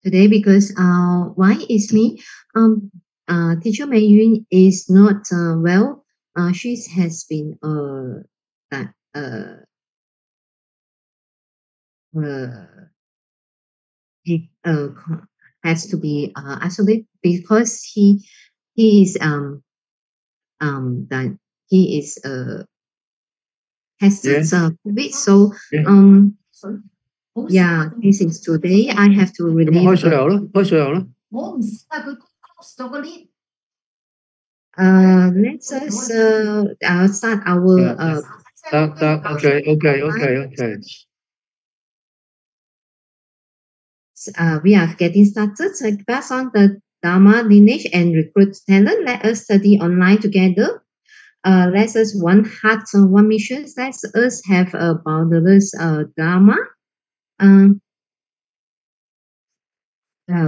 today because why is me teacher Mei Yun is not well. She has been that he has to be isolated because he is that he is has Yes. COVID. So Yeah. yeah, this is today. I have to 咁 relieve. 開水喉啦，開水喉啦。Let's us start our Okay. we are getting started. So pass on the Dharma lineage and recruit talent. Let us study online together. Let us one heart, one mission. Let us have a boundless Dharma.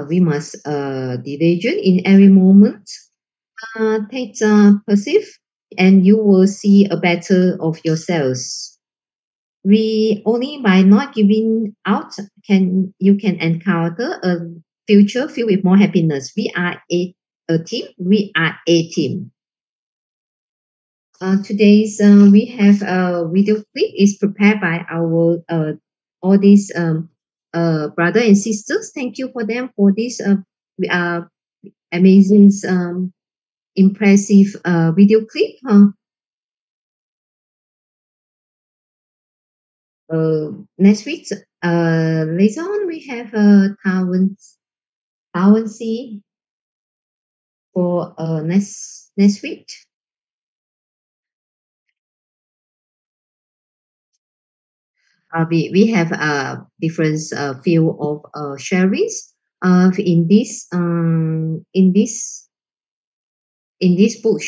We must diligent in every moment. Take perceive, and you will see a better of yourselves. We only by not giving out can you can encounter a future filled with more happiness. We are a team. We are a team. Today's we have a video clip is prepared by our all these brother and sisters. Thank you for them for this amazing impressive video clip. Next week, later on we have Town C for next week. We have a different field of sharings. In this book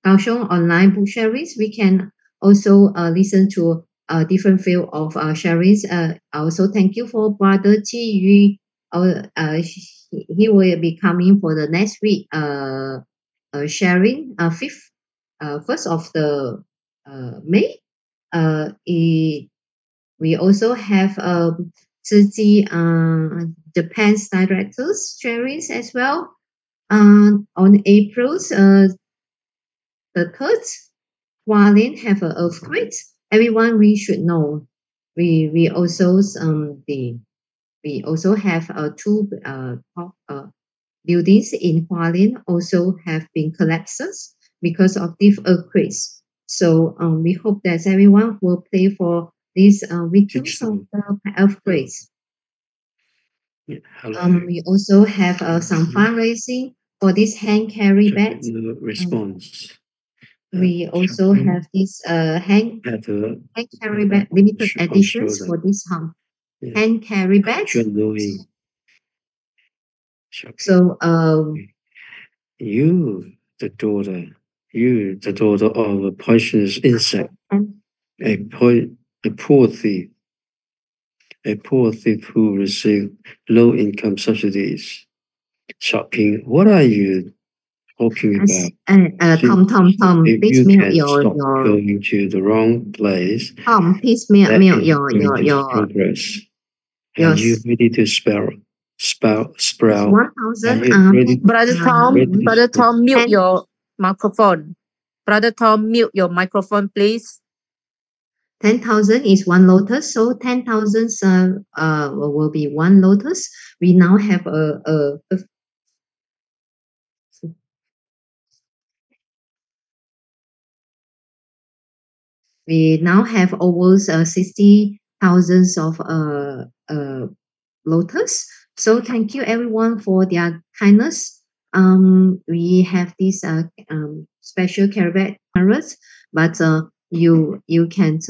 Kaohsiung online book sharings, we can also listen to a different field of sharings. Also, thank you for Brother Ji Yu. He will be coming for the next week. Sharing first of the May. We also have Ziji, Japan's directors sharings as well. On April the 3rd, Hualien have an earthquake. Everyone we should know. We also we also have two buildings in Hualien also have been collapses because of these earthquakes. So we hope that everyone will pray for these victims of the earthquakes. We also have some fundraising for this hand carry bags. Response. We also have this hand carry bag limited editions for this hand carry bags. So you, the daughter of a poisonous insect, a poor thief who received low income subsidies. Shocking. What are you talking about? Tom, If please you mute can your stop going to the wrong place, Tom, please mute your progress. Are you ready to sprout? 1,000. Brother Tom, mute your microphone. Brother Tom, mute your microphone, please. 10,000 is one lotus, so 10,000 will be one lotus. We now have we now have over 60,000 of lotus. So thank you everyone for their kindness. We have this special carrots, but you can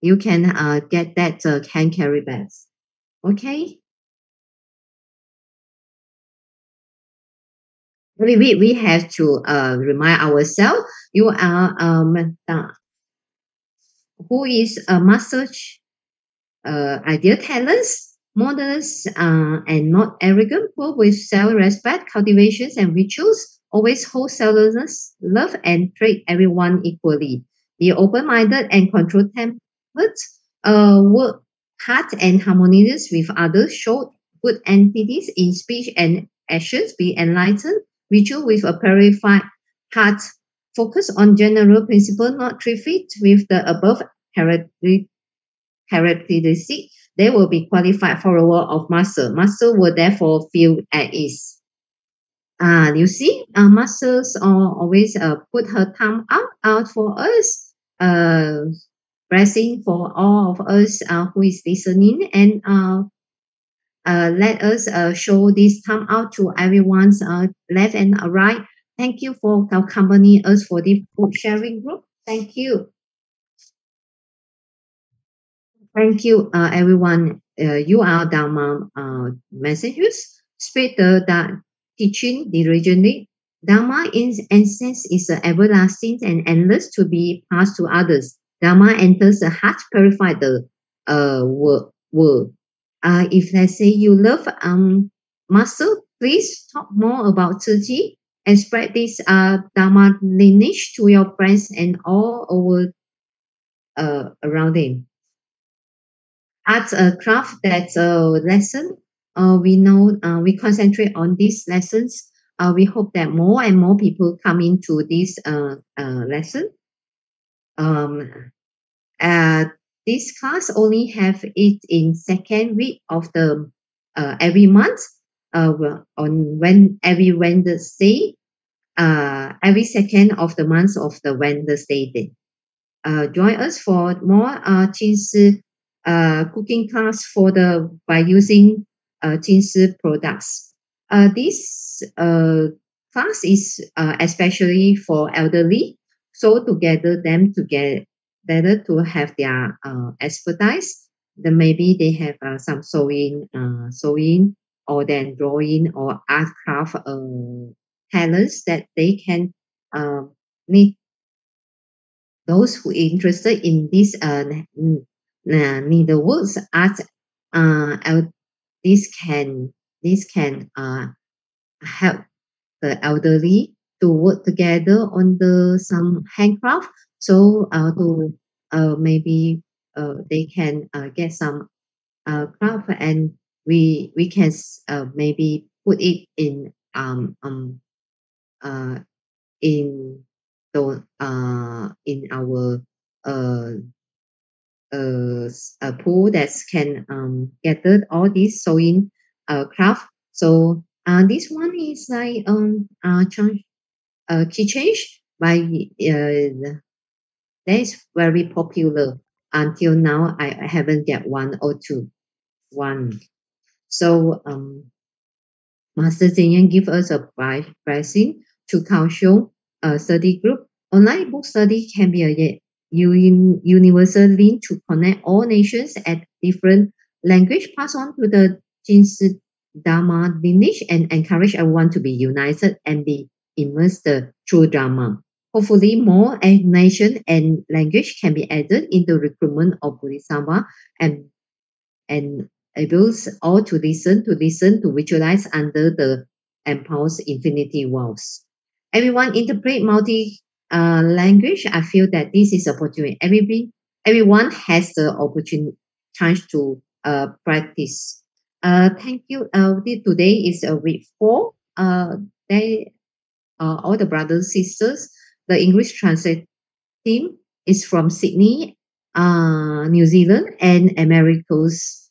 you can get that hand carry bags. Okay. We have to remind ourselves you are who is a massage ideal talents, modest and not arrogant, full with self-respect, cultivations and rituals, always hold selflessness, love and treat everyone equally. Be open-minded and control tempered, work hard and harmonious with others, show good entities in speech and actions, be enlightened, ritual with a purified heart, focus on general principle, not trifid with the above characteristic, they will be qualified for a world of master. Master will therefore feel at ease. You see, masters always put her thumb out for us, blessing for all of us who is listening, and let us show this thumb out to everyone's left and right. Thank you for accompanying us for this book sharing group. Thank you. Thank you, everyone. You are Dharma messengers. Spread the teaching diligently. Dharma in essence is everlasting and endless to be passed to others. Dharma enters the heart, purify the world. If let's say you love Master, please talk more about Tzu Chi and spread this Dharma lineage to your friends and all over around them. Arts a craft, that's a lesson. We know we concentrate on these lessons. We hope that more and more people come into this lesson. Uh, this class only have it in second week of the every month. On when every Wednesday, every second of the month of the Wednesday day. Join us for more Jinshi cooking class for the by using Jinshi products. This class is especially for elderly, so together them together to have their expertise. Then maybe they have some sewing or then drawing or art craft talents that they can need those who interested in this needleworks art. This can help the elderly to work together on some handcraft. So to maybe they can get some craft, and we can maybe put it uh, in in our uh, a pool that can gather all these sewing craft. So this one is like key change by that is very popular. Until now, I haven't get one or two. One. So Master Zhen give us a pricing to Kaohsiung study group. Online book study can be a universal link to connect all nations at different language, pass on to the Jinsi Dharma lineage, and encourage everyone to be united and be immersed the true Dharma. Hopefully, more nation and language can be added in the recruitment of Bodhisattva and able all to listen, to visualize under the Empowers Infinity Walls. Everyone interpret multi language. I feel that this is opportunity. Everyone has the opportunity chance to practice. Thank you. Today is week 4. They all the brothers sisters. The English translate team is from Sydney, New Zealand, and Americas.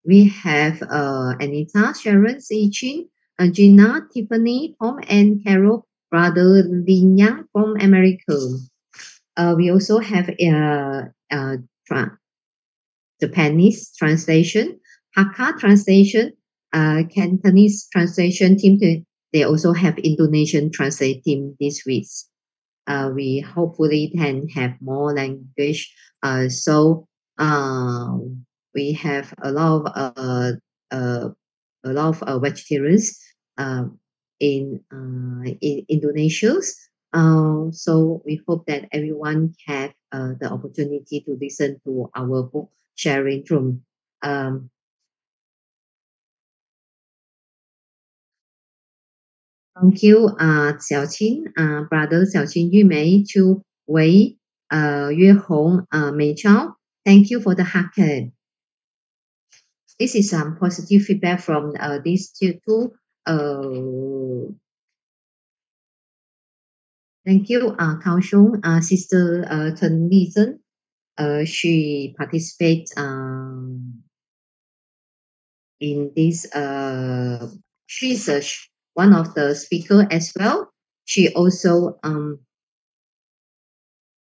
We have Anita, Sharon, Sichin, Gina, Tiffany, Tom, and Carol, brother Lin Yang from America. We also have Japanese translation, Hakka translation, Cantonese translation team. They also have Indonesian translate team this week. We hopefully can have more language. So we have a lot of vegetarians in Indonesia. So we hope that everyone have the opportunity to listen to our book sharing room. Thank you, Xiaoqin, brother Xiaoqin Yumei, Chu Wei, Yue Hong, Mei Chao. Thank you for the hug. This is some positive feedback from these two. Thank you, Kao Shung, Sister Chen Lizhen. She participates in this. She's one of the speaker as well. She also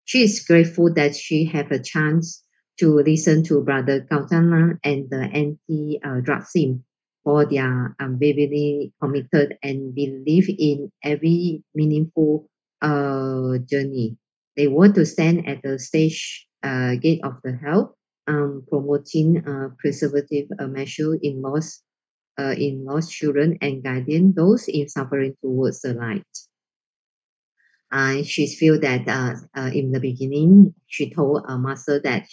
she is grateful that she have a chance to listen to Brother Gautama and the anti-drug team for their vividly committed and believe in every meaningful journey. They want to stand at the stage gate of the hell, promoting preservative measure in lost children and guiding those in suffering towards the light. She feel that in the beginning she told master that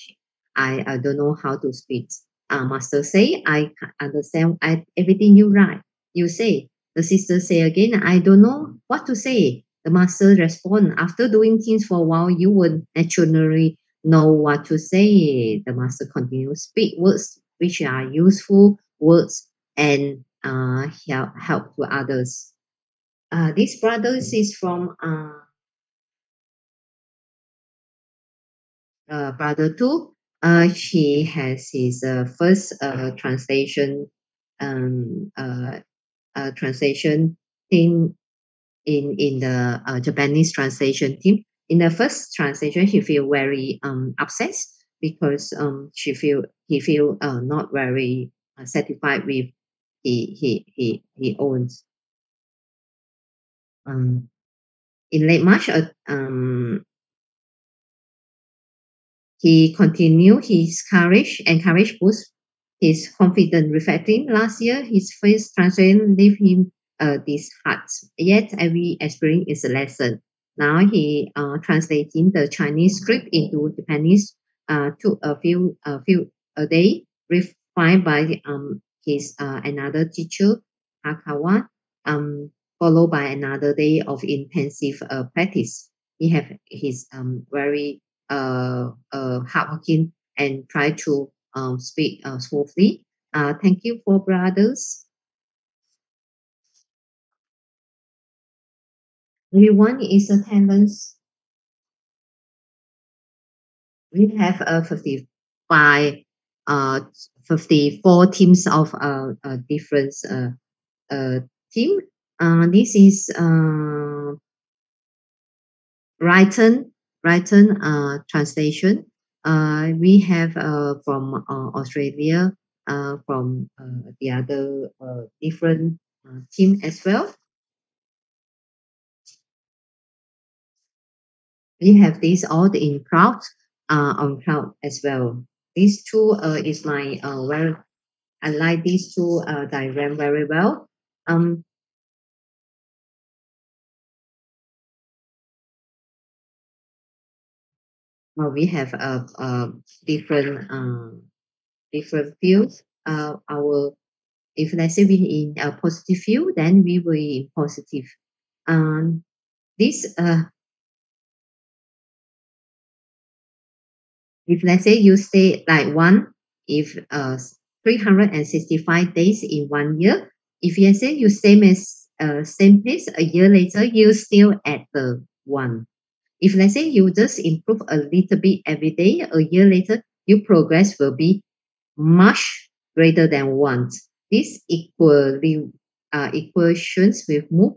I don't know how to speak. Master say I understand everything you write. You say. The sister say again, I don't know what to say. The master respond, after doing things for a while, you will naturally know what to say. The master continues, speak words which are useful words and help to others. This brothers is from brother too. He has his first translation team in the Japanese translation team. In the first translation, he feel very upset because he feel not very satisfied with he owns. In late March, he continued his courage boost his confidence. Reflecting last year, his first translation leave him disheartened. Yet every experience is a lesson. Now he translating the Chinese script into Japanese. Took a few a day, refined by his another teacher, Hakawa, followed by another day of intensive practice. He have his very hardworking and try to speak smoothly. Thank you for brothers. Everyone is attendance. We have 54 teams of different team. This is written translation. We have from Australia, from the other different team as well. We have this all in cloud on cloud as well. These two is my very I like these two diagram very well. We have different fields. Our if let's say we in a positive field, then we will in positive. This if let's say you stay like one, if 365 days in 1 year, if you say you same place a year later, you still at the one. If let's say you just improve a little bit every day, a year later, your progress will be much greater than one. This equations will move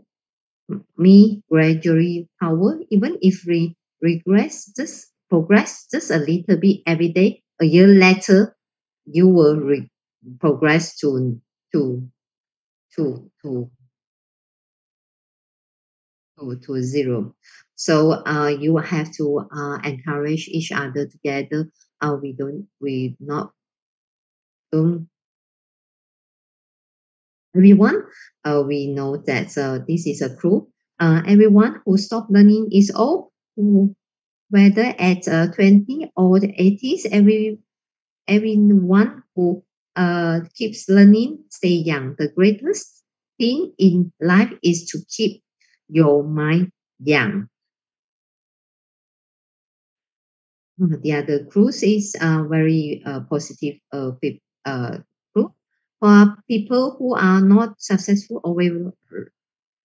me gradually power, even if we progress just a little bit every day, a year later, you will progress to to to to zero. So you will have to encourage each other together. We don't everyone. We know that this is a crew. Everyone who stop learning is old. Whether at 20 or the 80s, everyone who keeps learning stay young. The greatest thing in life is to keep your mind young. The other cruise is very positive group. For people who are not successful or will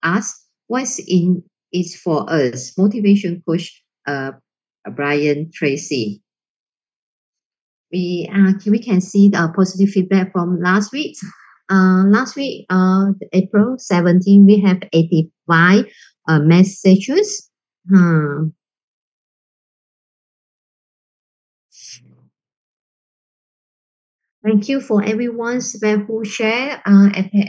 ask what's in is for us. Motivation coach Brian Tracy. We can see the positive feedback from last week. Last week, April 17, we have 85 messages. Thank you for everyone who share,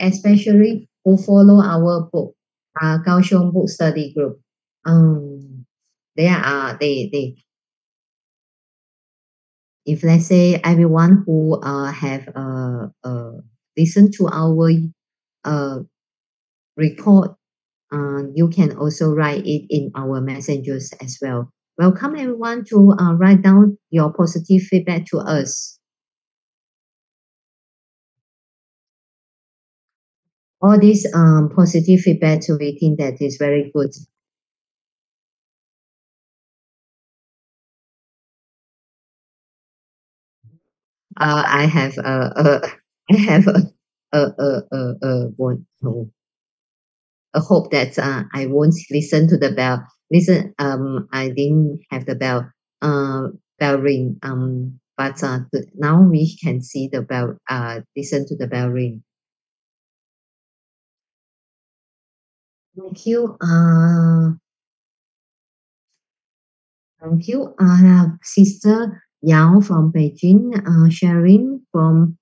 especially who follow our book, Kaohsiung Book Study Group. They if let's say everyone who have listened to our record, you can also write it in our messengers as well. Welcome everyone to write down your positive feedback to us. All this positive feedback to we think that is very good. I have I have a hope that I won't listen to the bell. Listen, I didn't have the bell ring. But now we can see the bell. Listen to the bell ring. Thank you. Thank you, Sister Yao from Beijing, sharing from,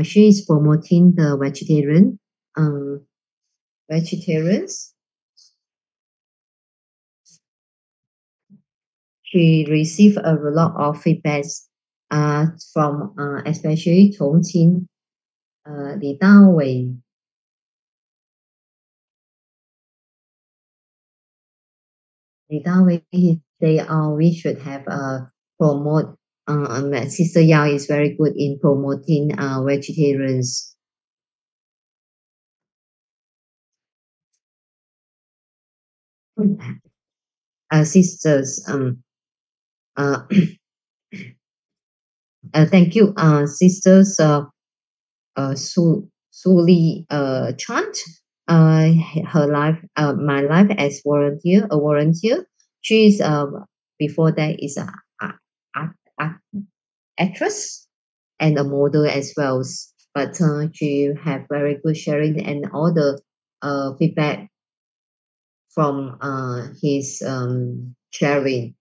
she is promoting the vegetarians. She received a lot of feedbacks from especially Chongqing, Li Dawei. Li Dawei, he say, we should have promote. Sister Yao is very good in promoting vegetarians. Sisters, thank you, sisters. Suli Chant, her life, my life as a volunteer. She is before that is a actress and a model as well. But she have very good sharing and all the feedback from his sharing.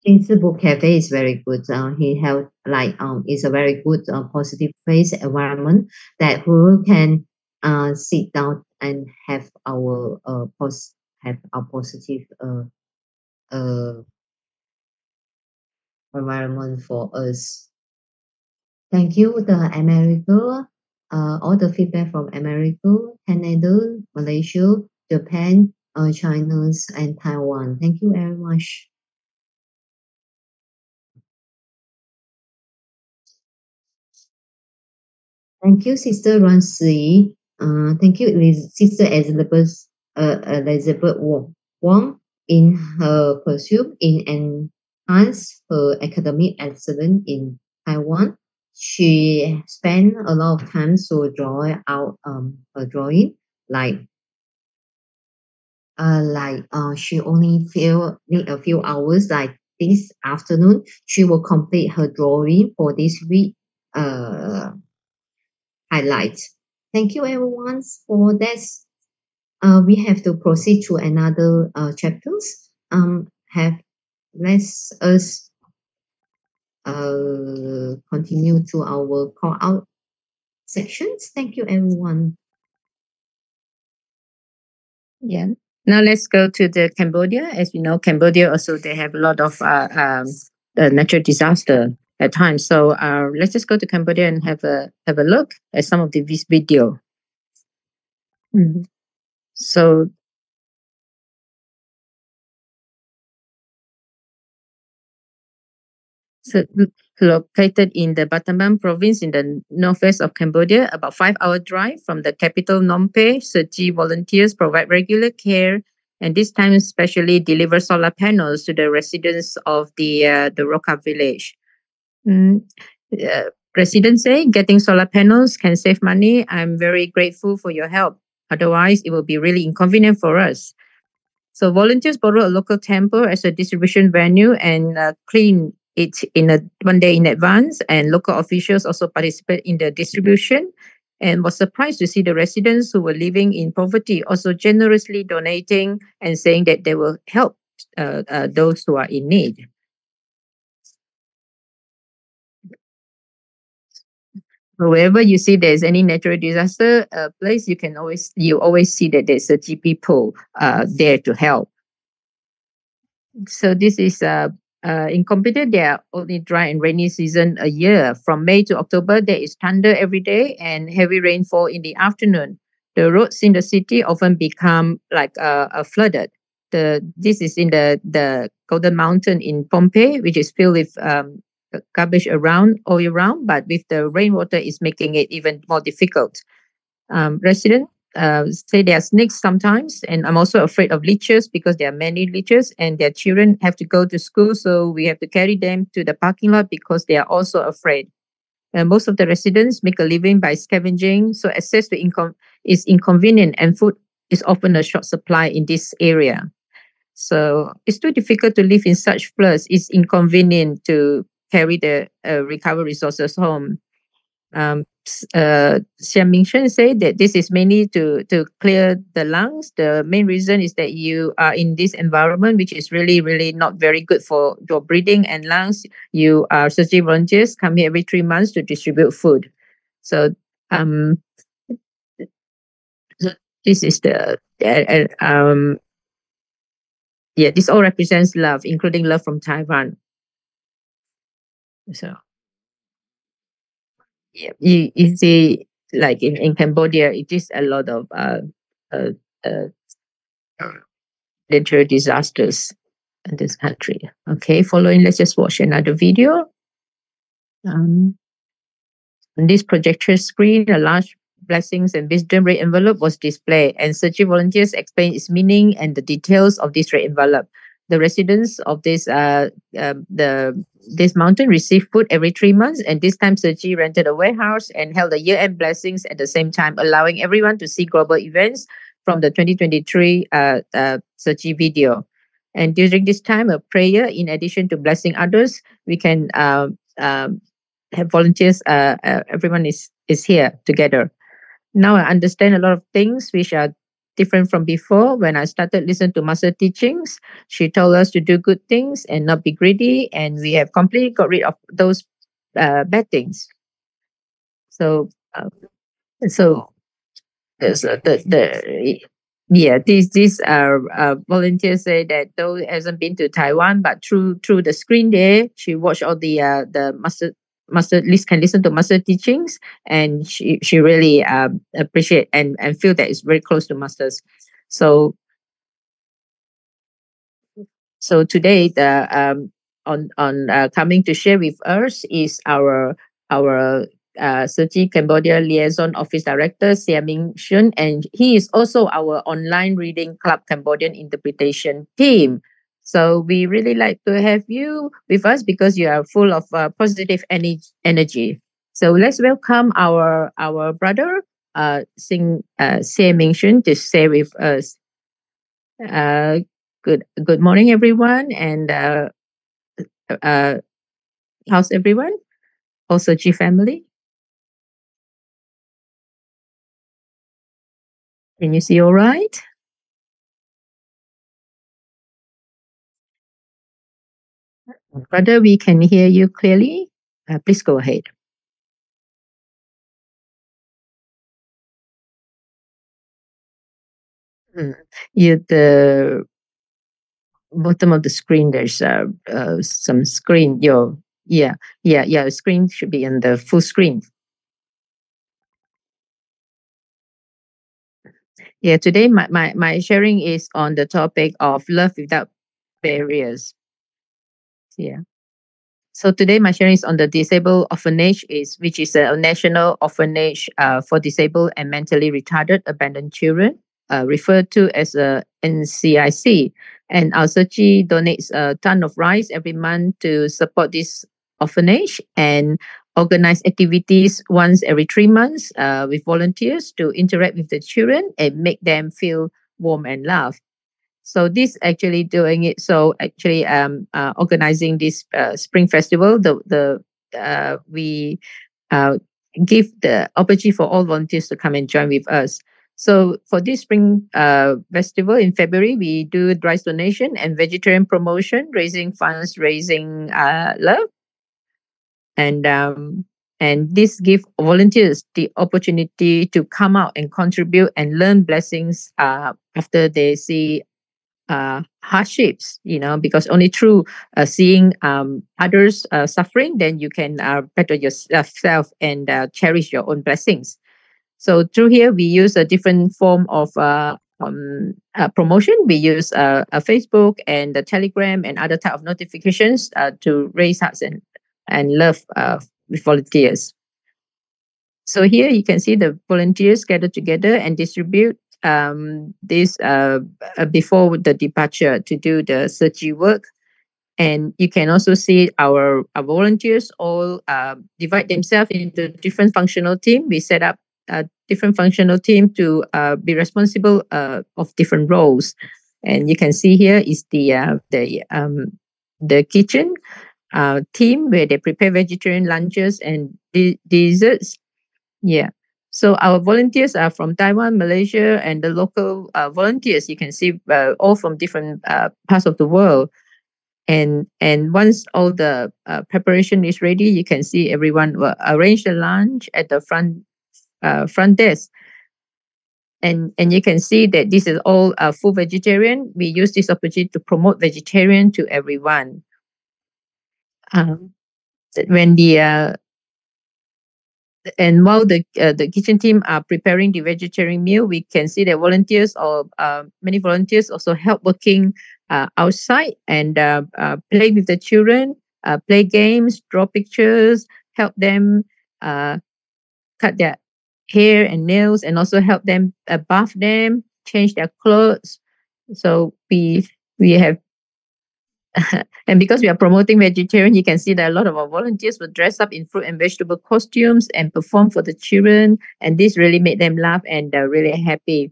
Jinsu Book Cafe is very good. He held like it's a very good positive place environment that who can sit down and have our have a positive uh environment for us. Thank you, the America, all the feedback from America, Canada, Malaysia, Japan, China, and Taiwan. Thank you very much. Thank you, Sister Ransi. Thank you, Sister Elizabeth Wong, in her pursuit in enhance her academic excellence in Taiwan. She spent a lot of time to draw out her drawing, like she only need a few hours, like this afternoon. She will complete her drawing for this week. Highlights. Thank you everyone for this. We have to proceed to another chapters. Have let's us continue to our call out sections. Thank you everyone. Yeah. Now let's go to the Cambodia. As you know, Cambodia also they have a lot of natural disaster at times. So let's just go to Cambodia and have a look at some of this video. So So, located in the Battambang province in the northwest of Cambodia, about 5-hour drive from the capital Phnom Penh. Sergi volunteers provide regular care, and this time especially deliver solar panels to the residents of the Roka village. Mm, residents say getting solar panels can save money. I'm very grateful for your help. Otherwise, it will be really inconvenient for us. So volunteers borrow a local temple as a distribution venue and clean it in one day in advance. And local officials also participate in the distribution, and was surprised to see the residents who were living in poverty also generously donating and saying that they will help those who are in need. Wherever you see there's any natural disaster place, you always see that there's a people there to help. So this is in Cambodia, there are only dry and rainy season a year. From May to October, there is thunder every day and heavy rainfall in the afternoon. The roads in the city often become like flooded. This is in the Golden Mountain in Phnom Penh, which is filled with garbage around all year round, but with the rainwater is making it even more difficult. Residents say there are snakes sometimes, and I'm also afraid of leeches because there are many leeches, and their children have to go to school, so we have to carry them to the parking lot because they are also afraid. Most of the residents make a living by scavenging, so access to income is inconvenient, and food is often a short supply in this area. So it's too difficult to live in such floods. It's inconvenient to carry the recovery resources home. Xian Mingsheng said that this is mainly to clear the lungs. The main reason is that you are in this environment, which is really, really not very good for your breathing and lungs. You are Sergi volunteers, come here every 3 months to distribute food. So, so this is this all represents love, including love from Taiwan. So, yeah, you see, like in Cambodia, it is a lot of uh, natural disasters in this country. Okay, following, let's just watch another video. On this projector screen, a large blessings and wisdom red envelope was displayed, and Sergi volunteers explained its meaning and the details of this red envelope. The residents of this mountain receive food every 3 months, and this time Sergi rented a warehouse and held a year-end blessings at the same time, allowing everyone to see global events from the 2023 Sergi video. And during this time, a prayer, in addition to blessing others, we can have volunteers. Everyone is here together. Now I understand a lot of things which are different from before. When I started listening to Master teachings, she told us to do good things and not be greedy, and we have completely got rid of those bad things. So, there's these volunteers say that though hasn't been to Taiwan, but through the screen there, she watched all the master list can listen to master teachings, and she really appreciate and feel that it's very close to masters. So today the on coming to share with us is our Sergi Cambodia Liaison Office Director, Sia Ming Shun, and he is also our online reading club Cambodian interpretation team. So we really like to have you with us because you are full of positive energy. So let's welcome our brother, Sia Ming Shun, to stay with us. Good morning, everyone, and how's everyone? Also, G family. Can you see all right? Brother, we can hear you clearly. Please go ahead. The bottom of the screen, there's some screen. Screen should be on the full screen. Yeah, today my sharing is on the topic of love without barriers. Yeah. So today my sharing is on the disabled orphanage, which is a national orphanage for disabled and mentally retarded abandoned children, referred to as a NCIC. And our Searchy donates a ton of rice every month to support this orphanage and organize activities once every 3 months with volunteers to interact with the children and make them feel warm and loved. So this actually doing it. So actually, organizing this spring festival, we give the opportunity for all volunteers to come and join with us. So for this spring festival in February, we do rice donation and vegetarian promotion, raising funds, raising love, and this give volunteers the opportunity to come out and contribute and learn blessings after they see hardships, because only through seeing others suffering, then you can better yourself and cherish your own blessings. So through here, we use a different form of promotion. We use a Facebook and the Telegram and other type of notifications to raise hearts and love with volunteers. So here you can see the volunteers gather together and distribute this before the departure to do the Searchy work. And you can also see our volunteers all divide themselves into different functional team. We set up a different functional team to be responsible of different roles. And you can see here is the kitchen team where they prepare vegetarian lunches and desserts. Yeah. So our volunteers are from Taiwan, Malaysia, and the local volunteers. You can see all from different parts of the world. And once all the preparation is ready, you can see everyone will arrange the lunch at the front desk. And you can see that this is all full vegetarian. We use this opportunity to promote vegetarian to everyone. When the and while the kitchen team are preparing the vegetarian meal, we can see that volunteers or many volunteers also help working outside and play with the children, play games, draw pictures, help them cut their hair and nails, and also help them bath them, change their clothes. So we have and because we are promoting vegetarian, you can see that a lot of our volunteers will dress up in fruit and vegetable costumes and perform for the children. And this really made them laugh and they're really happy.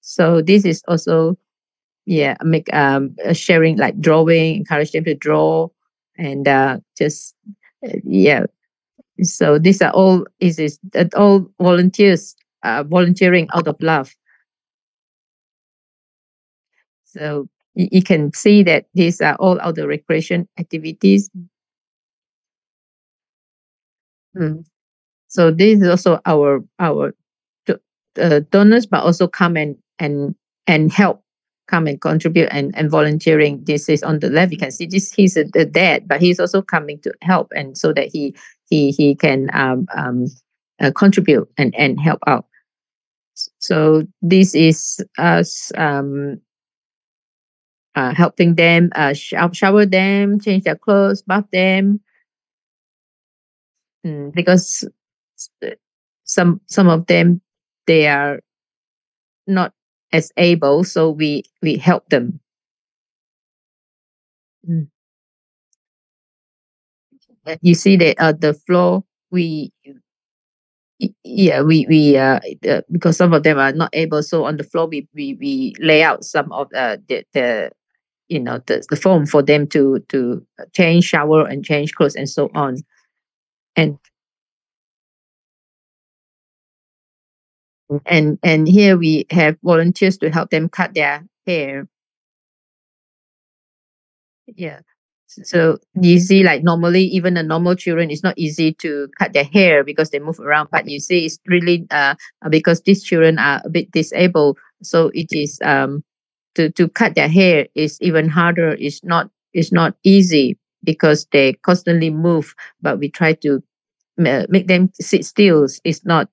So this is also, make sharing, like drawing, encourage them to draw and So these are all all volunteers volunteering out of love. So you can see that these are all other recreation activities. So this is also our donors, but also come and help, come and contribute and volunteering. This is on the left. You can see this. He's the dad, but he's also coming to help, and so that he can contribute and help out. So this is us helping them shower them, change their clothes, bath them, because some of them, they are not as able, so we help them. You see that the floor, we because some of them are not able, so on the floor we lay out some of the foam for them to change, shower and change clothes and so on. And here we have volunteers to help them cut their hair. Yeah. So you see, like normally, even a normal children, it's not easy to cut their hair because they move around. But you see, it's really because these children are a bit disabled, so it is to cut their hair is even harder. It's not easy because they constantly move. But we try to make them sit still. It's not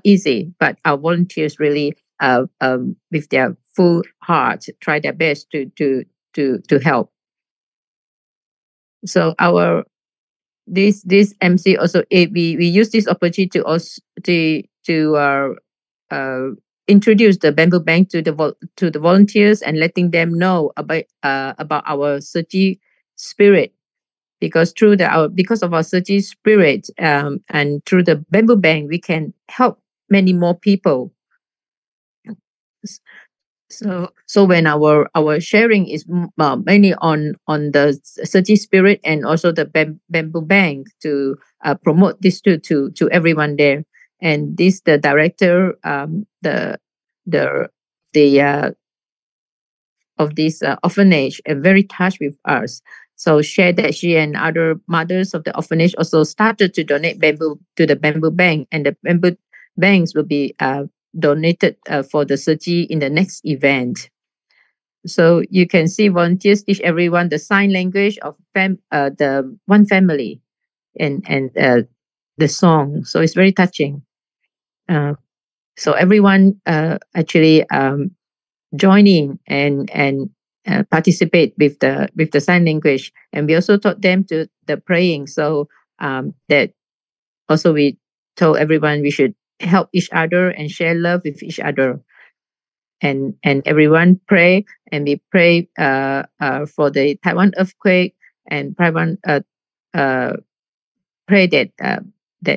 easy. But our volunteers really, with their full heart, try their best to help. So our this MC also, we use this opportunity to also introduce the bamboo bank to the volunteers and letting them know about our Searchy spirit, because because of our Searchy spirit, and through the bamboo bank we can help many more people. So when our sharing is mainly on the Searchy spirit and also the bamboo bank to promote this to everyone there. And this the director, the of this orphanage, very touched with us. So share that she and other mothers of the orphanage also started to donate bamboo to the bamboo bank, and the bamboo banks will be donated for the Searchy in the next event. So you can see volunteers teach everyone the sign language of the one family, and the song. So it's very touching. So everyone actually join in and participate with the sign language, and we also taught them to the praying. So that also we told everyone we should help each other and share love with each other, and everyone pray, and we pray for the Taiwan earthquake, and Taiwan pray that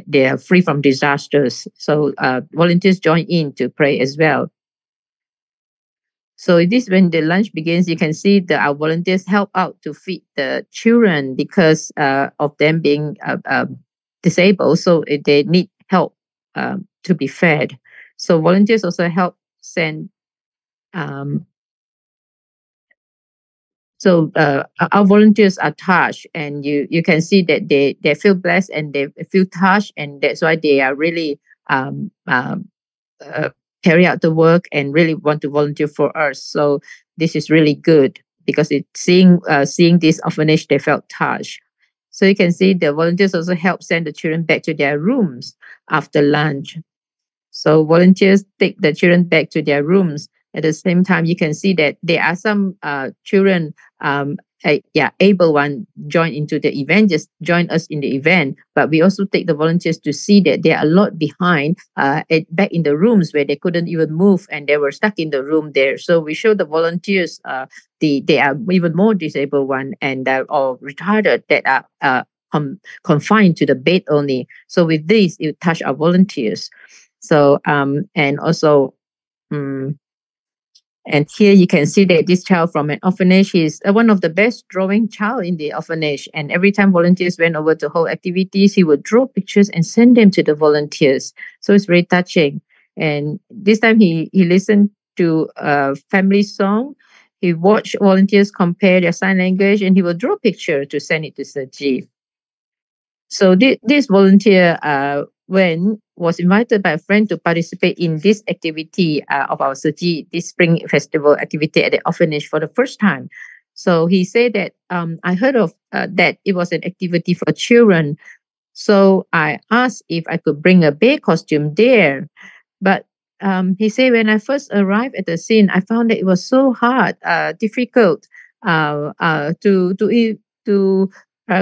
they are free from disasters. So volunteers join in to pray as well. So this, when the lunch begins, you can see that our volunteers help out to feed the children because of them being disabled. So they need help to be fed. So volunteers also help send. So our volunteers are touched, and you can see that they feel blessed and they feel touched, and that's why they are really carry out the work and really want to volunteer for us. So this is really good because seeing this orphanage, they felt touched. So you can see the volunteers also help send the children back to their rooms after lunch. So volunteers take the children back to their rooms. At the same time, you can see that there are some children, able one join into the event, just join us in the event. But we also take the volunteers to see that they are a lot behind, back in the rooms where they couldn't even move and they were stuck in the room there. So we show the volunteers, they are even more disabled one and or retarded that are confined to the bed only. So with this, it touch our volunteers. So and also and here you can see that this child from an orphanage is one of the best drawing child in the orphanage. And every time volunteers went over to hold activities, he would draw pictures and send them to the volunteers. So it's very touching. And this time he listened to a family song. He watched volunteers compare their sign language, and he would draw a picture to send it to Searchy. So this volunteer was invited by a friend to participate in this activity of our Searchy, this spring festival activity at the orphanage for the first time. So he said that I heard of that it was an activity for children. So I asked if I could bring a bear costume there. But he said when I first arrived at the scene, I found that it was so hard, difficult to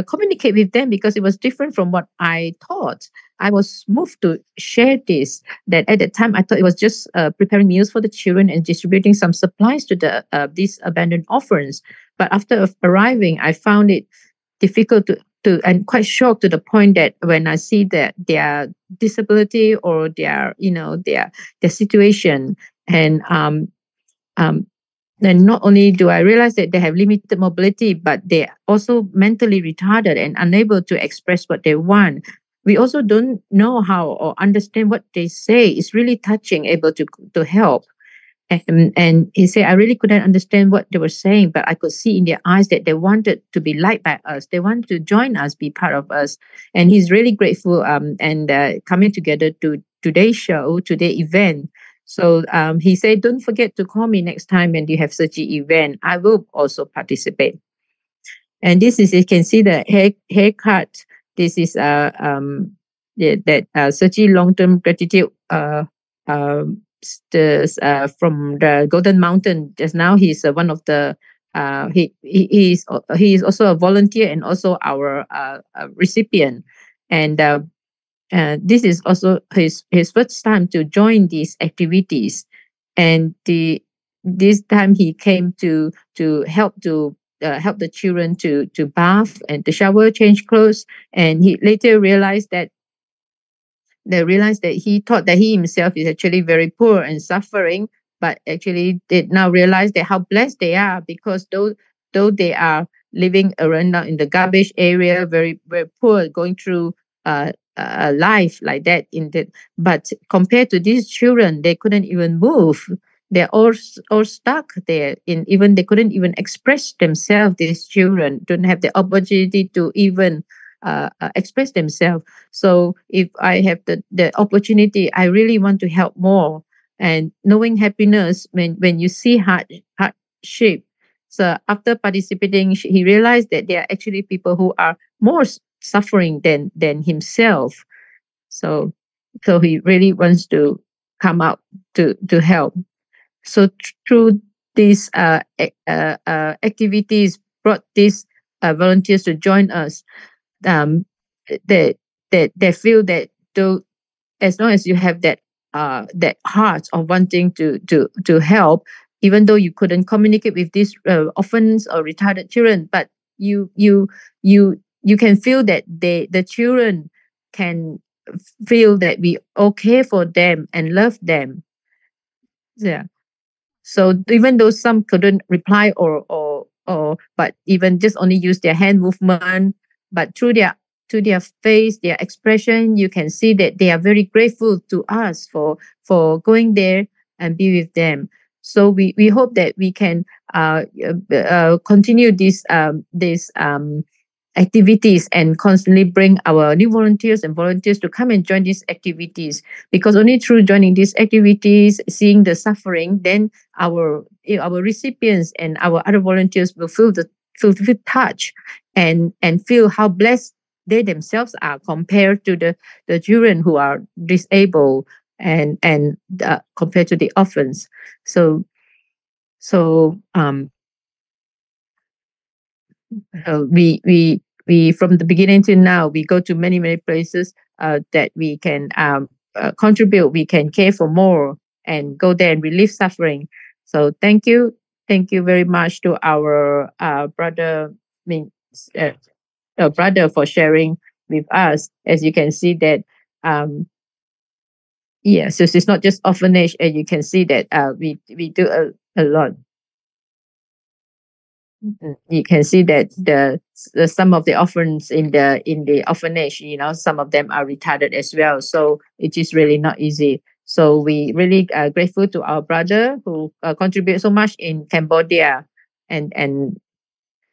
communicate with them because it was different from what I thought. I was moved to share this, that at the time I thought it was just preparing meals for the children and distributing some supplies to these abandoned orphans. But after arriving, I found it difficult to and quite shocked to the point that when I see that their disability or their situation, and then not only do I realize that they have limited mobility, but they're also mentally retarded and unable to express what they want. We also don't know how or understand what they say. It's really touching, able to help. And he said, I really couldn't understand what they were saying, but I could see in their eyes that they wanted to be liked by us. They wanted to join us, be part of us. And he's really grateful and coming together to today's show, today's event. So he said, don't forget to call me next time when you have such an event. I will also participate. And this is, you can see the haircut. This is Searchy long-term gratitude from the Golden Mountain. Just now, he's one of the he is also a volunteer and also our recipient, and this is also his first time to join these activities, and this time he came to help the children to bath and to shower, change clothes, and he later realized that they realized that he thought that he himself is actually very poor and suffering, but actually did now realize that how blessed they are, because though they are living around now in the garbage area, very very poor, going through a life like that in the, but compared to these children, they couldn't even move. They're all stuck there in, even they couldn't even express themselves. These children don't have the opportunity to even express themselves. So if I have the opportunity, I really want to help more. And knowing happiness, when you see hardship, so after participating, he realized that there are actually people who are more suffering than himself. So so he really wants to come out to help. So through these activities, brought these volunteers to join us. um, they they feel that though, as long as you have that heart of wanting to help, even though you couldn't communicate with these orphans or retarded children, but you can feel that the children can feel that we okay for them and love them. Yeah. So even though some couldn't reply or but even just only use their hand movement, but through their face, their expression, you can see that they are very grateful to us for going there and be with them. So we hope that we can continue this activities and constantly bring our new volunteers and volunteers to come and join these activities, because only through joining these activities, seeing the suffering, then our recipients and our other volunteers will feel touch and feel how blessed they themselves are compared to the children who are disabled and compared to the orphans. So so we from the beginning to now, we go to many places that we can contribute, we can care for more and go there and relieve suffering. So thank you very much to our brother, mean uh, brother, for sharing with us. As you can see that um yes, this is not just orphanage, and you can see that we do a lot. You can see that the some of the orphans in the orphanage, some of them are retarded as well. So it is really not easy. So we really are grateful to our brother who contribute so much in Cambodia, and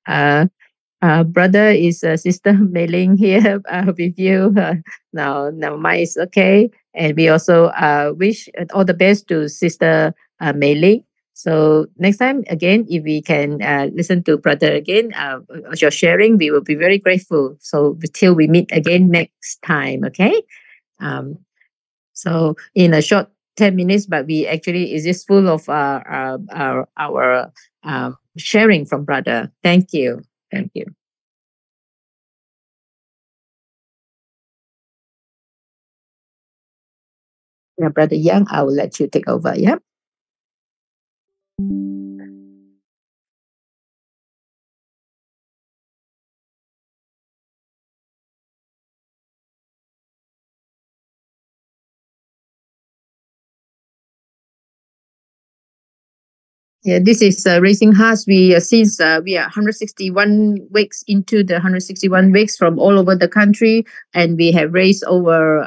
uh, brother is Sister Mei Ling here with you. Now mine is okay, and we also wish all the best to Sister Mei Ling. So next time again, if we can listen to brother again, your sharing, we will be very grateful. So till we meet again next time, okay? Um, so in a short 10 minutes, but we actually is just full of our sharing from brother. Thank you, thank you. Yeah, Brother Young, I will let you take over. Yeah. Yeah, this is Raising Hearts. We since we are 161 weeks into the 161 weeks from all over the country, and we have raised over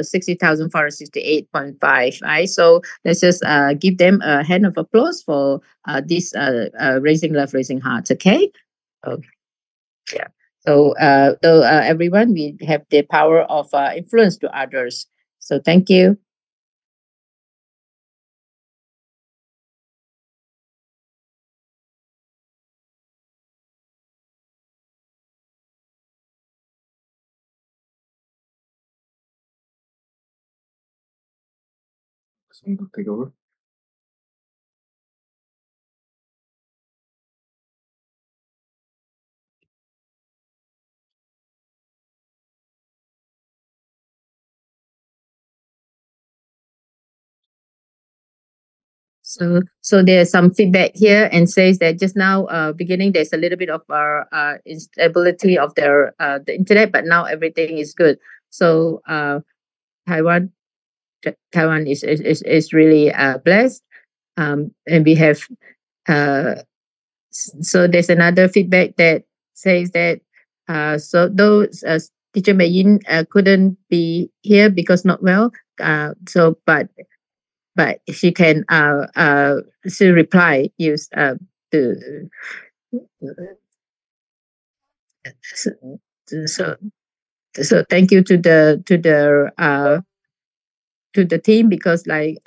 60,468.5. Right, so let's just give them a hand of applause for this Raising Love, Raising Hearts. Okay. Oh, yeah. So, everyone, we have the power of influence to others. So, thank you. Someone take over. So there's some feedback here and says that just now, beginning there's a little bit of instability of the internet, but now everything is good. So Taiwan Taiwan is really blessed, and we have so there's another feedback that says that so those teacher Mei Yin couldn't be here because not well. So but she can still reply use to so, so so thank you to the team, because like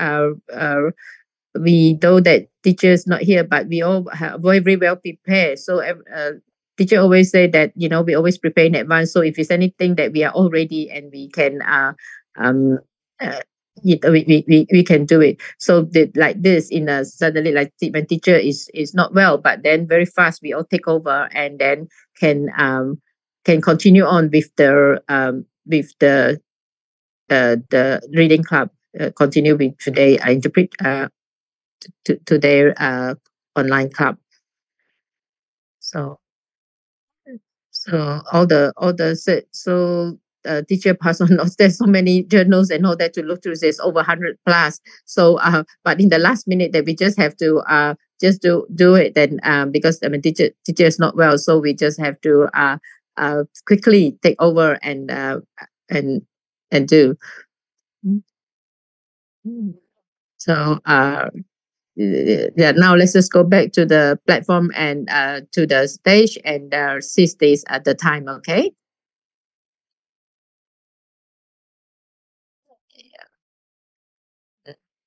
we know that teachers not here, but we all have very well prepared. So teacher always say that we always prepare in advance. So if it's anything that we are all ready and we can um we can do it. So like this in a suddenly like when teacher is not well, but then very fast we all take over and then can continue on with the reading club, continue with today interpret to their online club. So teacher pass on notes. There's so many journals and all that to look through. There's over 100 plus. So but in the last minute that we just have to just do it then, because I mean teacher is not well, so we just have to quickly take over and do. So yeah, now let's just go back to the platform and to the stage and see this at the time, okay?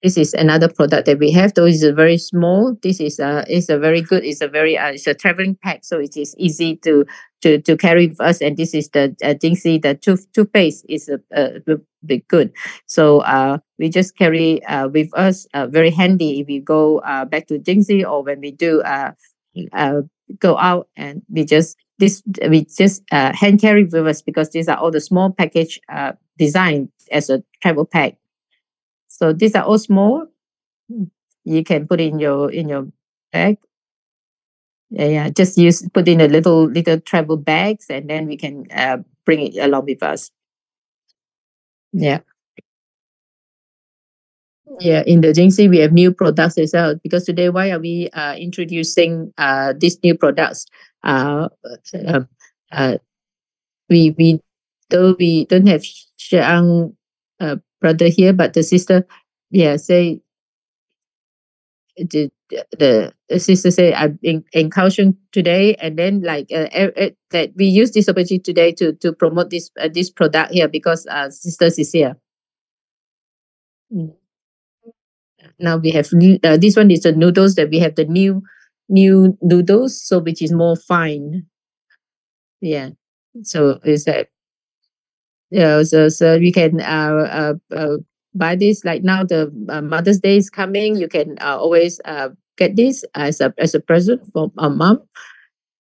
This is another product that we have, though it's very small. This is a very good, it's a very it's a traveling pack, so it is easy to carry with us. And this is the Jingxi, the toothpaste is be good. So we just carry with us, very handy if we go back to Jingxi, or when we do go out, and we just hand carry with us, because these are all the small package designed as a travel pack. So these are all small. You can put in your bag. Yeah, just put in a little travel bags, and then we can bring it along with us. Yeah. Yeah, in the Jingxi we have new products as well, because today why are we introducing these new products? Uh, uh, uh, we though we don't have Xiang brother here, but the sister, yeah, say the sister say I'm in Kaohsiung today, and then like that we use this opportunity today to promote this product here, because sisters is here. Now we have this one is the noodles, that we have the new noodles, so which is more fine. Yeah, so is that yeah, so we can buy this, like now the Mother's Day is coming. You can always get this as a present for a mom,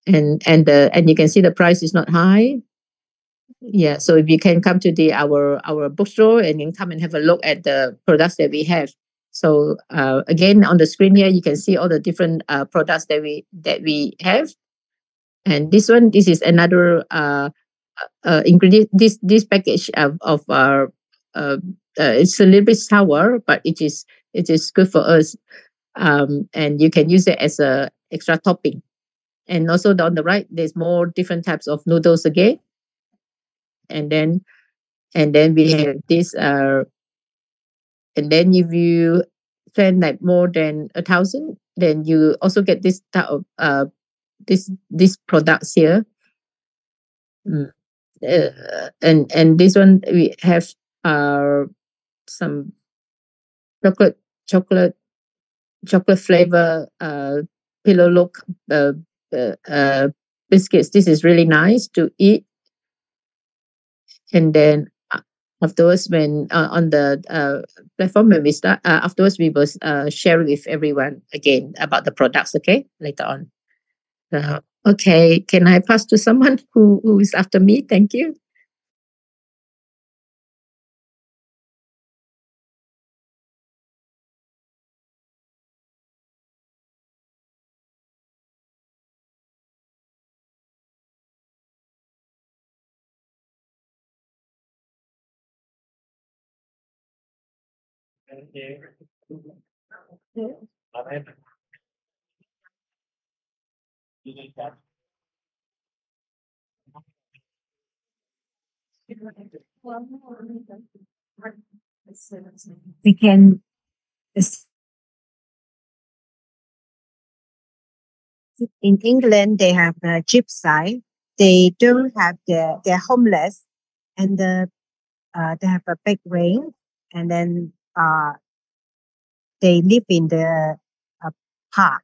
and you can see the price is not high. Yeah, so if you can come to our bookstore and then come and have a look at the products that we have. So again, on the screen here you can see all the different products that we have. And this is another ingredient. This package of our it's a little bit sour, but it is good for us. And you can use it as a extra topping. And also on the right, there's more different types of noodles again. And then we have this and then if you spend like more than 1,000, then you also get this type of this products here. And this one we have some chocolate flavor pillow look biscuits. This is really nice to eat. And then afterwards, when on the platform, when we start, afterwards we will share with everyone again about the products, okay, later on. Okay, can I pass to someone who is after me? Thank you. We can in England they have the gypsy. They don't have they're homeless and they have a big ring and then they live in the park,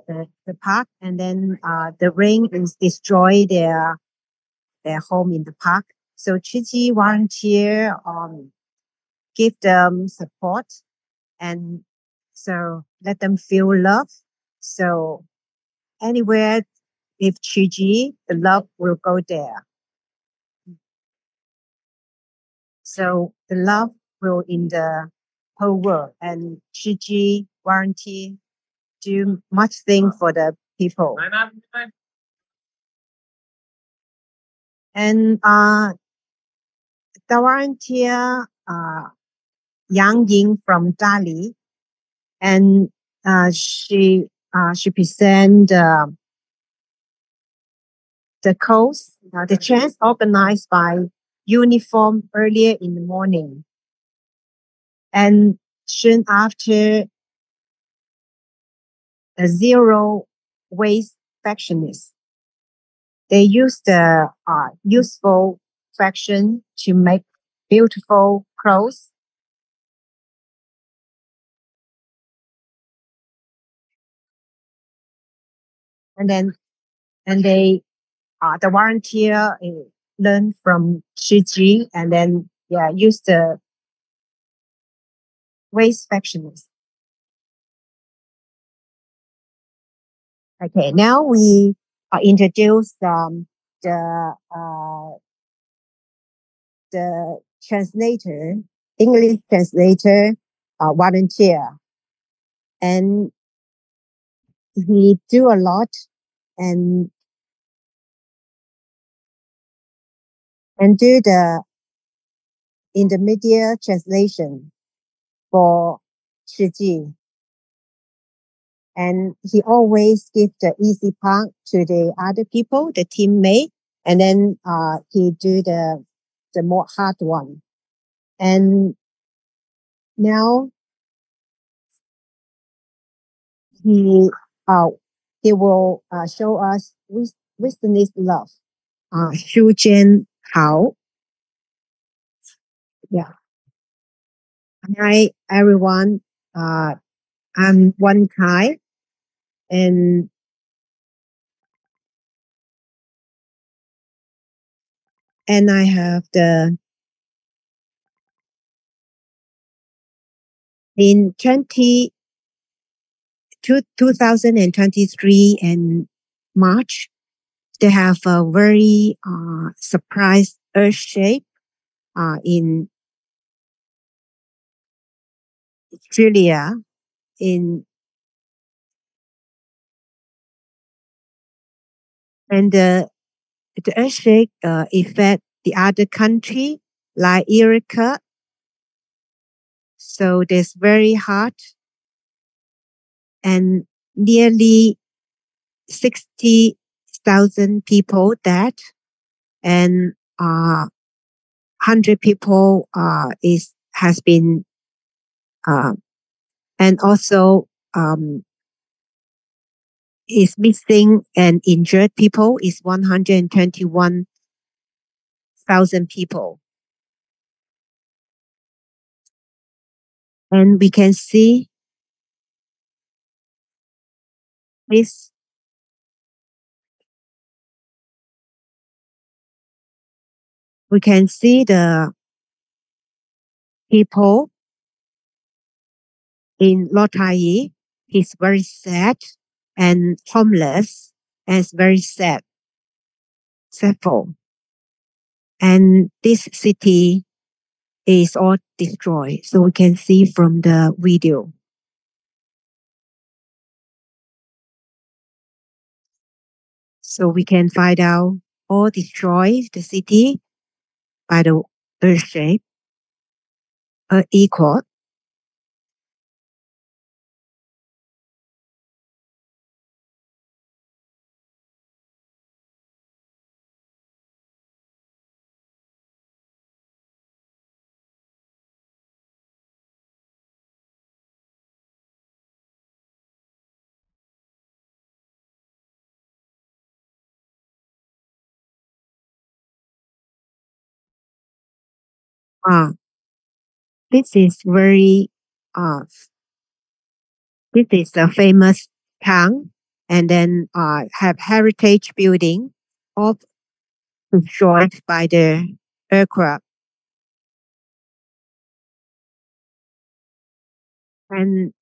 the park, and then the rain is destroy their home in the park. So Chichi volunteer give them support and so let them feel love. So anywhere if Chiji, the love will go there. So the love will in the whole world and Chiji volunteer do much thing for the people. And the volunteer Yang Ying from Dali, and she present the course, the chance organized by Uniform earlier in the morning. And soon after, a zero waste factionist. They use the useful fraction to make beautiful clothes. And then, and they, the volunteer learn from Shiji and then, use the waste factionist. Okay, now we introduce the translator, English translator volunteer. And he do a lot and do the intermediate translation for Shiji. And he always give the easy part to the other people, the teammate, and then he do the more hard one. And now he will show us Wisdom's love. Xu Jian Hao. Yeah. Hi everyone. I'm Wan Kai, and I have the in 2023 and March, they have a very surprise earth shape in Australia and the earthquake affect the other country like Iraq. So there's very hard and nearly 60,000 people dead and 100 people has been and also is missing and injured people is 121,000 people. And we can see this. We can see the people in Lotai. He's very sad and homeless and is very sadful. And this city is all destroyed. So we can see from the video. So we can find out all destroy the city by the earthquake, equal. Uh, this is very uh, this is a famous town, and then have heritage building, all destroyed by the aircraft. And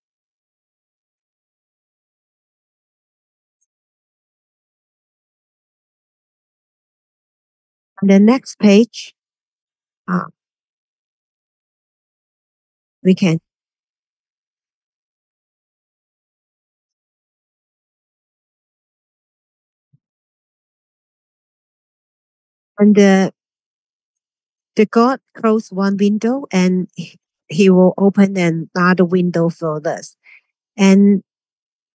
on the next page, uh, we can and the god closed one window and he will open another window for us. And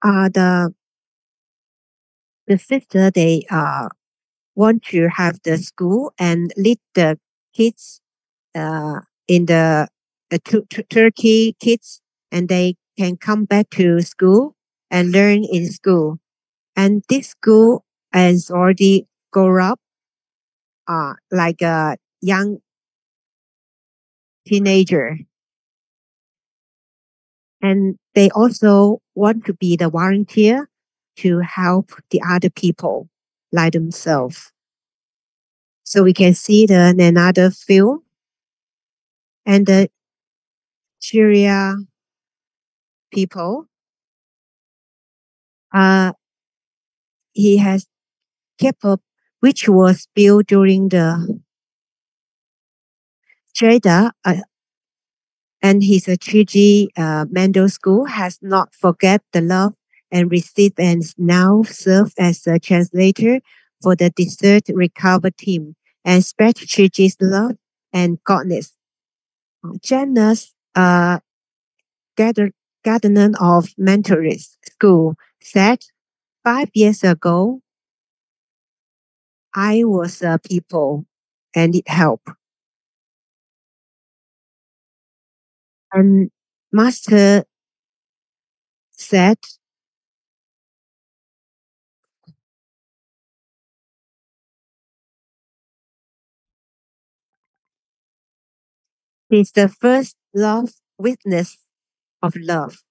uh, the the sister they want to have the school and lead the kids in the Turkey kids, and they can come back to school and learn in school. And this school has already grown up like a young teenager. And they also want to be the volunteer to help the other people like themselves. So we can see another film and the Syria people. He has kept up, which was built during the Jeddah, and his Chiji Mendel School has not forget the love and received and now serve as a translator for the desert recover team and spread Chiji's love and godness. Janus, gardener of Mentorist School, said, 5 years ago, I was a people and need help. And Master said, he's the first love witness of love.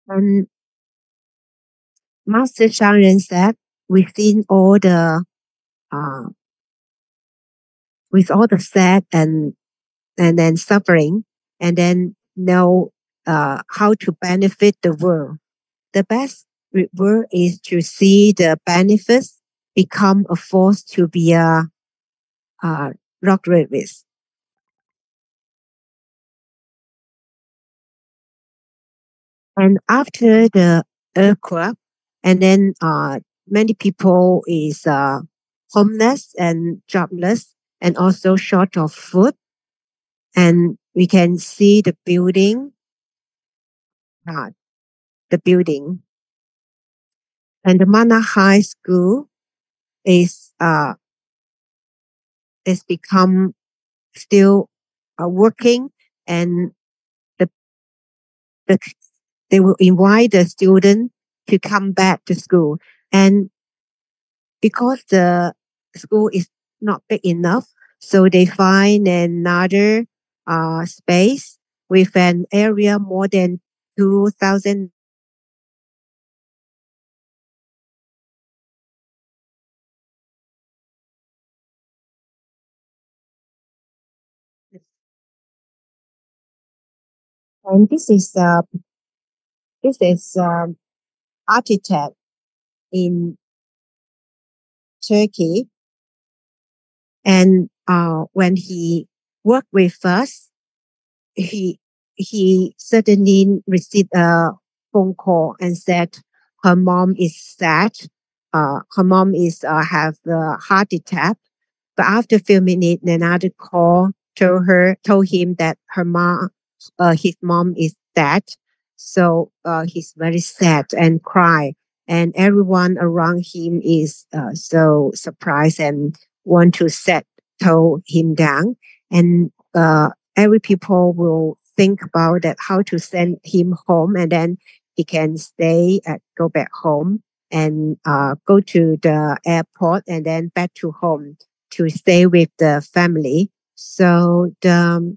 And Master Sharon said, within all the uh, with all the sad and then suffering, and then know how to benefit the world. The best reward is to see the benefits become a force to be rock with. And after the earthquake, and then many people is homeless and jobless, and also short of food. And we can see uh, the building, and the Mana High School is become still working, and the, the they will invite the student to come back to school. And because the school is not big enough, so they find another space with an area more than 2,000. And this is architect in Turkey, and when he worked with us, he he suddenly received a phone call and said her mom is sad. Her mom is have a heart attack. But after a few minutes, another call told him that his mom is dead. So he's very sad and cry, and everyone around him is so surprised and want to tow him down. And every people will think about that how to send him home, and then he can go back home and go to the airport and then back to home. to stay with the family. So the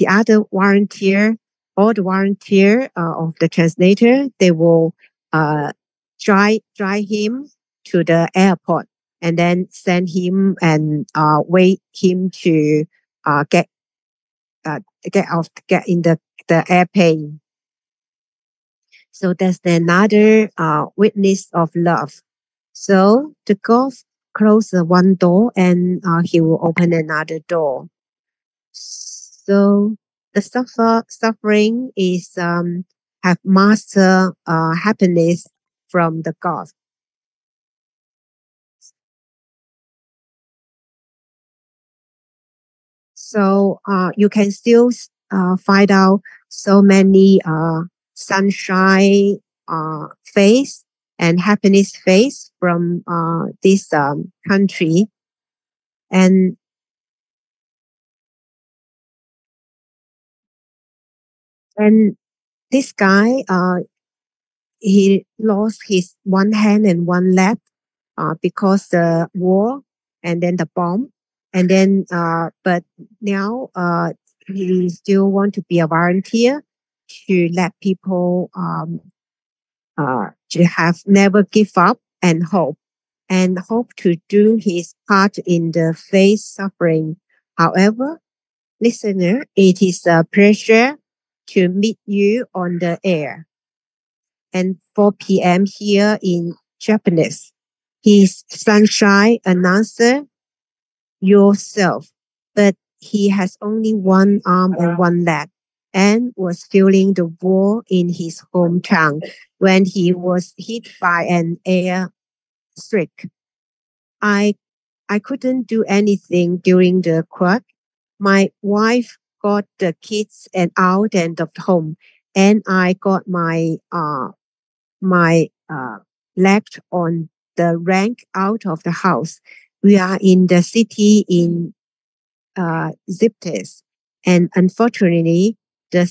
other volunteer, all the volunteer of the translator, they will drive him to the airport and then send him and wait him to get get in the airplane. So that's another witness of love. So the God close one door and he will open another door. So the suffering is have master happiness from the God. So you can still find out so many sunshine face and happiness face from this country. And this guy, he lost his one hand and one leg because the war and then the bomb. And then, but now he still want to be a volunteer to let people to have never give up and hope to do his part in the face suffering. However, listener, it is a pleasure to meet you on the air. And 4 p.m. here in Japanese. He's sunshine announcer yourself, but he has only one arm and one leg and was feeling the war in his hometown when he was hit by an air strike. I I couldn't do anything during the quake. My wife got the kids and out and of home, and I got my leg on the rank out of the house. We are in the city in Ziptes, and unfortunately, the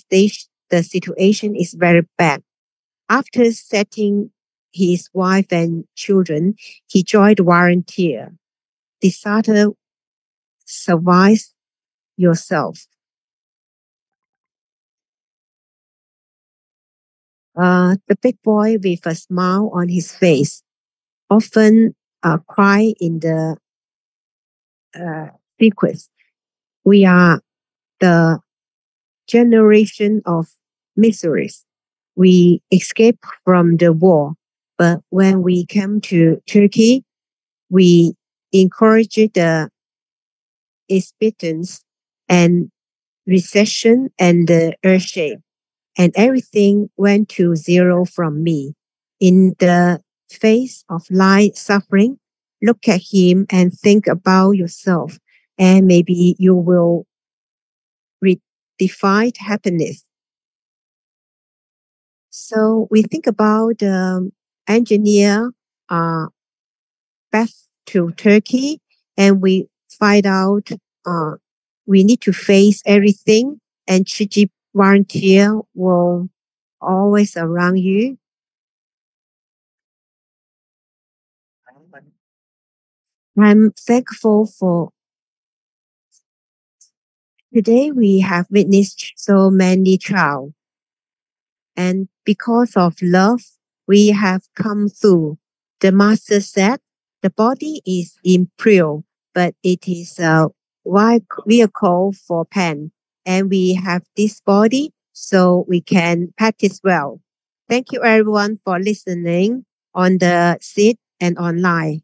situation is very bad. After setting his wife and children, he joined volunteer. Disaster survives yourself. The big boy with a smile on his face often cry in the secrets. We are the generation of miseries. We escaped from the war, but when we came to Turkey, we encouraged the expectance and recession and the earthshake, and everything went to zero from me. In the face of life suffering, look at him and think about yourself, and maybe you will redefine happiness. So we think about the engineer back to Turkey, and we find out we need to face everything, and Chiji volunteer will always around you. I'm thankful for today we have witnessed so many trials, and because of love, we have come through. The master said, the body is impure, but it is a vehicle for pen. And we have this body so we can practice well. Thank you everyone for listening on the seat and online.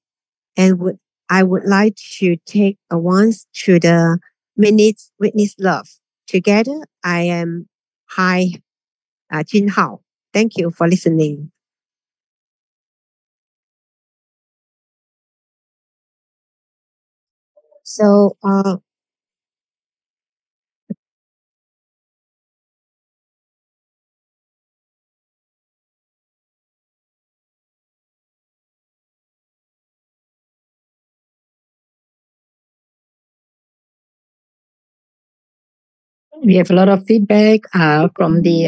And I would like to take a once to the minutes witness love. Together, I am Hai Jin Hao. Thank you for listening. So, We have a lot of feedback from the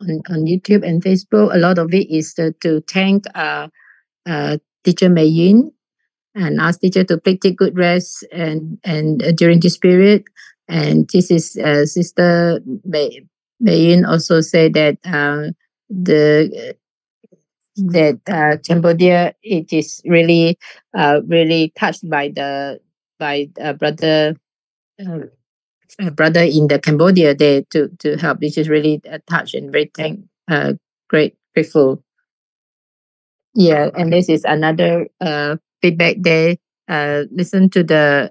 on YouTube and Facebook. A lot of it is to thank teacher Mei Yin and ask teacher to please take good rest and during this period. And this is Sister Bayin also said that the Cambodia, it is really really touched by brother in the Cambodia there to help, which is really touched and very grateful. Yeah, and this is another feedback there. Listen to the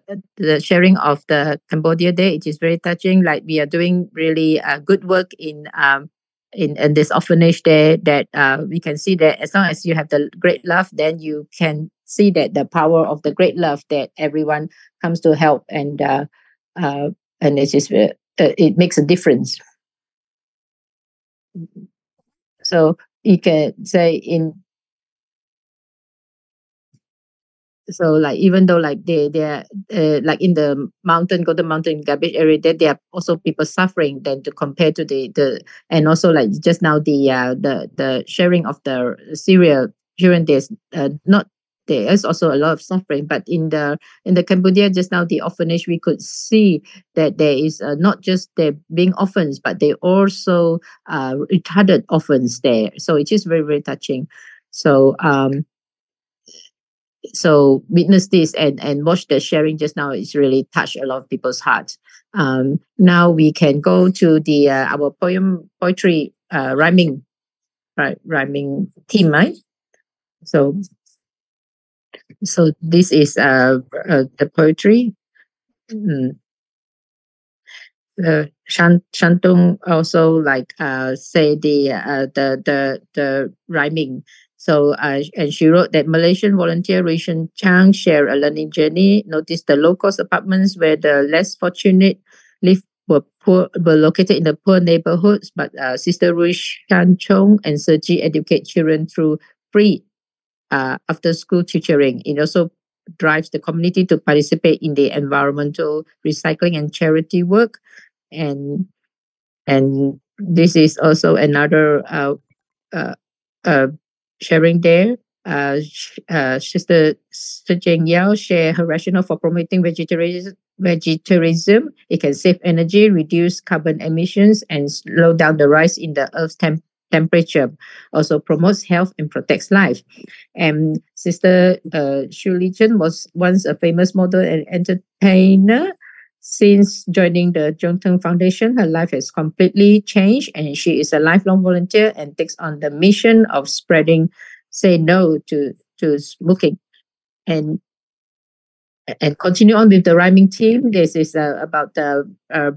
sharing of the Cambodia Day. It is very touching. Like we are doing really good work in this orphanage there. That we can see that as long as you have the great love, then you can see that the power of the great love that everyone comes to help, and it's just it makes a difference. So you can say so like even though like they're like in the Golden Mountain garbage area, there are also people suffering than to compare to the and also like just now the sharing of the cereal during this not there is also a lot of suffering, but in the Cambodia just now the orphanage, we could see that there is not just there being orphans, but they also retarded orphans there. So it is very, very touching. So witness this and watch the sharing just now. It's really touched a lot of people's hearts. Now we can go to the our poetry rhyming team, right? So this is the poetry. Shantung also like say the rhyming. So and she wrote that Malaysian volunteer Ruishan Chang share a learning journey. Notice the low-cost apartments where the less fortunate live were located in the poor neighborhoods. But Sister Ruishan Chong and Sergi educate children through free after-school tutoring. It also drives the community to participate in the environmental recycling and charity work. And this is also another sharing there. Sister Jeng Yao share her rationale for promoting vegetarianism. It can save energy, reduce carbon emissions, and slow down the rise in the Earth's temperature. Also promotes health and protects life. And Sister Xu Lichen was once a famous model and entertainer. Since joining the Zhongteng Foundation, her life has completely changed, and she is a lifelong volunteer and takes on the mission of spreading say no to smoking. And continue on with the rhyming team. This is about the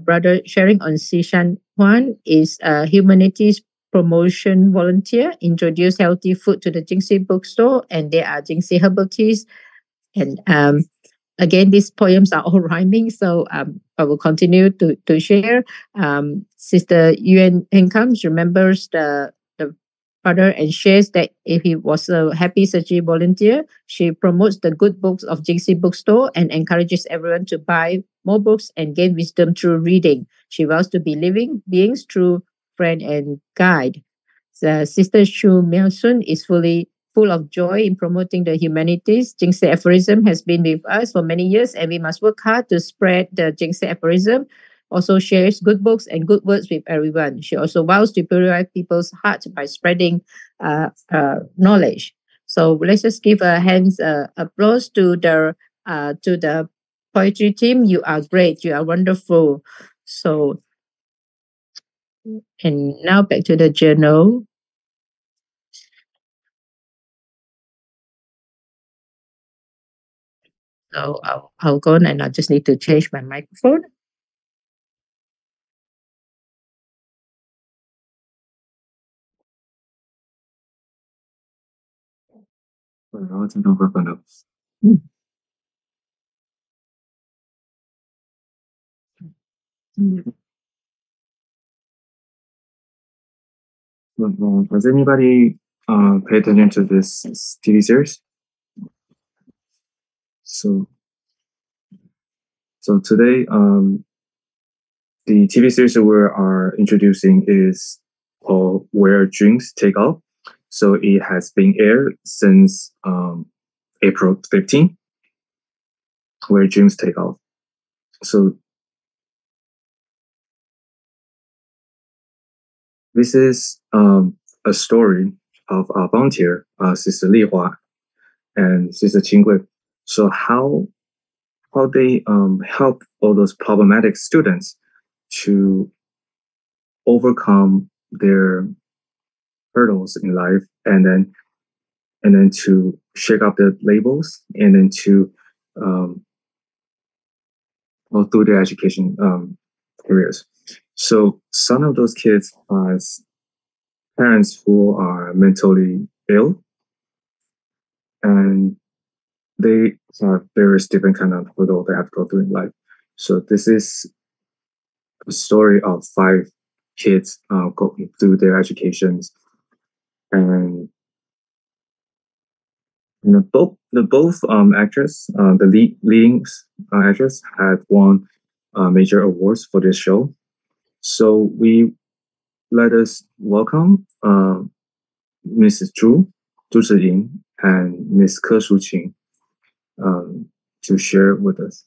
brother sharing on Sishan Huan is a humanities promotion volunteer, introduce healthy food to the Jingxi bookstore, and there are Jingxi herbal teas. And again, these poems are all rhyming, so I will continue to share. Sister Yuan Henkam remembers the brother and shares that if he was a happy Sergi volunteer, she promotes the good books of Jingxi bookstore and encourages everyone to buy more books and gain wisdom through reading. She vows to be living beings through friend and guide. The Sister Shu Miao-sun is full of joy in promoting the humanities. Jingxi aphorism has been with us for many years, and we must work hard to spread the Jingxi aphorism. Also shares good books and good words with everyone. She also vows to purify people's hearts by spreading knowledge. So let's just give a hands applause to the poetry team. You are great. You are wonderful. So, and now back to the journal. So I'll go on, and I just need to change my microphone. Has anybody paid attention to this TV series? So today, the TV series that we are introducing is called Where Dreams Take Off. So it has been aired since April 15. where dreams take off. So this is a story of a volunteer, Sister Li Hua and Sister Qinggui. So how they help all those problematic students to overcome their hurdles in life, and then to shake up the labels, and then to go through their education careers. So some of those kids has parents who are mentally ill, and they have various different kind of hurdle they have to go through in life. So this is a story of 5 kids going through their educations, and both actress, the leading actress, had won major awards for this show. So let us welcome Mrs. Zhu Zhiying, and Miss Ke Shuqing to share with us.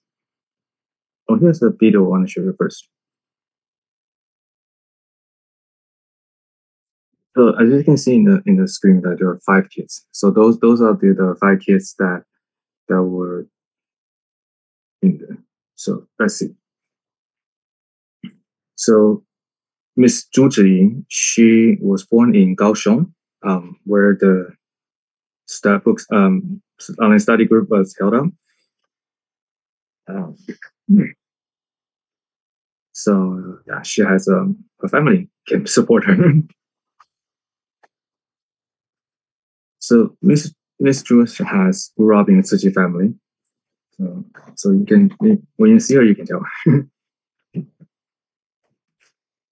Oh, here's the video I want to show you first. So as you can see in the screen, that there are 5 kids. So those are the 5 kids that were in there. So let's see. So Miss Zhu Zhiying, she was born in Kaohsiung, where the online study group was held up. So yeah, she has a family can support her. So Miss Zhu has grew up in a Tzu Chi family. So you can, when you see her, you can tell.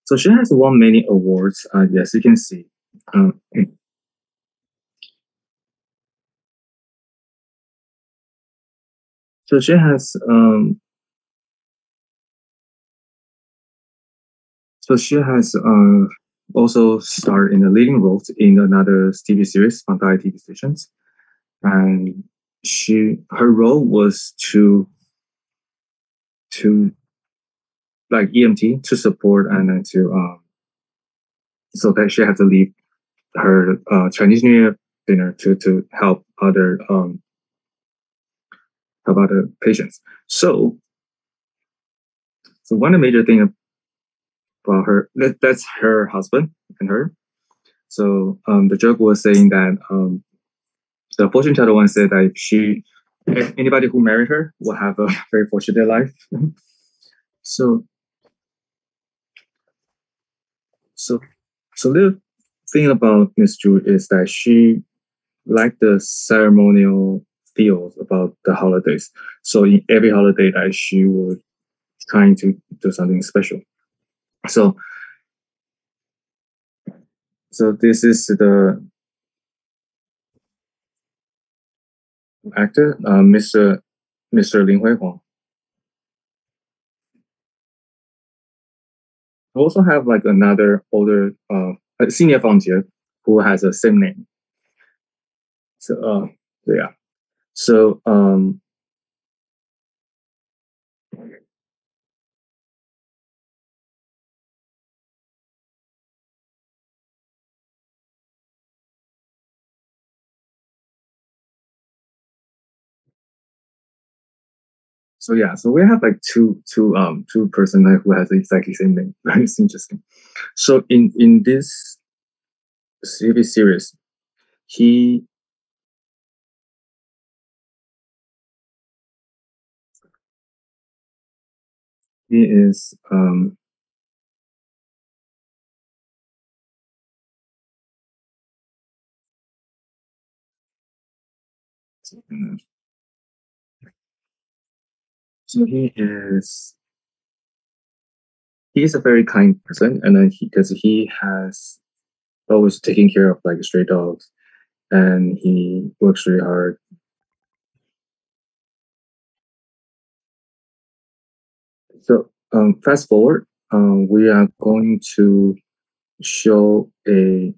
So she has won many awards. Yes, you can see. So she has also starred in the leading roles in another TV series on Thai TV stations, and her role was to like EMT, to support, and then to so that she had to leave her Chinese New Year dinner to help other patients. So one of the major things about her, that's her husband and her. So the joke was saying that the fortune teller once said that if anybody who married her will have a very fortunate life. So the thing about Miss Zhu is that she liked the ceremonial feels about the holidays. So in every holiday that she would trying to do something special. So this is the actor, Mr. Lin Huihuang. We also have like another older senior volunteer who has the same name. So yeah. So so yeah, so we have like two person who has exactly same name. It's interesting. So in this TV series, he is so he's a very kind person, and then because he has always taking care of like stray dogs, and he works really hard. So fast forward, we are going to show a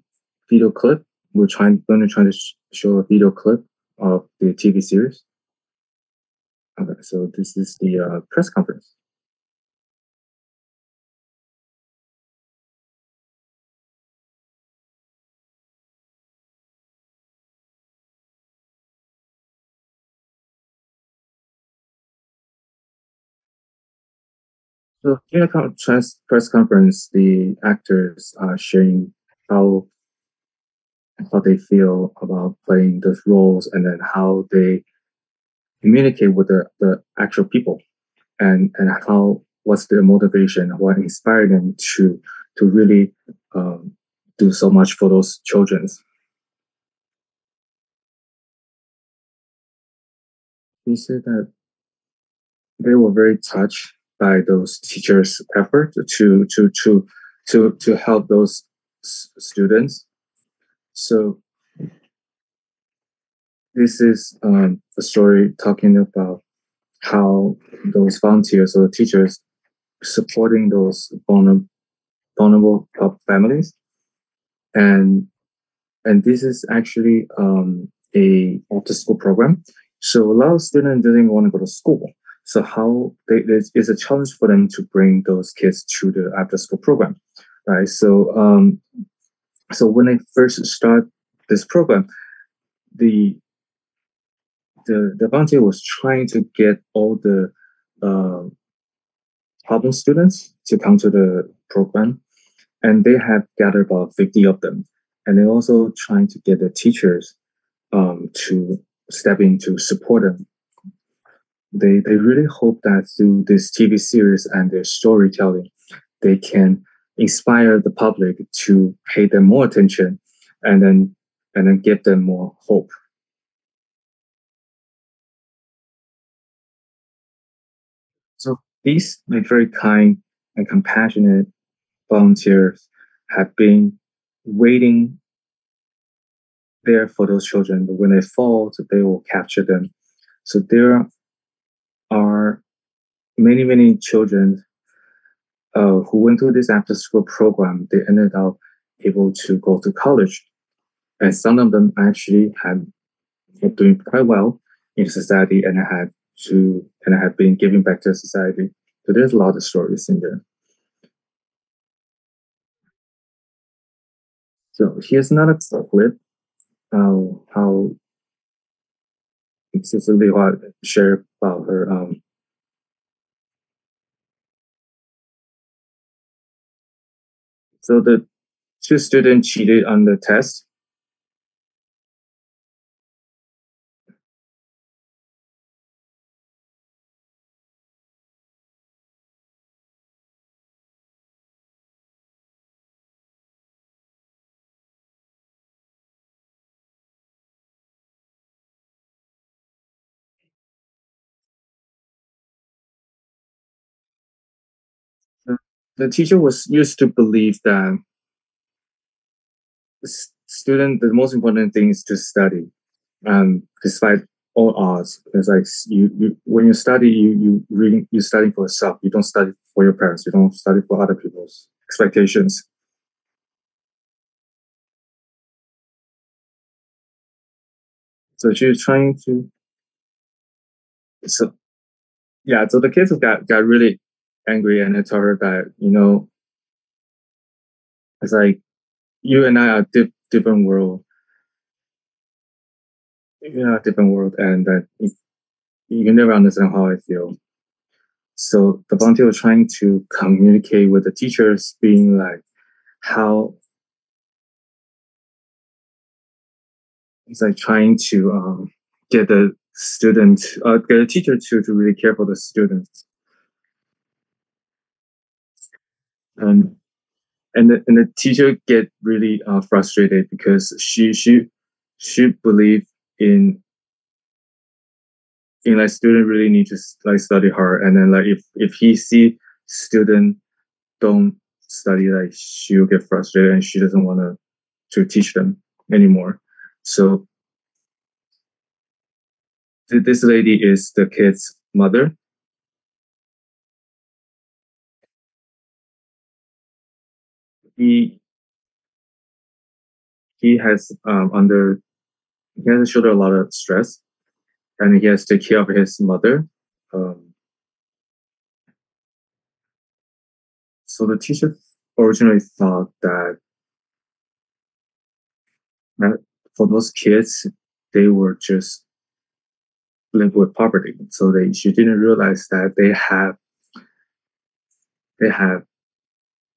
video clip. We're going to try to show a video clip of the TV series. Okay, so this is the press conference. So in a press conference, the actors are sharing how how they feel about playing those roles, and then how they communicate with the actual people, and how what's their motivation, what inspired them to really do so much for those children. He said that they were very touched by those teachers' effort to help those students. So this is a story talking about how those volunteers or teachers supporting those vulnerable families, and this is actually a after school program. So a lot of students didn't want to go to school. So how it's a challenge for them to bring those kids to the after school program, right? So so when they first start this program, the the volunteer was trying to get all the uh, problem students to come to the program, and they had gathered about 50 of them. And they're also trying to get the teachers to step in to support them. They really hope that through this TV series and their storytelling, they can inspire the public to pay them more attention, and then give them more hope. So these like very kind and compassionate volunteers have been waiting there for those children. But when they fall, they will capture them. So there are many children who went through this after school program. They ended up able to go to college, and some of them actually had doing quite well in society, and had been giving back to society. So there's a lot of stories in there. So here's another clip how Sister Li Hua shared about her. So the two students cheated on the test. The teacher was used to believe that student, the most important thing is to study, despite all odds. It's like you when you study, you study for yourself. You don't study for your parents. You don't study for other people's expectations. So she was trying to. So yeah, so the kids got really angry, and I told her that it's like you and I are different world. A different world, and that you can never understand how I feel. So the volunteer was trying to communicate with the teachers, being like how it's like trying to get the get a teacher to really care for the students, and and the teacher get really frustrated because she believed in like student really need to like study hard, and then like if he see student don't study, like she'll get frustrated and she doesn't want to teach them anymore. So this lady is the kid's mother. He he has he has to shoulder a lot of stress, and he has to take care of his mother. so the teacher originally thought that for those kids, they were just live with poverty. So she didn't realize that they have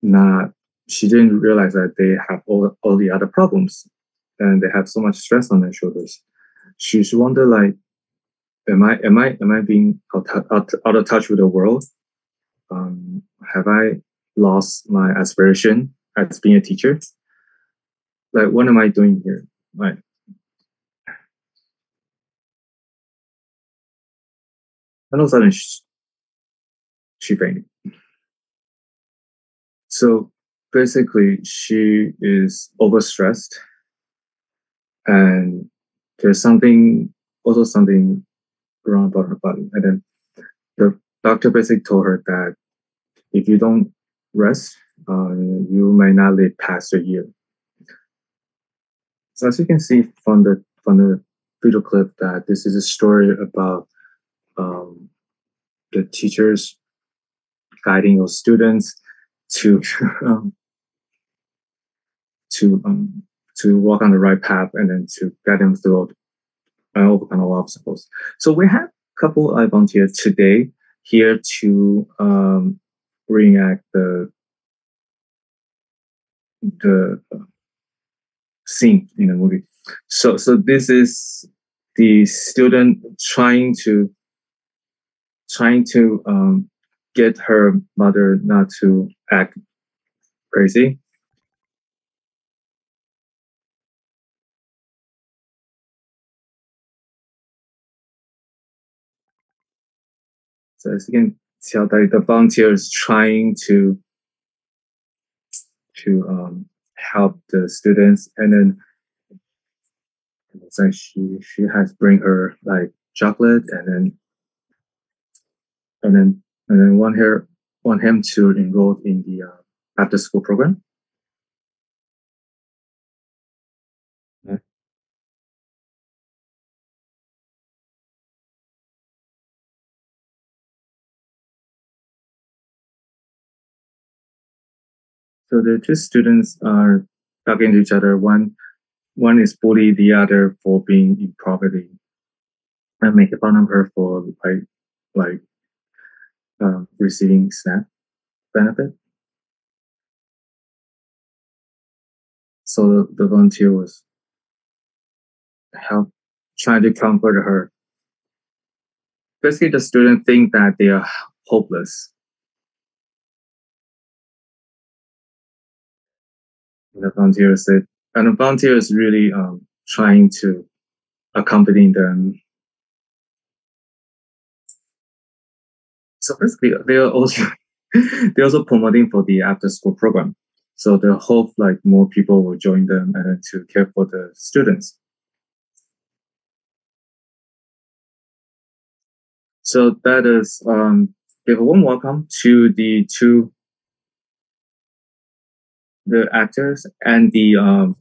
not. She didn't realize that they have all the other problems, and they have so much stress on their shoulders. She wondered, like, am I being out of touch with the world? Have I lost my aspiration as being a teacher? Like, what am I doing here? Like, and all of a sudden, she fainted. So basically, she is overstressed, and there's something wrong about her body. And then the doctor basically told her that if you don't rest, you may not live past a year. So as you can see from the video clip, that this is a story about the teachers guiding those students to to walk on the right path, and then to guide them through overcome all obstacles. So we have a couple of volunteers today here to reenact the scene in the movie. So this is the student trying to get her mother not to act crazy. So as you can tell, that the volunteer is trying to help the students, and then it's like she has bring her like chocolate, and then want him to enroll in the after school program. Yeah. So the two students are talking to each other. One is bully the other for being in poverty, and make fun of her for like receiving SNAP benefit. So the volunteer was trying to comfort her. Basically, the student think that they are hopeless. And the volunteer is really trying to accompany them. So basically, they are also they're also promoting for the after school program. So they hope like more people will join them, and to care for the students. So that is give a warm welcome to the actors and the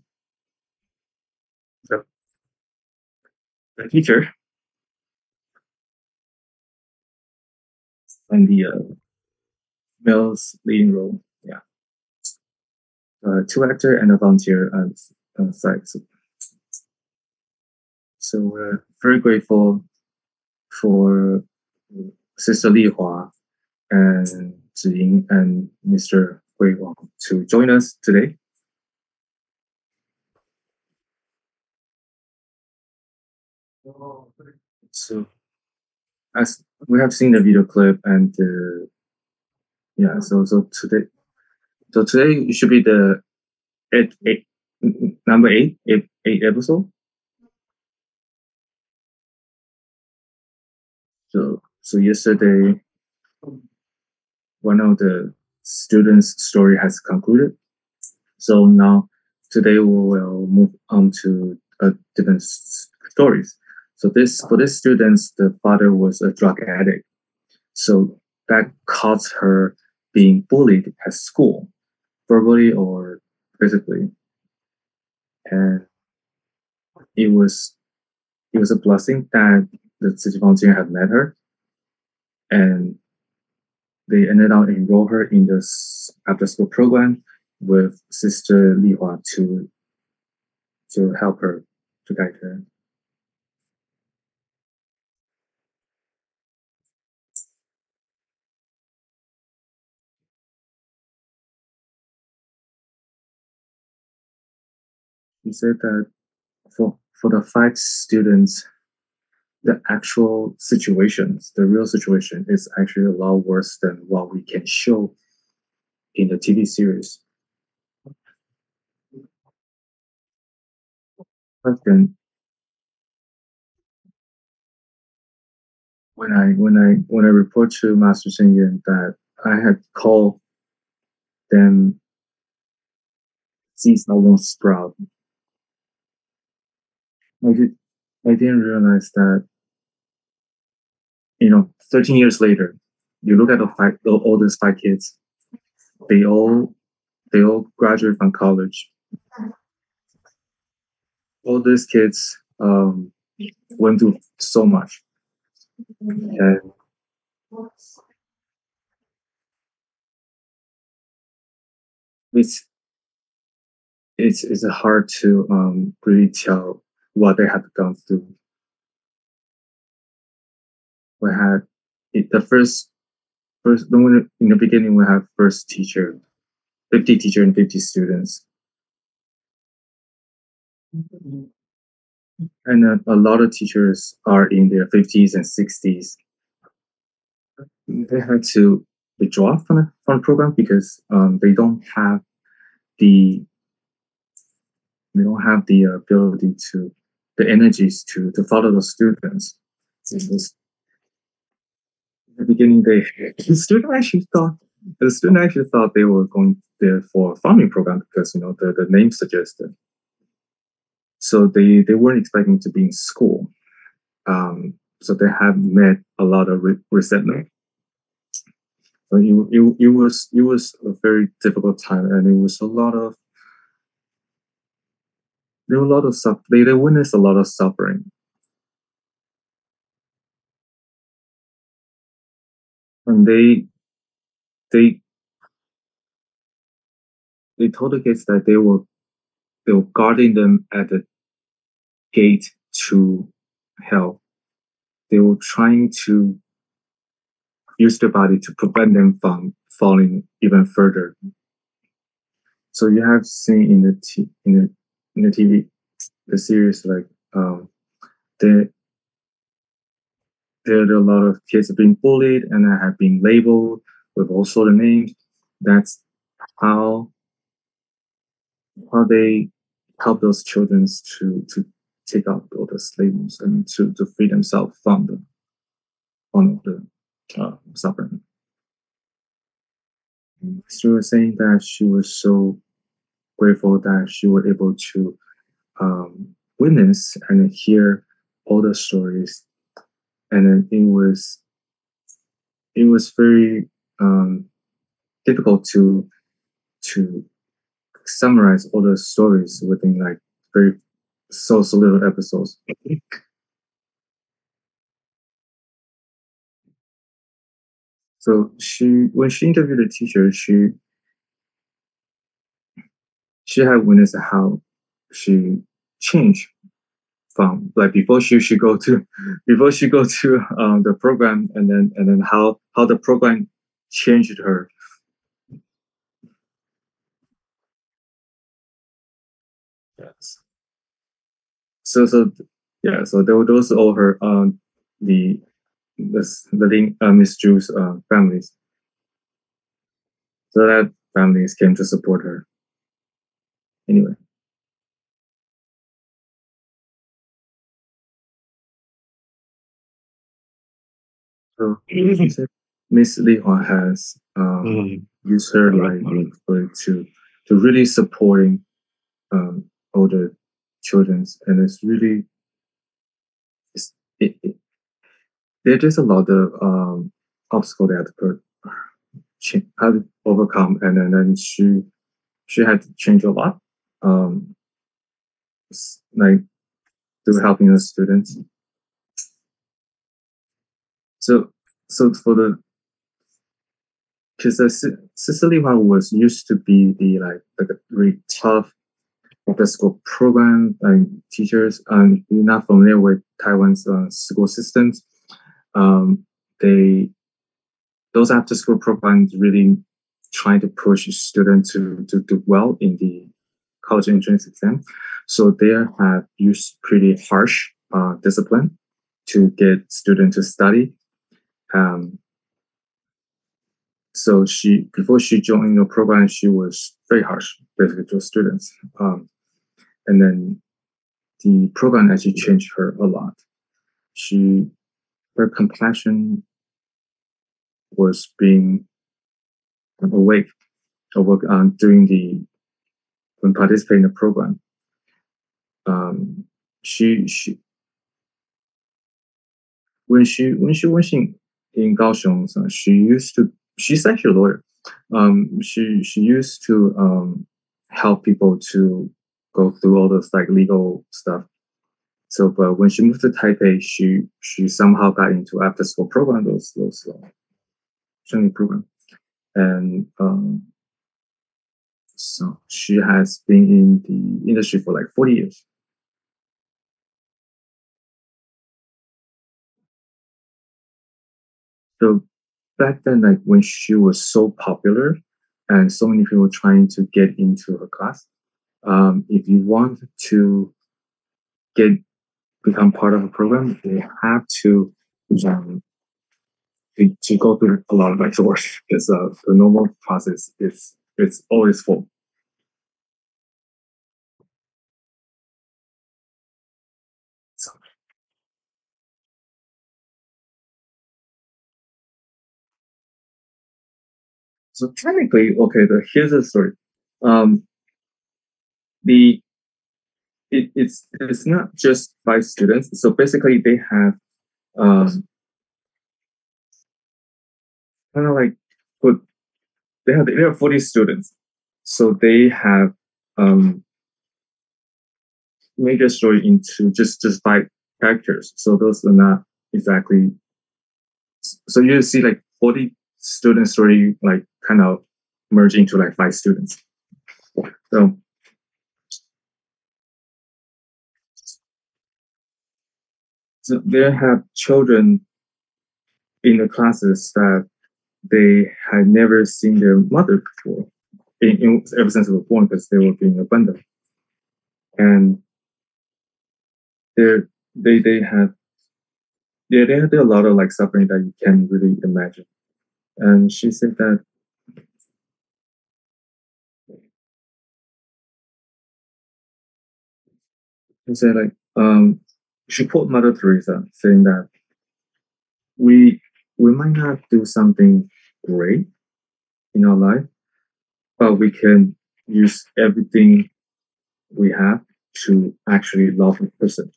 teacher and the male's leading role. Yeah, two actor and a volunteer side. So we're very grateful for Sister Li Hua and Zhiying and Mr. Hui Wang to join us today. So as we have seen the video clip, and yeah, so today it should be the number eight episode. So yesterday, one of the students' story has concluded. So now today we will move on to different stories. So for this students, the father was a drug addict. So that caused her being bullied at school, verbally or physically. And it was a blessing that the city volunteer had met her. and they ended up enroll her in this after school program with Sister Li Hua to help her, to guide her. He said that for the 5 students, the actual situations, the real situation is actually a lot worse than what we can show in the TV series. But then when I report to Master Shen Yan that I had called them seeds almost sprout, I didn't realize that 13 years later, you look at all these 5 kids, they all graduate from college. All these kids went through so much, and it's hard to really tell what they had gone through. We had the first in the beginning we have first teacher, 50 teacher and 50 students, and a lot of teachers are in their 50s and 60s. They had to withdraw from the program because they don't have the ability the energies to follow the students. In the beginning, the student actually thought they were going there for a farming program because the name suggested. So they weren't expecting to be in school. So they had met a lot of resentment. So it was a very difficult time, and it was a lot of they witnessed a lot of suffering. And they told the kids that they were guarding them at the gate to hell. They were trying to use their body to prevent them from falling even further. So you have seen in the TV, the series, like there are a lot of kids being bullied and have been labeled with all sort of names. That's how they help those children to take out all the labels and to free themselves from the suffering. She was saying that she was so grateful that she was able to witness and hear all the stories, and then it was very difficult to summarize all the stories within like so little episodes. So when she interviewed the teacher, she had witnessed how she changed from like before she go to the program, and then how the program changed her. Yes. So those all her the Miss Ju's families. So that families came to support her. Anyway. So Miss Li Hua has used her life to really supporting older children, and it's really there's just a lot of obstacles that had to overcome, and then she had to change a lot, like through helping the students. So so for the because Sister Liwa was used to be the like a really tough after school program and teachers. And if you're not familiar with Taiwan's school systems, they those after school programs really trying to push students to do well in the college entrance exam. So they have used pretty harsh discipline to get students to study. So before she joined the program, she was very harsh basically to students. And then the program actually changed her a lot. Her compassion was being awake when participating in the program. She when she was in Kaohsiung, so she's actually a lawyer. She used to help people to go through all those like legal stuff. So, but when she moved to Taipei, she somehow got into after school program, those training program, and so she has been in the industry for like 40 years. So back then, like when she was so popular and so many people trying to get into her class, if you want to become part of a program, you have to go through a lot of like doors because the normal process it's always full. So technically, okay, here's the story. It's not just 5 students. So basically, they have kind of like they have 40 students. So they have made a story into just 5 characters. So those are not exactly. So you see like 40 student story like kind of merge into like 5 students. So they have children in the classes that they had never seen their mother before, ever since they were born, because they were being abandoned, and they had a lot of like suffering that you can't really imagine. And she said that she quoted Mother Teresa saying that we might not do something great in our life, but we can use everything we have to actually love a person.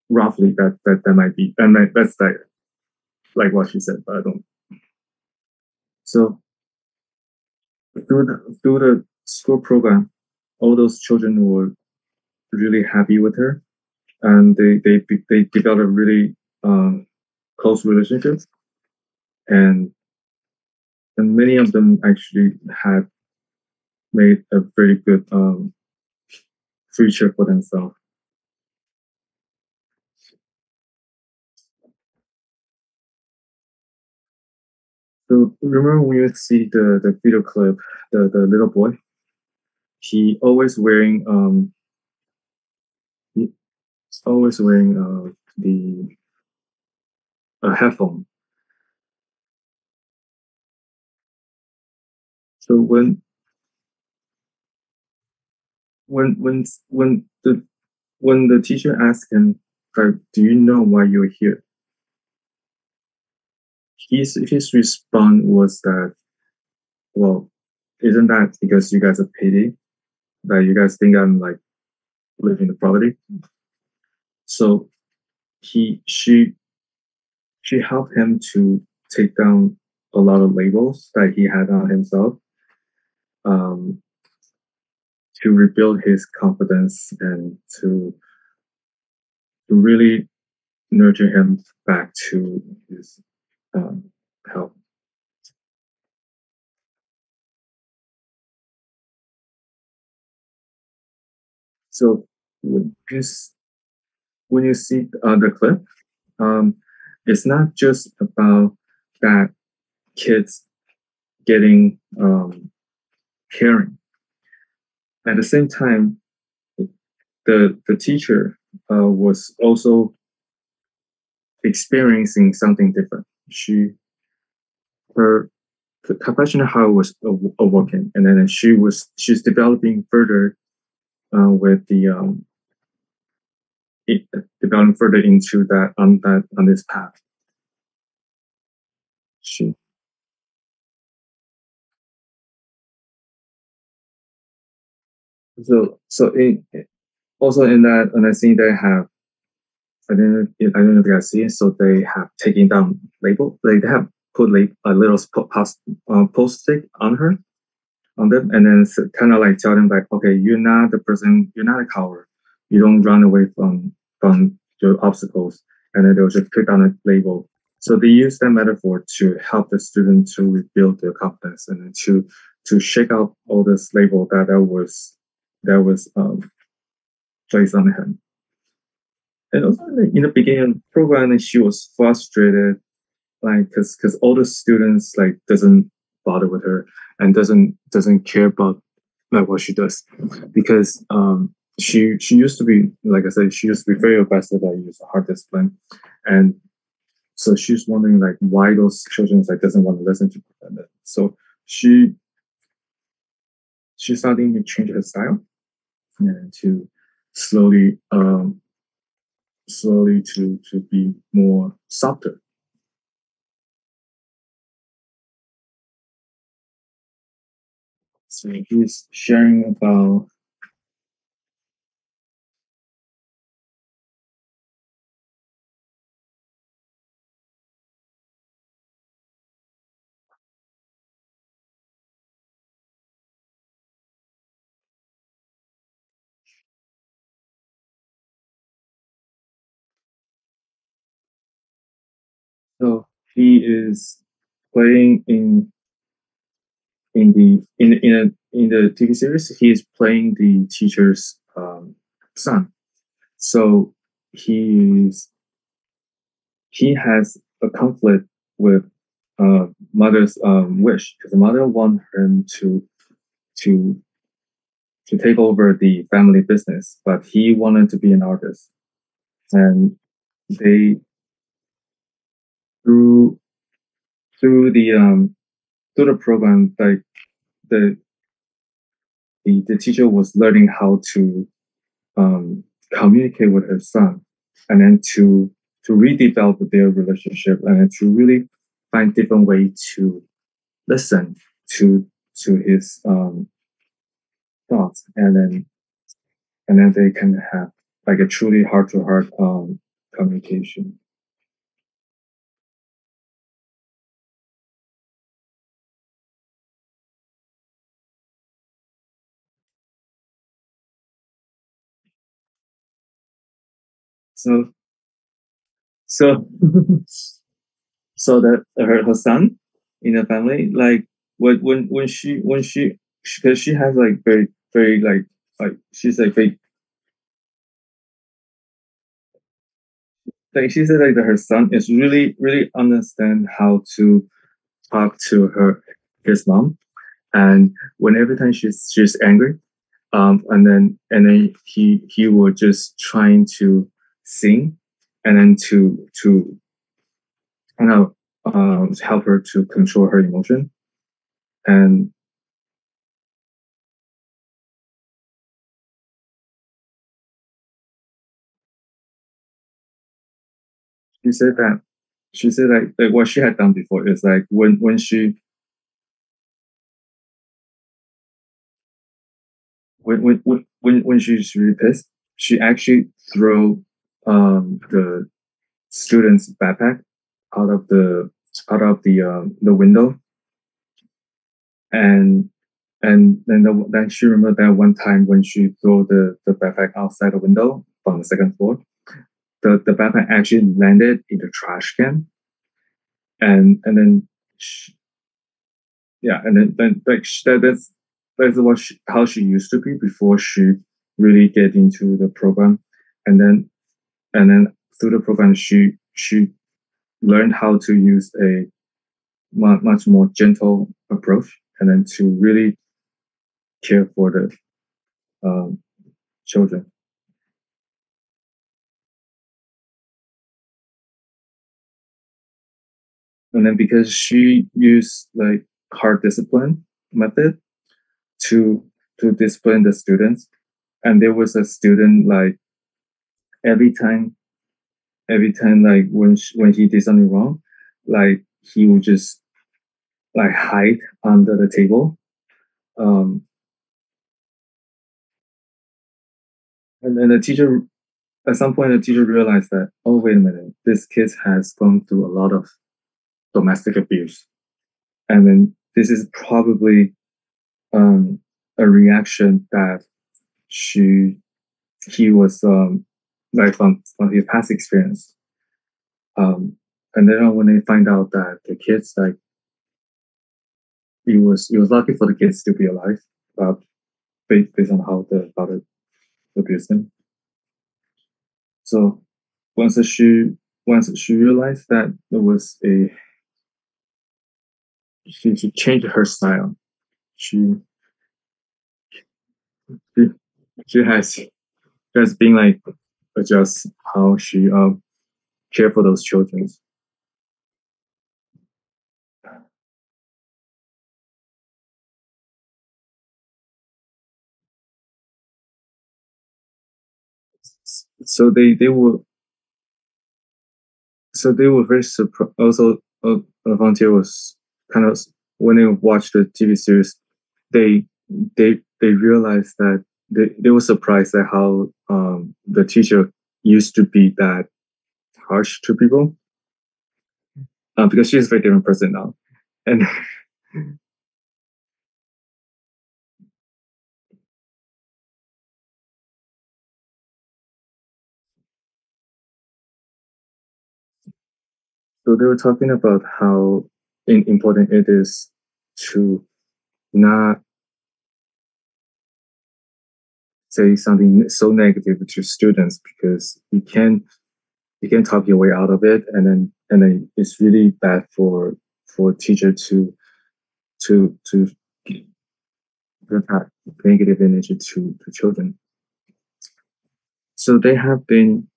Roughly, that might be, and that's like what she said, but I don't. So through the school program, all those children were really happy with her, and they developed really close relationships, and many of them actually had made a very good future for themselves. So remember when you see the video clip, the little boy, he always wearing the headphone. So when the teacher asked him, "Do you know why you're here?" His response was that, "Well, isn't that because you guys are pity? That you guys think I'm like living the poverty?" So she helped him to take down a lot of labels that he had on himself, to rebuild his confidence and to really nurture him back to his help. So when you see the clip, it's not just about that kids getting caring. At the same time, the teacher was also experiencing something different. Her compassionate heart was awoken, and then she's developing further with the developing further into that on this path. She so also in that scene they have I don't know if you guys see it. So they have taken down label. Like they have put a little post-it on her, on them, and then kind of like tell them like, okay, you're not the person, you're not a coward. You don't run away from your obstacles, and then they'll just put on a label. So they use that metaphor to help the student to rebuild their confidence and to shake out all this label that was placed on him. And also in the beginning of the program, she was frustrated, like because all the students like doesn't bother with her and doesn't care about like what she does, because she used to be, like I said, she used to be very aggressive. I use hard discipline, and so she's wondering like why those children like doesn't want to listen to her. So she's starting to change her style and to slowly to be more softer. So he's sharing about so he is playing in the TV series. He is playing the teacher's son. So he has a conflict with mother's wish, because the mother wants him to take over the family business, but he wanted to be an artist, and they through through the program, like the the teacher was learning how to communicate with her son, and then to redevelop their relationship, and to really find different way to listen to his thoughts, and then they can have like a truly heart to heart communication. So so so that her son in the family, like when she because she has like very like she's like she said like that her son is really understand how to talk to his mom, and when every time she's angry, and then he would just trying to sing, and then to kind of help her to control her emotion. And she said that like what she had done before is like when she's really pissed, she actually throw the student's backpack out of the window, and then she remembered that one time when she threw the backpack outside the window from the second floor, the backpack actually landed in the trash can, and then yeah, and then like that's how she used to be before she really get into the program, and then through the program she learned how to use a much more gentle approach, and then to really care for the children. And then because she used like hard discipline method to discipline the students, and there was a student like every time like when he did something wrong, like he would just like hide under the table. um and then the teacher, at some point the teacher realized that, oh wait a minute, this kid has gone through a lot of domestic abuse, and then this is probably a reaction that she he was like from his past experience. And then when they find out that the kids, like, he was lucky for the kids to be alive, uh, based on how the father abused him. So once she realized that there was a she changed her style. She she, she has been like adjust how she care for those children. So they were very surprised. Also, Volunteer was kind of, when they watched the TV series, they they realized that they were surprised at how the teacher used to be that harsh to people, because she's a very different person now, and so they were talking about how important it is to not say something so negative to students, because you can talk your way out of it, and then it's really bad for a teacher to give that negative energy to children. So they have been,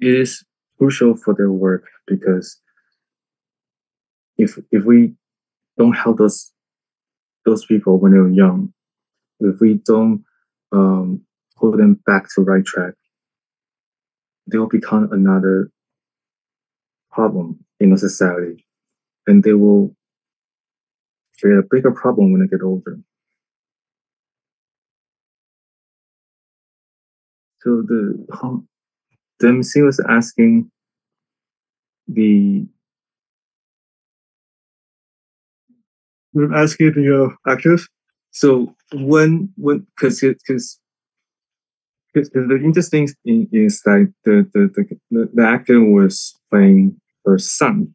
it is crucial for their work, because if we don't help those people when they're young, if we don't put them back to right track, they will become another problem in a society, and they will create a bigger problem when they get older. So the MC was asking the actors. So when because the interesting thing is like the actor was playing her son.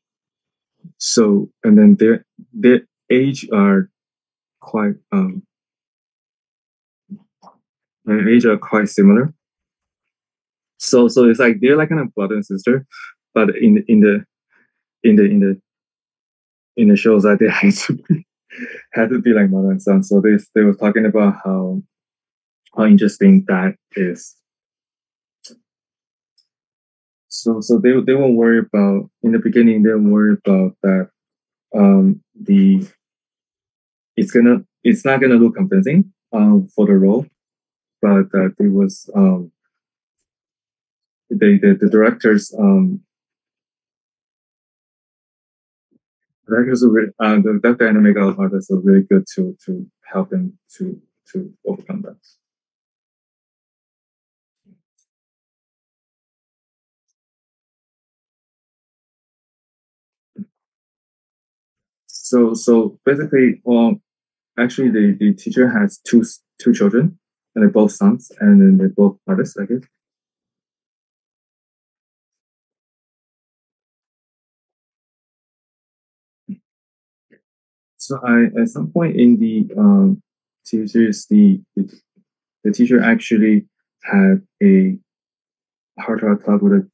So, and then their age are quite their age are quite similar. So it's like they're like kind of brother and sister, but in the in the in the shows that they had to be like mother and son. So they were talking about how interesting that is. So they won't worry about, in the beginning they won't worry about that the it's not gonna look convincing for the role, but it was the directors are really, the director and the makeup artists are really good to help them to overcome that. So basically, actually the teacher has two children, and they're both sons, and then they're both artists, I guess. So at some point in the series, the teacher actually had a heart to heart talk with a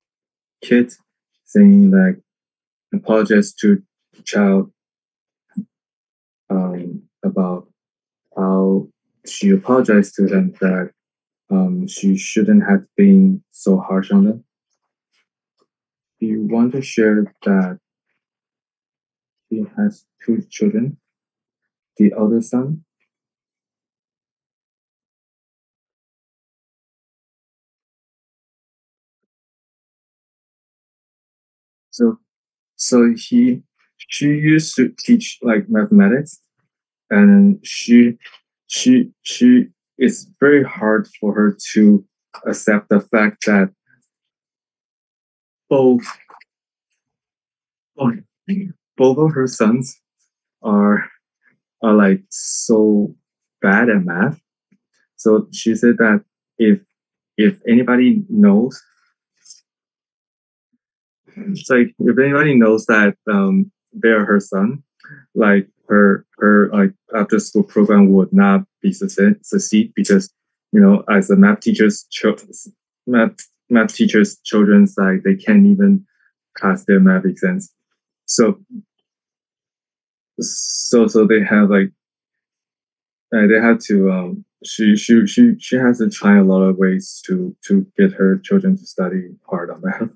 kid, saying like apologize to the child about how she apologized to them that she shouldn't have been so harsh on them. Do you want to share that he has two children? The elder son. So she used to teach like mathematics, and she it's very hard for her to accept the fact that both both, both of her sons are like so bad at math. So she said that if anybody knows, it's like if anybody knows that they're her son, like her like after school program would not be succeed because as a math math teachers children's like they can't even pass their math exams. So so they have like they had to she has to try a lot of ways to get her children to study hard on math.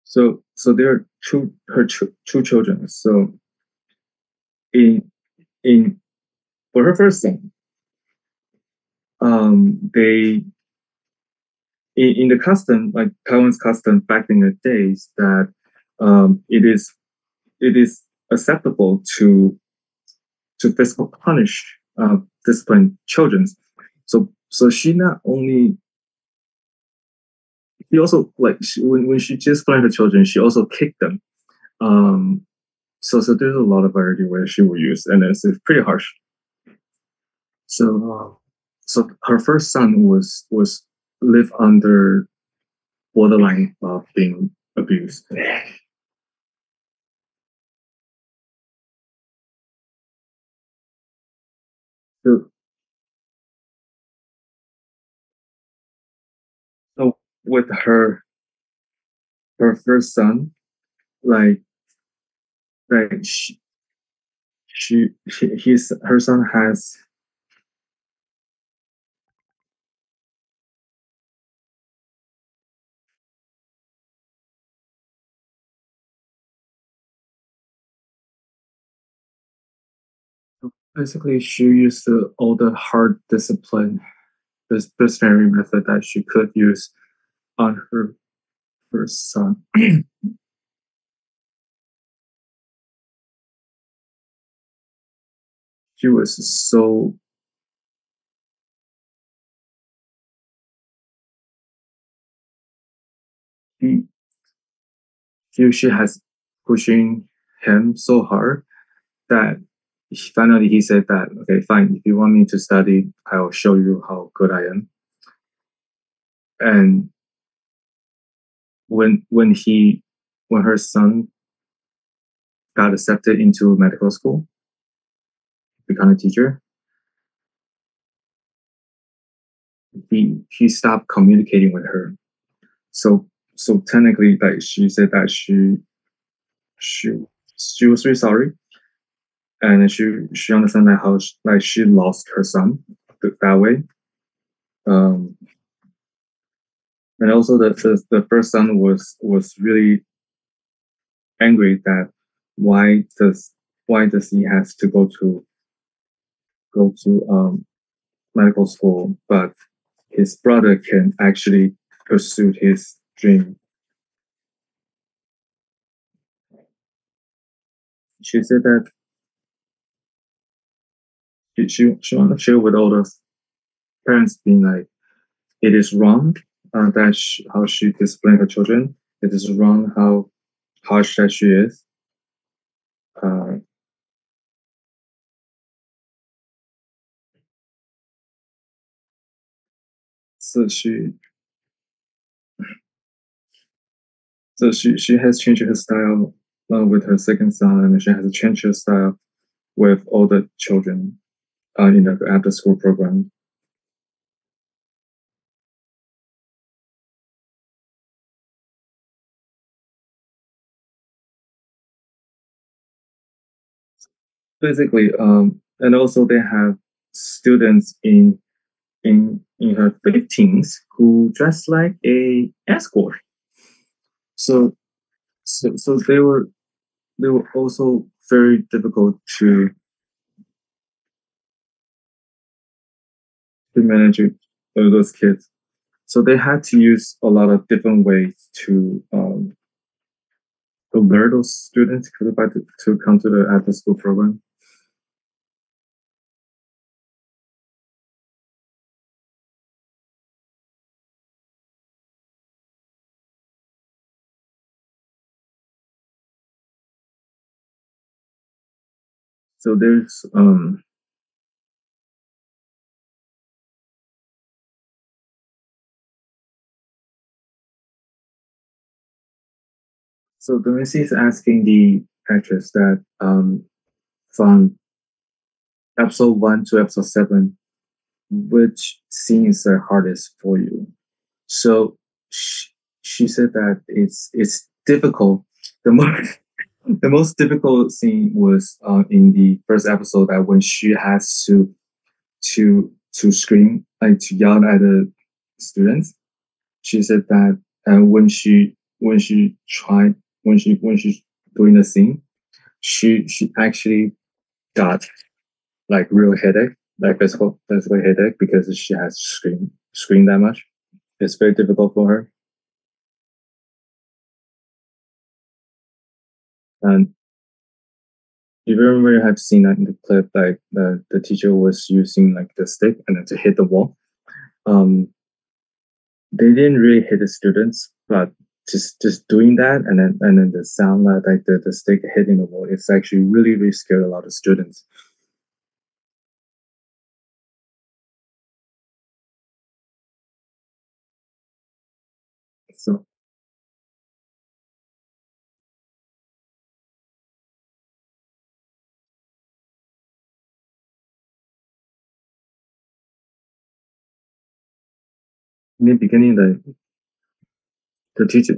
So there are two children. So in in for her first son, they in the custom like Taiwan's custom back in the days that it is acceptable to physical punish discipline children. So she not only she also like when she disciplined her children, she also kicked them. Um, so there's a lot of variety where she will use, and it's pretty harsh. So so her first son was live under borderline of being abused. So, so with her first son, like like her son has basically she used all the hard discipline disciplinary method that she could use on her first son. She was so she she has pushing him so hard that finally he said that okay fine, if you want me to study I'll show you how good I am. And when her son got accepted into medical school, become a teacher, he stopped communicating with her. So technically like she said that she she was really sorry, and she understand that how like she lost her son that way. Um, and also the first son was really angry that why does why does he has to go to medical school, but his brother can actually pursue his dream. She said that she want to share with all the parents being like it is wrong that how she discipline her children. It is wrong how harsh that she is. Uh, so So she has changed her style with her second son, and she has changed her style with all the children in the after school program. Basically, and also they have students in her 15s who dress like a escort. So so they were also very difficult to manage those kids. So they had to use a lot of different ways to lure those students to come to the after school program. So there's so the Missy is asking the actress that from episode 1 to episode 7, which scene is the hardest for you? So she said that it's difficult. The most the most difficult scene was in the first episode, that when she has to scream, like to yell at the students. She said that when she's doing the scene, she actually got like real headache, like physical headache, because she has screamed that much. It's very difficult for her. And you remember have seen that in the clip, like the teacher was using like the stick and then to hit the wall. Um, they didn't really hit the students, but just doing that, and then the sound like the stick hitting the wall, it's actually really scared a lot of students. So in the beginning, the teacher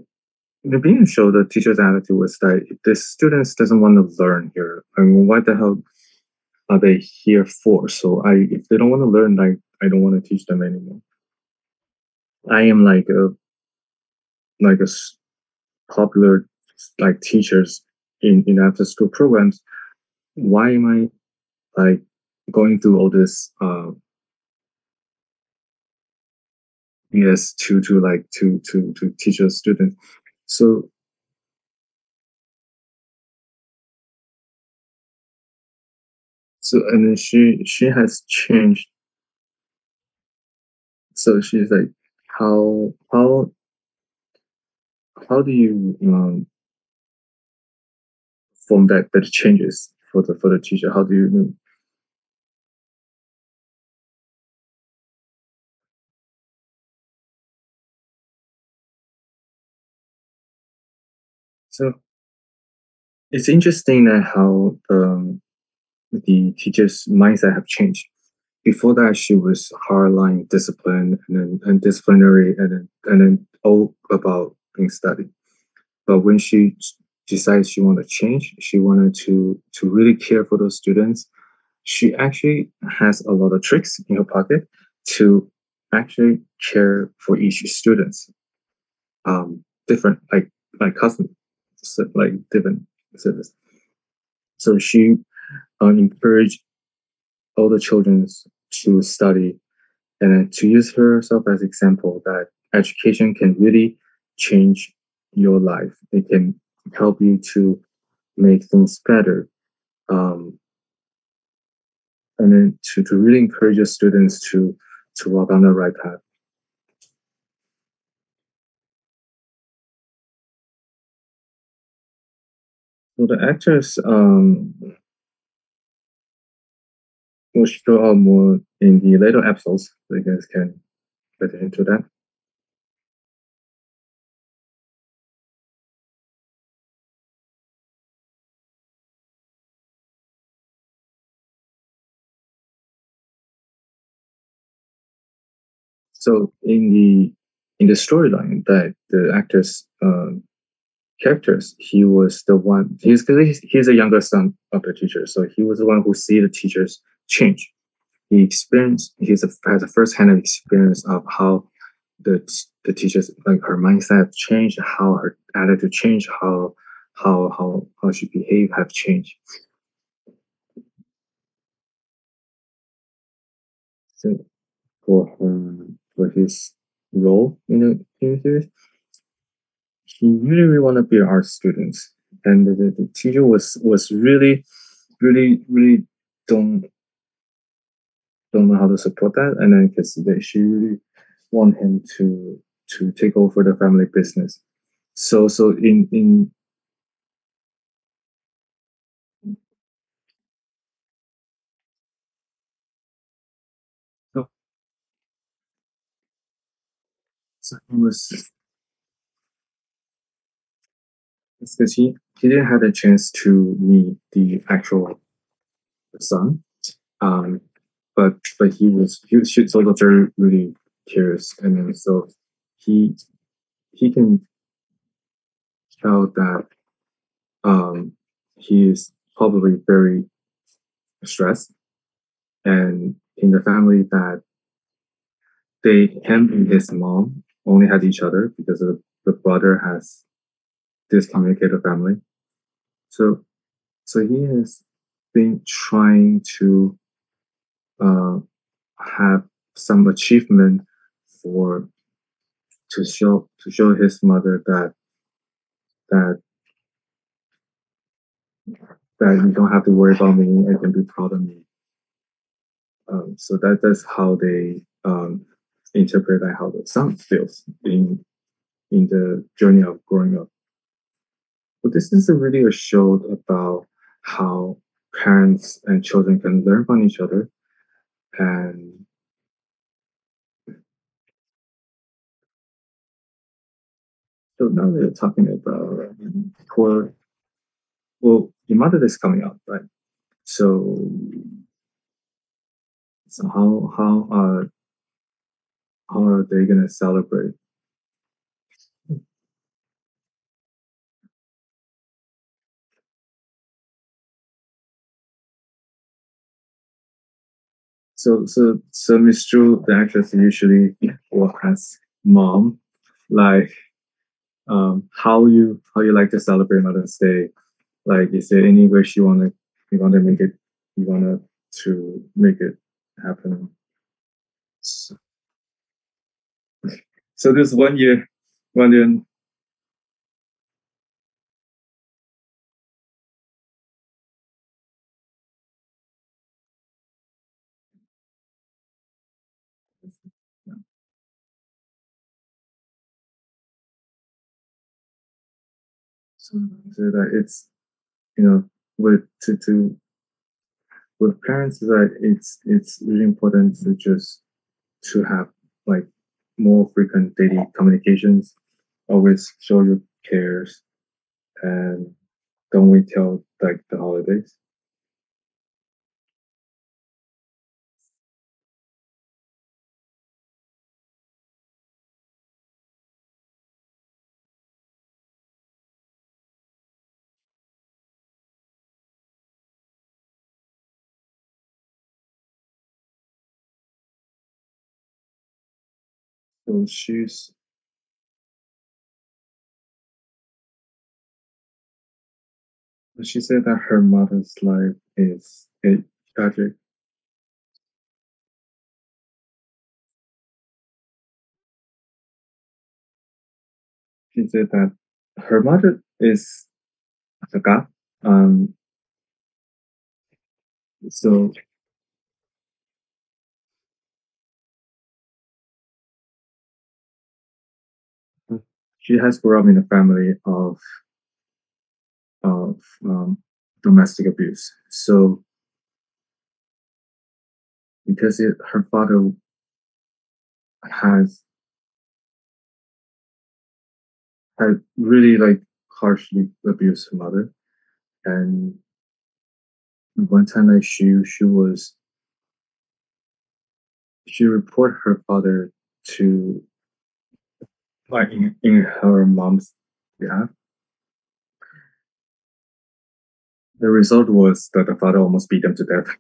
in the beginning show, the teacher's attitude was that the students doesn't want to learn here. I mean, what the hell are they here for? So if they don't want to learn, like I don't want to teach them anymore. I am like a popular like teachers in after school programs. Why am I like going through all this yes to teach a student? So and then she has changed. So she's like, how how how do you form that changes for the teacher? How do you? So it's interesting that how the teacher's mindset have changed. Before that, she was hardline discipline and disciplinary, and then all about being studied. But when she decided she wanted to change, she wanted to really care for those students. She actually has a lot of tricks in her pocket to actually care for each students. Different like custom, like different service. So she encouraged all the children to study, and then to use herself as example that education can really change your life. It can help you to make things better, and then to really encourage your students to walk on the right path. So the actors will show up more in the later episodes, so you guys can get into that. So in the storyline that the actors characters, he was the one. He's a younger son of the teacher, so he was the one who see the teachers change. He experienced. Has a first hand experience of how the teachers, like her mindset changed, how her attitude changed, how she behave have changed. So for his role in the series, he really want to be an art student, and the teacher was really don't don't know how to support that, and then because she really want him to take over the family business. So in so, so he was because he didn't have the chance to meet the actual son. Um, but she's also very really curious, and then so he he can tell that um he is probably very stressed, and in the family that him and his mom only had each other because the brother has discommunicated family. So he has been trying to uh, have some achievement for to show his mother that that you don't have to worry about me and can be proud of me. So that's how they interpret like how the son feels in the journey of growing up. But this is really a show about how parents and children can learn from each other. And so now we're talking about for well, your mother is coming up, right? So how are they gonna celebrate? So Miss Drew, the actress, usually will ask mom like how you like to celebrate Mother's Day. Like, is there any wish you wanna make it you wanna to make it happen? So, so this one year, one year. So that it's with to with parents is that it's really important to just to have like more frequent daily communications, always show your cares, and don't wait till like the holidays. So she said that her mother's life is tragic. She said that her mother is a god. Um, so she has grown up in a family of domestic abuse. So because her father has had really like harshly abused her mother, and one time like she reported her father to like in her mom's behalf. The result was that the father almost beat them to death.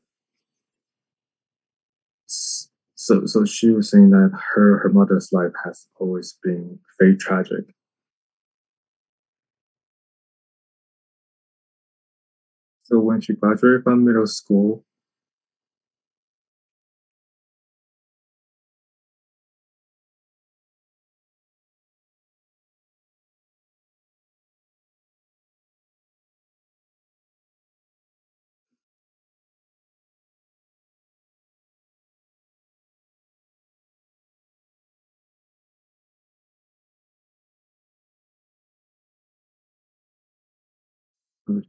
So she was saying that her mother's life has always been very tragic. So when she graduated from middle school,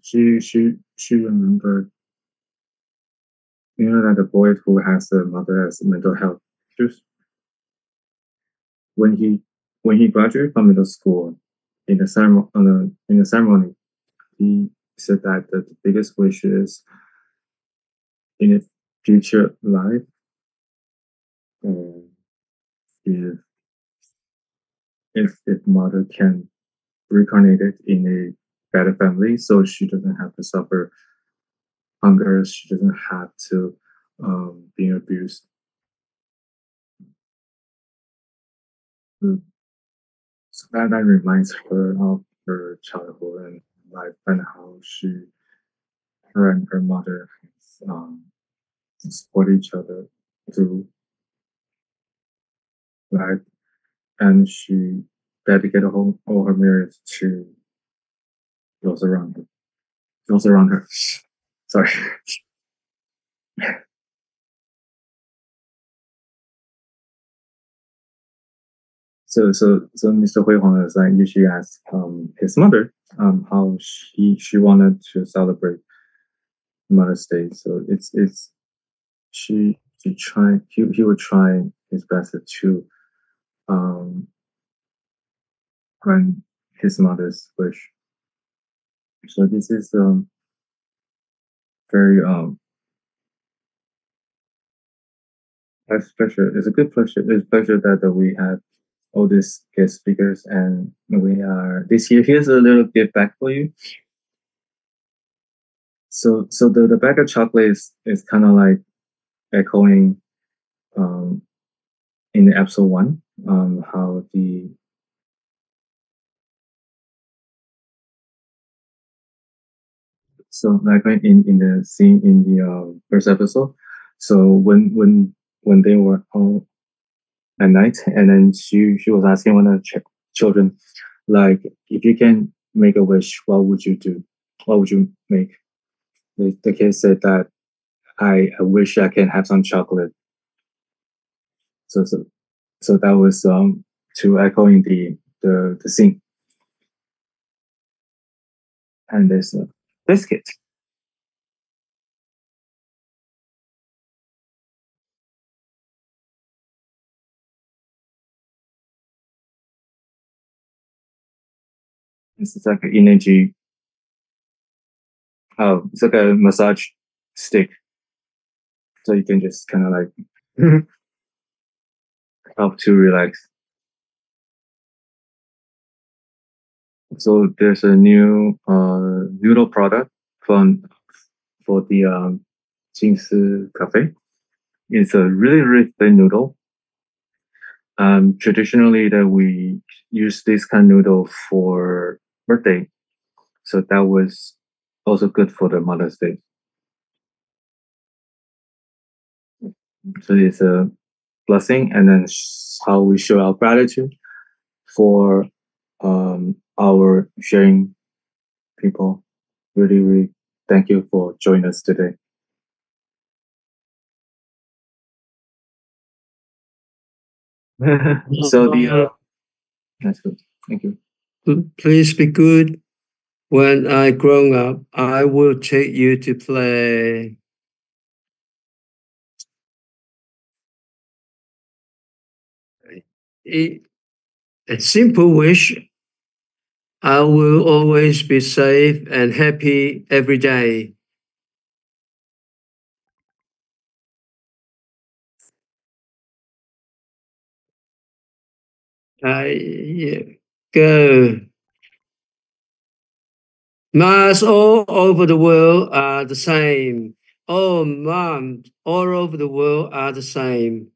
she remembered, that the boy who has a mother has mental health issues. When he graduated from middle school, in the ceremony, he said that the biggest wish is in a future life, um, if if mother can reincarnate it in a better family, so she doesn't have to suffer hunger, she doesn't have to being abused. Mm. So that reminds her of her childhood and life and how her and her mother support each other through life, and she dedicated all her merits to those around her. Those around her. Sorry. So Mr. Hui Huang is like usually asks his mother how she wanted to celebrate Mother's Day. So it's she try he would try his best to um grant his mother's wish. So this is very it's pleasure. It's a good pleasure. It's a pleasure that we have all these guest speakers, and we are this year. Here's a little gift back for you. So the bag of chocolate is kind of like echoing in the episode 1 how the so like in the scene in the first episode. So when they were all at night, and then she was asking one of the children, like, if you can make a wish, what would you do? What would you make? The kid said that I wish I can have some chocolate. So that was to echoing the scene. And there's a biscuit. This is like an energy. Oh, it's like a massage stick. So you can just kind of like help to relax. So there's a new noodle product for the Jingsi Cafe. It's a really thin noodle. Traditionally, that we use this kind of noodle for birthday, so that was also good for the Mother's Day. So it's a blessing, and then how we show our gratitude for our sharing people. Really thank you for joining us today. So that's good. Thank you. Please be good. When I grow up, I will take you to play. A simple wish. I will always be safe and happy every day. Yeah. Go. Moms all over the world are the same. Oh, moms all over the world are the same.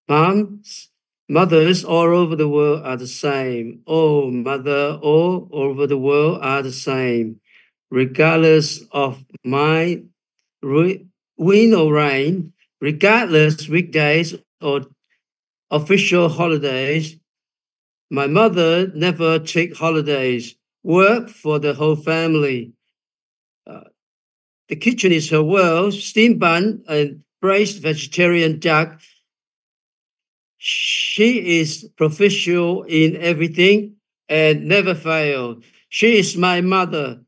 Mothers all over the world are the same. Oh, mother all over the world are the same. Regardless of my wind or rain, regardless weekdays or official holidays, my mother never take holidays. Work for the whole family. The kitchen is her world. Steamed bun and braised vegetarian duck. She is professional in everything and never fail. She is my mother.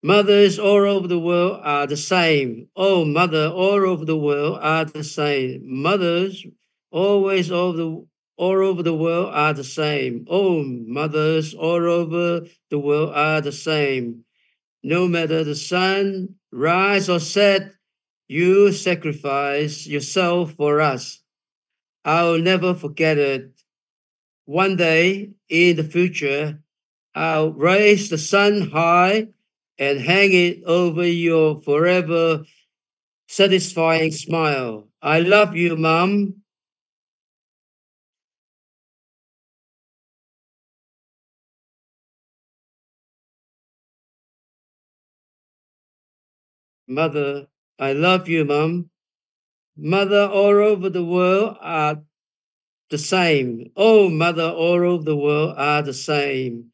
Mothers all over the world are the same. Oh, mother all over the world are the same. Mothers always all over the world are the same. Oh, mothers all over the world are the same. No matter the sun rise or set, you sacrifice yourself for us. I'll never forget it. One day in the future, I'll raise the sun high and hang it over your forever satisfying smile. I love you, Mom. Mother, I love you, Mom. Mother all over the world are the same. Oh, mother all over the world are the same.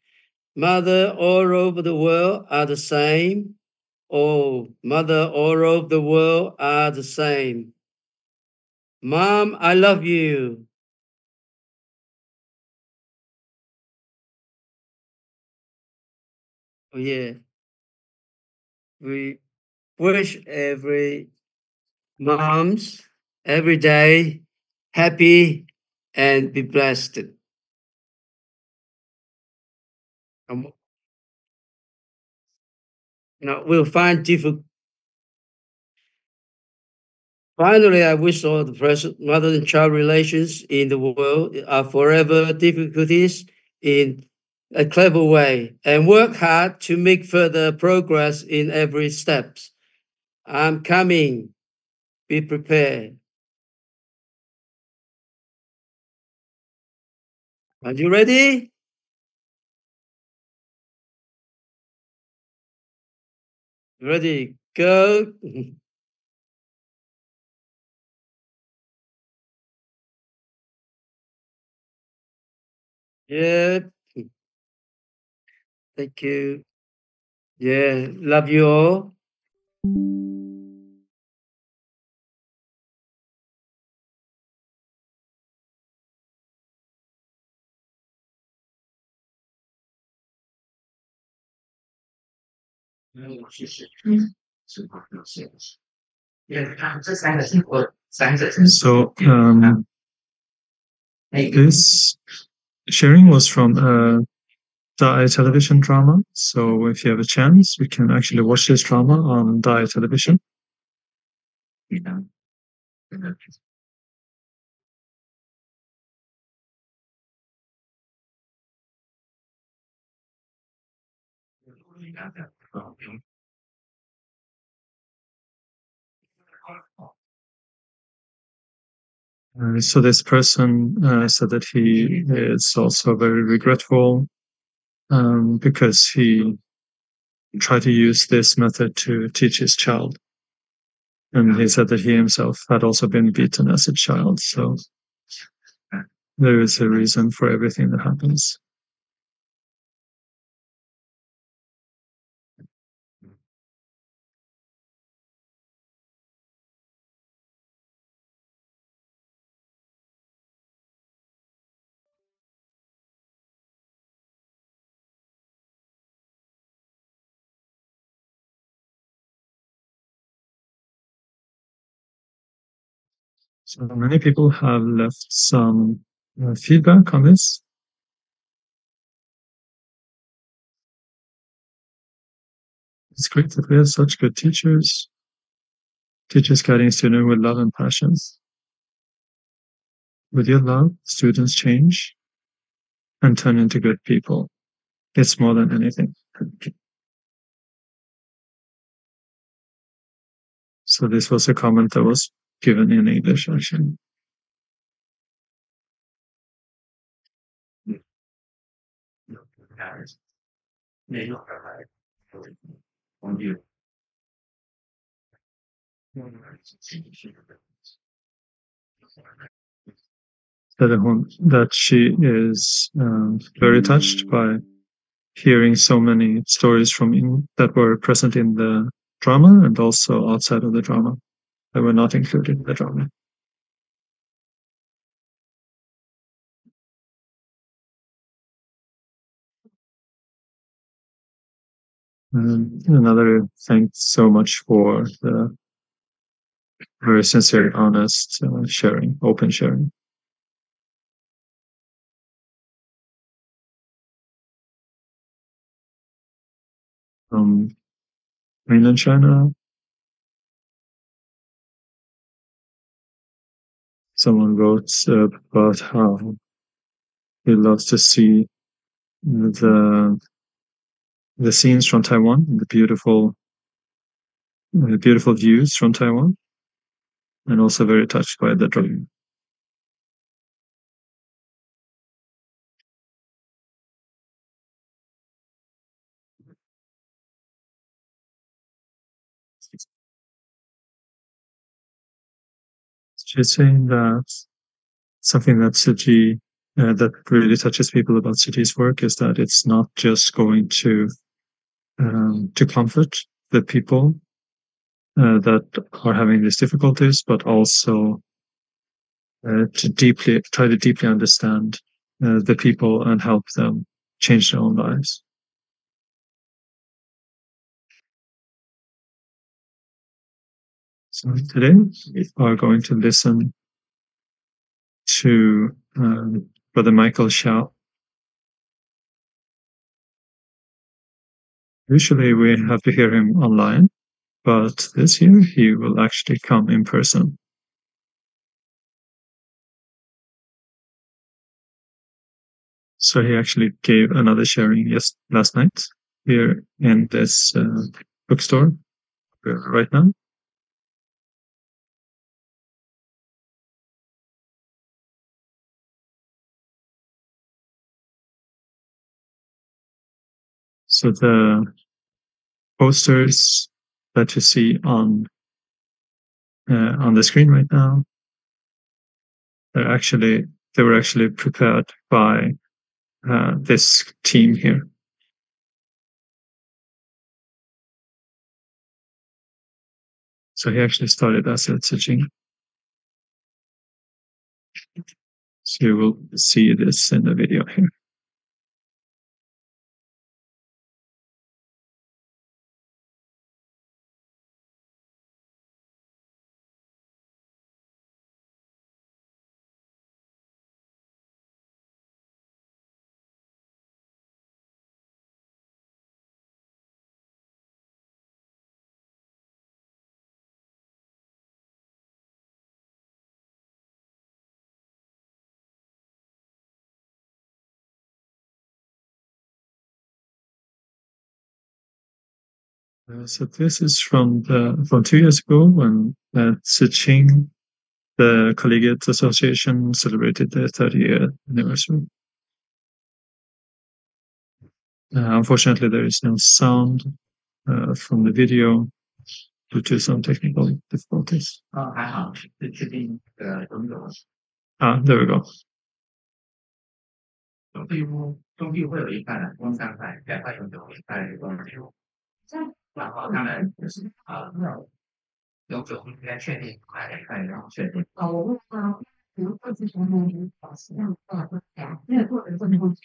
Mother all over the world are the same. Oh, mother all over the world are the same. Mom, I love you. Oh, yeah. We wish every moms every day happy and be blessed. Um, we'll find difficult. Finally, I wish all the present mother and child relations in the world are forever difficulties in a clever way and work hard to make further progress in every steps. I'm coming. Be prepared. Are you ready? Ready? Go. Yeah. Thank you. Yeah. Love you all. So this sharing was from a Dai television drama. So if you have a chance, you can actually watch this drama on Dai television. So this person said that he is also very regretful because he tried to use this method to teach his child. And he said that he himself had also been beaten as a child. So there is a reason for everything that happens. So many people have left some feedback on this. It's great that we have such good teachers, teachers guiding students with love and passion. With your love, students change. and turn into good people. It's more than anything. So this was a comment that was given in English, actually. That she is very touched by hearing so many stories that were present in the drama and also outside of the drama that were not included in the drama. Another thanks so much for the very sincere, honest sharing, open sharing. From mainland China, someone wrote about how he loves to see the scenes from Taiwan, the beautiful views from Taiwan, and also very touched by the drawing. She's saying that something that Tzu Chi, that really touches people about Tzu Chi's work is that it's not just going to comfort the people that are having these difficulties, but also to try to deeply understand the people and help them change their own lives. So today we are going to listen to Brother Michael Xiao. Usually we have to hear him online, but this year he will actually come in person. So he actually gave another sharing last night here in this bookstore right now. So the posters that you see on the screen right now, they were actually prepared by this team here. So he actually started as a Tzu Chi. So you will see this in the video here. So this is from 2 years ago when Tzu Ching, the Collegiate Association, celebrated their 30th anniversary. Unfortunately, there is no sound from the video due to some technical difficulties. There we go. 中地会有一半的工商在2块9在工地，然后他们永久应该确定快点快然后确定。我问他，比如说之前的保持量多少多少，没有做的这种。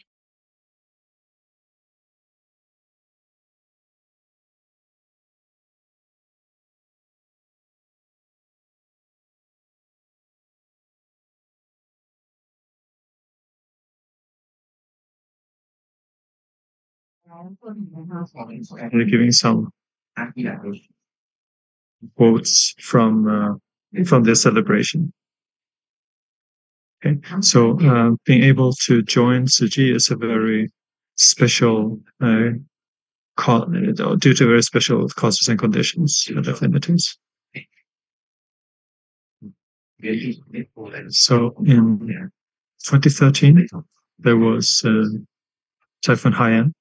They're giving some quotes from the celebration. Okay, so being able to join Tzu Chi is a very special due to very special causes and conditions and affinities. So in 2013, there was Typhoon Haiyan.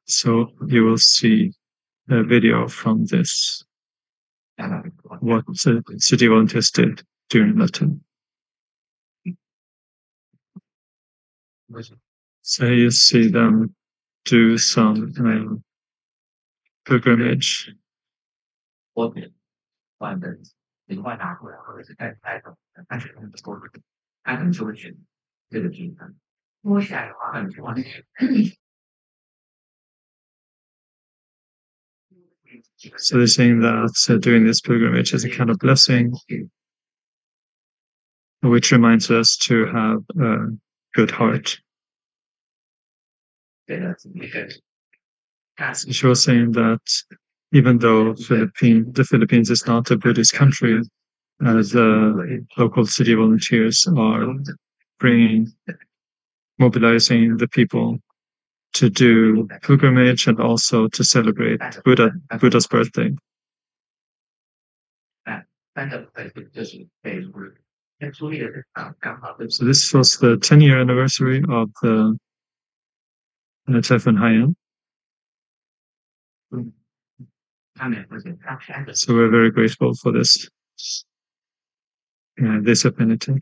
So you will see a video from this, what city volunteers did during that time. So you see them do some pilgrimage. So they're saying that doing this pilgrimage is a kind of blessing, which reminds us to have a good heart. She was saying that even though the Philippines is not a Buddhist country, the local city volunteers are mobilizing the people to do pilgrimage and also to celebrate Buddha's birthday. So this was the 10-year anniversary of the Typhoon Haiyan. So we're very grateful for this affinity.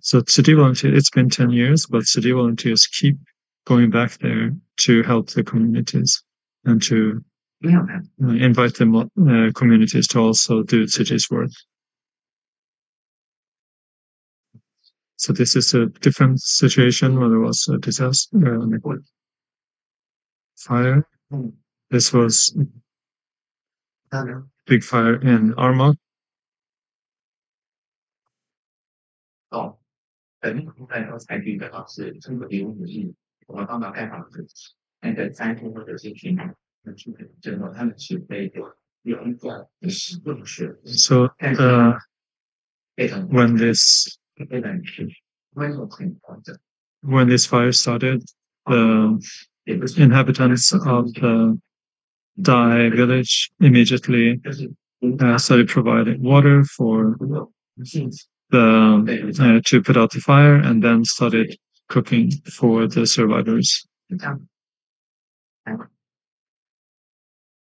So Tzu Chi volunteers, it's been 10 years, but Tzu Chi volunteers keep going back there to help the communities and to invite the communities to also do Tzu Chi's work. So this is a different situation where there was a disaster, fire. This was big fire in Armagh. So when this fire started, the inhabitants of the Dai village immediately started providing water for to put out the fire, and then started cooking for the survivors.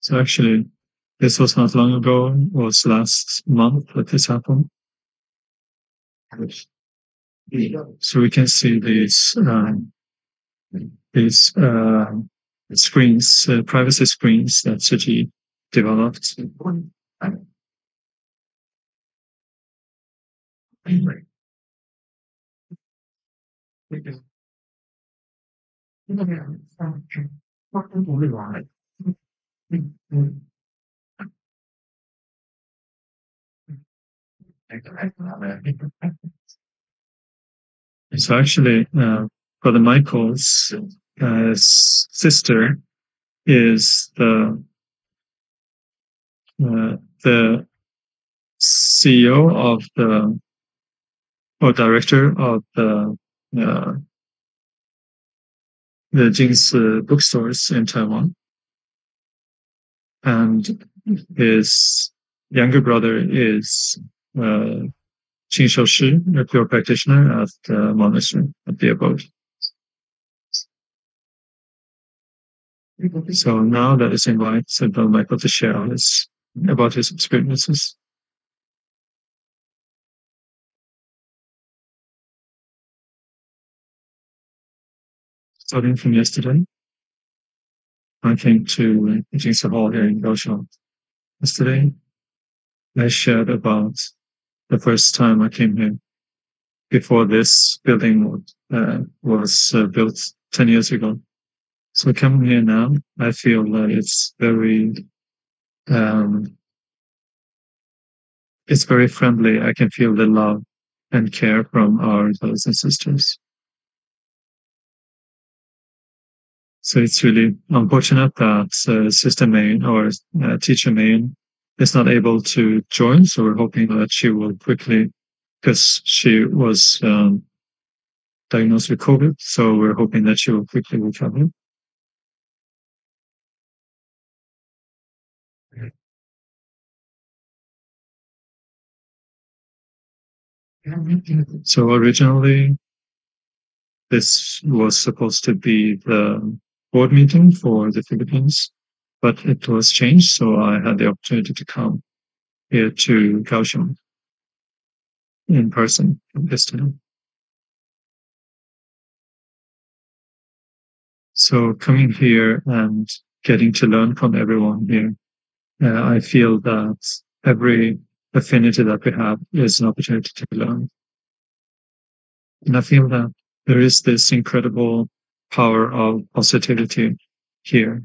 So actually, this was not long ago. It was last month that this happened. So we can see these screens, privacy screens that Tzu Chi developed. So actually, Brother Michael's sister is the CEO of or director of the Jingsi bookstores in Taiwan, and his younger brother is Qing Shoushi, a pure practitioner at the monastery, at the abode. So now let us invite Brother Michael to share about his experiences. Starting from yesterday, I came to Jingsi Hall here in Kaohsiung. Yesterday, I shared about the first time I came here, before this building was built 10 years ago. So coming here now, I feel that it's very friendly. I can feel the love and care from our brothers and sisters. So it's really unfortunate that Sister Mayin, or Teacher Mayin, is not able to join. So we're hoping that she will quickly because she was diagnosed with COVID. So we're hoping that she will quickly recover. So originally, this was supposed to be the board meeting for the Philippines, but it was changed. So I had the opportunity to come here to Kaohsiung in person this time. So coming here and getting to learn from everyone here, I feel that every affinity that we have is an opportunity to learn. And I feel that there is this incredible power of positivity here.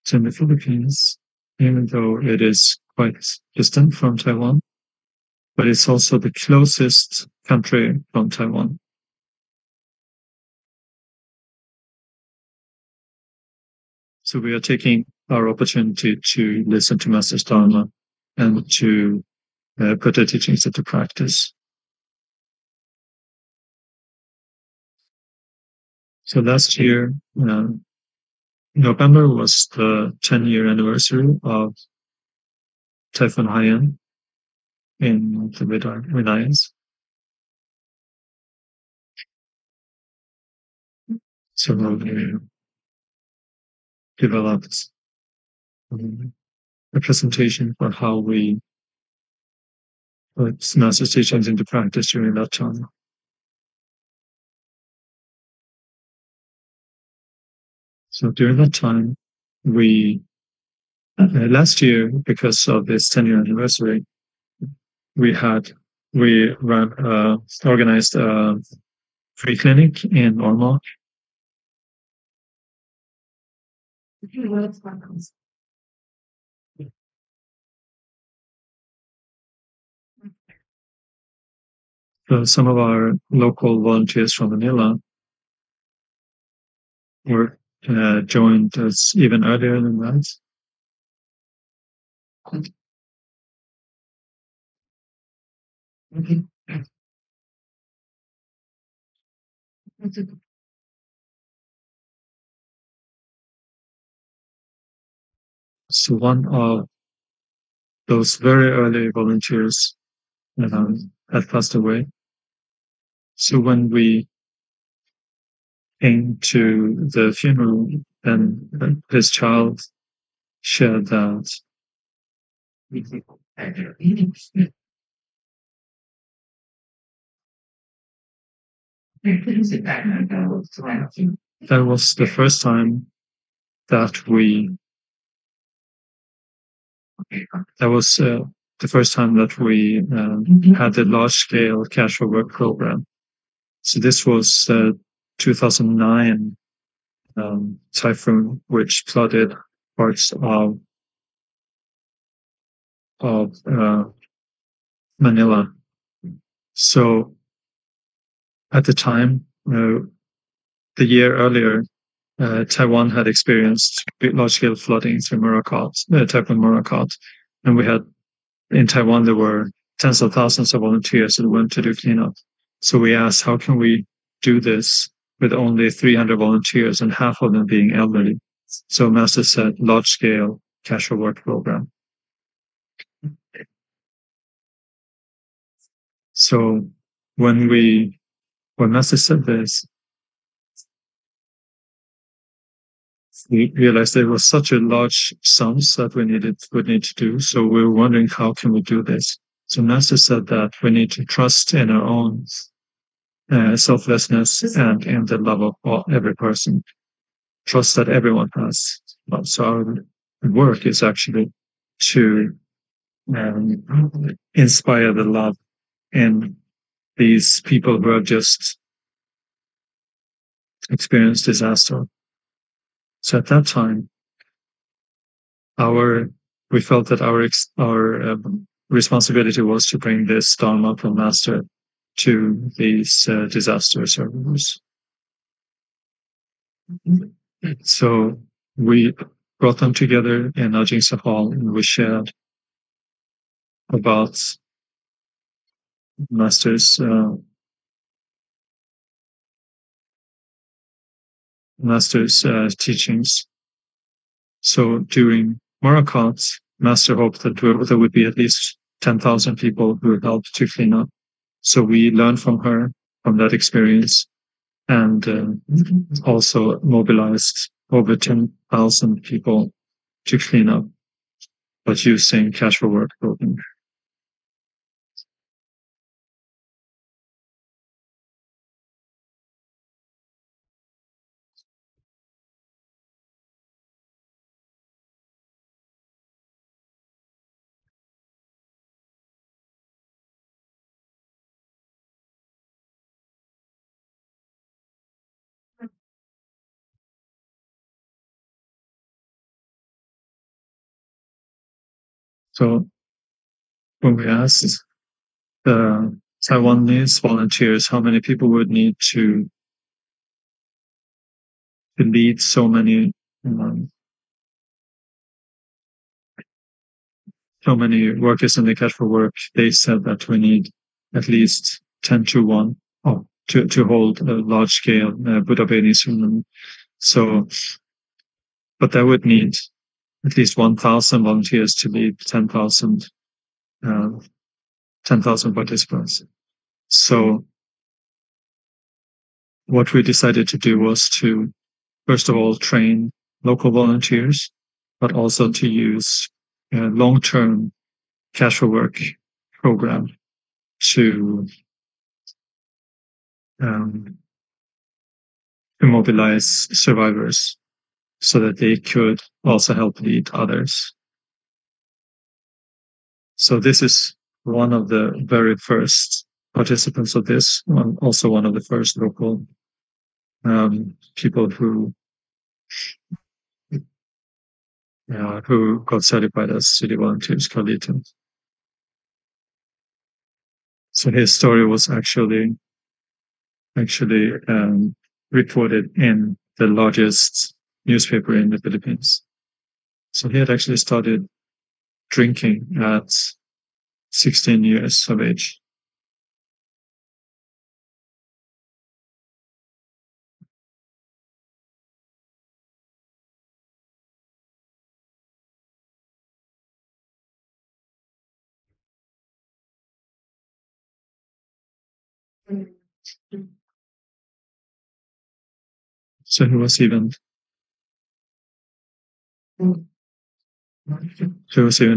So in the Philippines, even though it is quite distant from Taiwan, but it's also the closest country from Taiwan. So we are taking our opportunity to listen to Master's Dharma and to put the teachings into practice. So last year, November was the 10-year anniversary of Typhoon Haiyan in the Mid-Islands. So we developed a presentation for how we put Master's teachings into practice during that time. So during that time, we last year, because of this 10-year anniversary, we organized a free clinic in Ormoc. So some of our local volunteers from Manila were joined us even earlier than that. So one of those very early volunteers had passed away. So when we came to the funeral, and his child shared that that was the first time that we had the large-scale cash for work program. So this was 2009 typhoon, which flooded parts of Manila. So at the time, the year earlier, Taiwan had experienced large-scale flooding through Typhoon Morakot, and in Taiwan there were tens of thousands of volunteers that went to do cleanup. So we asked, how can we do this with only 300 volunteers and half of them being elderly? So Master said, large-scale cash for work program. So when Master said this, we realized there was such a large sums that we would need to do. So we were wondering, how can we do this? So Master said that we need to trust in our own selflessness and in the love of every person. Trust that everyone has. So our work is actually to inspire the love in these people who have just experienced disaster. So at that time, we felt that our responsibility was to bring this Dharma from Master to these disaster survivors. So we brought them together in Ajinsa Hall, and we shared about master's teachings. So during Marakat, Master hoped that there would be at least 10,000 people who helped to clean up. So we learned from her, from that experience, and also mobilized over 10,000 people to clean up, but using casual work clothing. So when we asked the Taiwanese volunteers how many people would need to lead so many workers in the cash for work, they said that we need at least 10 to 1 to hold a large scale Buddha Benism. So, but that would need at least 1,000 volunteers to lead 10,000 participants. So what we decided to do was to, first of all, train local volunteers, but also to use a long-term casual work program to mobilize survivors so that they could also help lead others. So this is one of the very first participants of this, also one of the first local people who got certified as city volunteers, Carlito. So his story was actually reported in the largest newspaper in the Philippines. So he had actually started drinking at 16 years of age. So he was even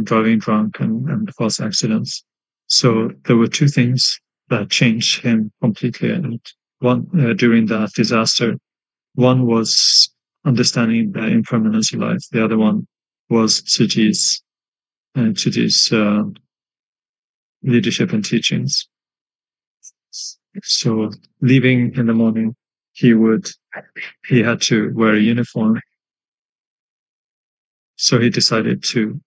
driving drunk and cause accidents. So there were two things that changed him completely. And one during that disaster, one was understanding the impermanence of life. The other one was Tzuji's leadership and teachings. So leaving in the morning, he had to wear a uniform. So he decided to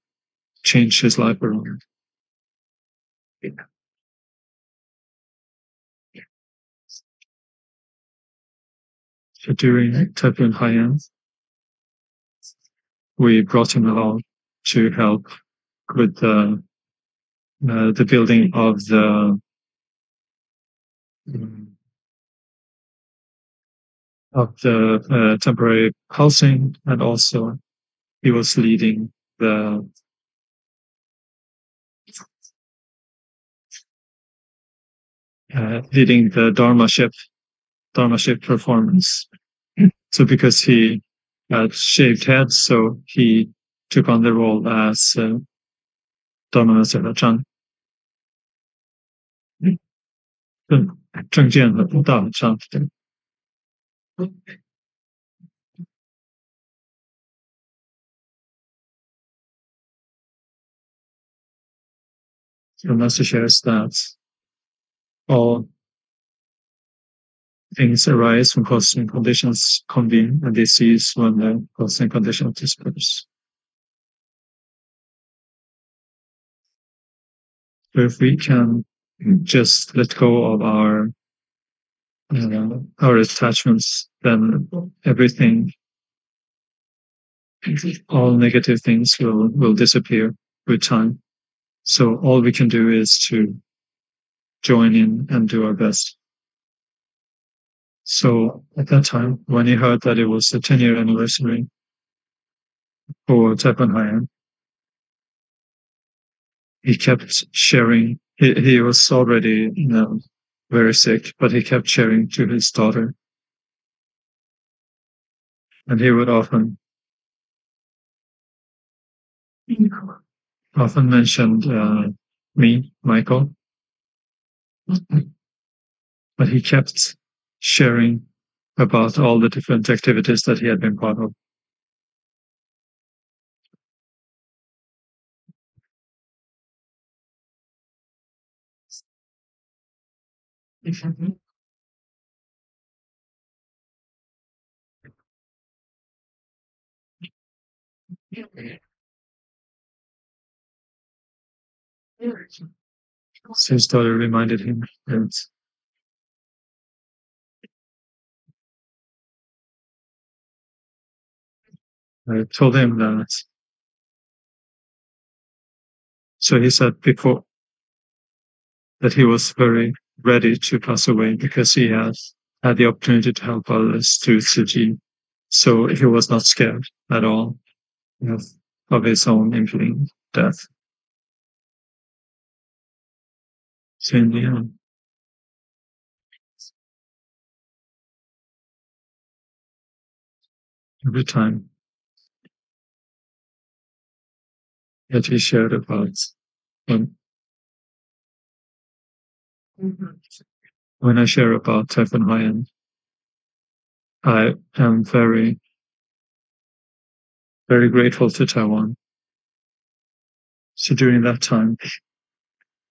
change his life around. So during Typhoon Haiyan, we brought him along to help with the building of the temporary housing, and also he was leading the Dharma ship performance. So because he had shaved head, so he took on the role as Dharma Master Zhang. 证件和大本上。The Master shares that all things arise when causes and conditions convene, and they cease when the causes and conditions disperse. So if we can just let go of our attachments, then everything, all negative things will disappear with time. So all we can do is to join in and do our best. So at that time, when he heard that it was the 10-year anniversary for Taipei Haiyan, he kept sharing. He was already, very sick, but he kept sharing to his daughter. And he would often mention me, Michael, but he kept sharing about all the different activities that he had been part of. So his daughter reminded him that I told him that. So he said before that he was very ready to pass away because he has had the opportunity to help others through Tzu Chi. So he was not scared at all of his own impending death. So in the end, every time that he shared about when I share about Taipei Haiyan, I am very, very grateful to Taiwan. So during that time,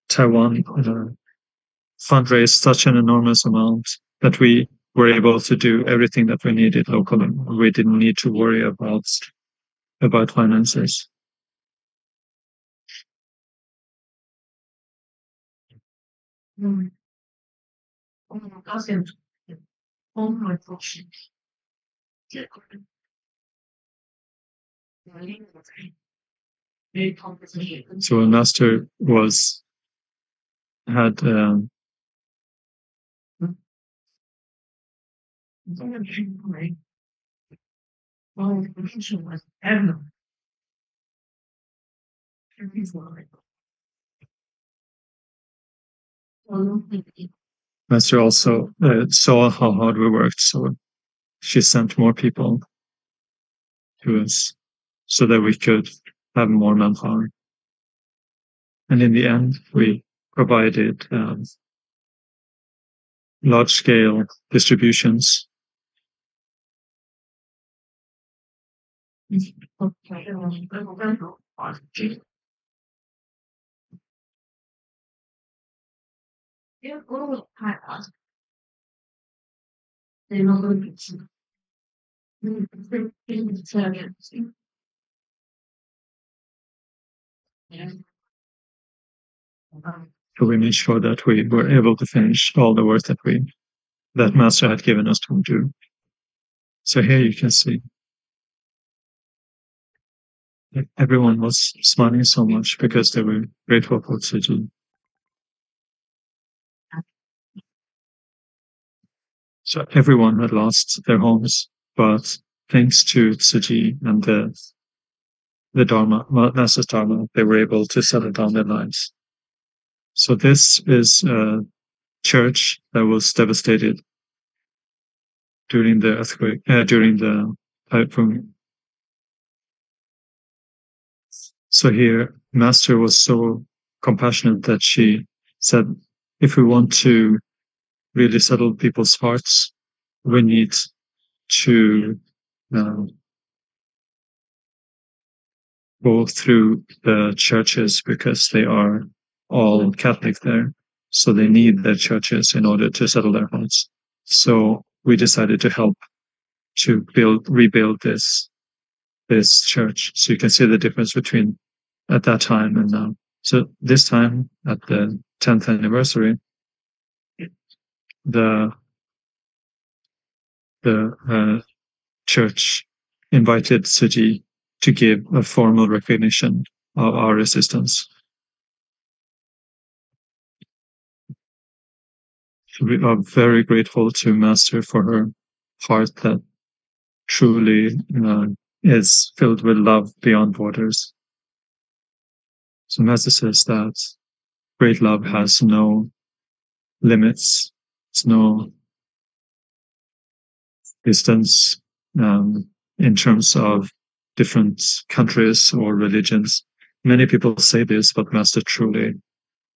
Taiwan fundraised such an enormous amount that we were able to do everything that we needed locally. We didn't need to worry about finances. So a master had Master also saw how hard we worked, so she sent more people to us so that we could have more manpower. And in the end, we provided large-scale distributions. So we made sure that we were able to finish all the work that Master had given us to do. So here you can see that everyone was smiling so much because they were grateful for Tzu Chi. So everyone had lost their homes, but thanks to Tzu Chi and the Dharma, Master's Dharma, they were able to settle down their lives. So this is a church that was devastated during the earthquake, during the typhoon. So here, Master was so compassionate that she said, if we want to really settle people's hearts, we need to go through the churches because they are all Catholic there. So they need their churches in order to settle their hearts. So we decided to help to rebuild this church. So you can see the difference between at that time and now. So this time at the 10th anniversary, the church invited Tzu Chi to give a formal recognition of our resistance. We are very grateful to Master for her heart that truly is filled with love beyond borders. So Master says that great love has no limits, it's no distance in terms of different countries or religions. Many people say this, but Master truly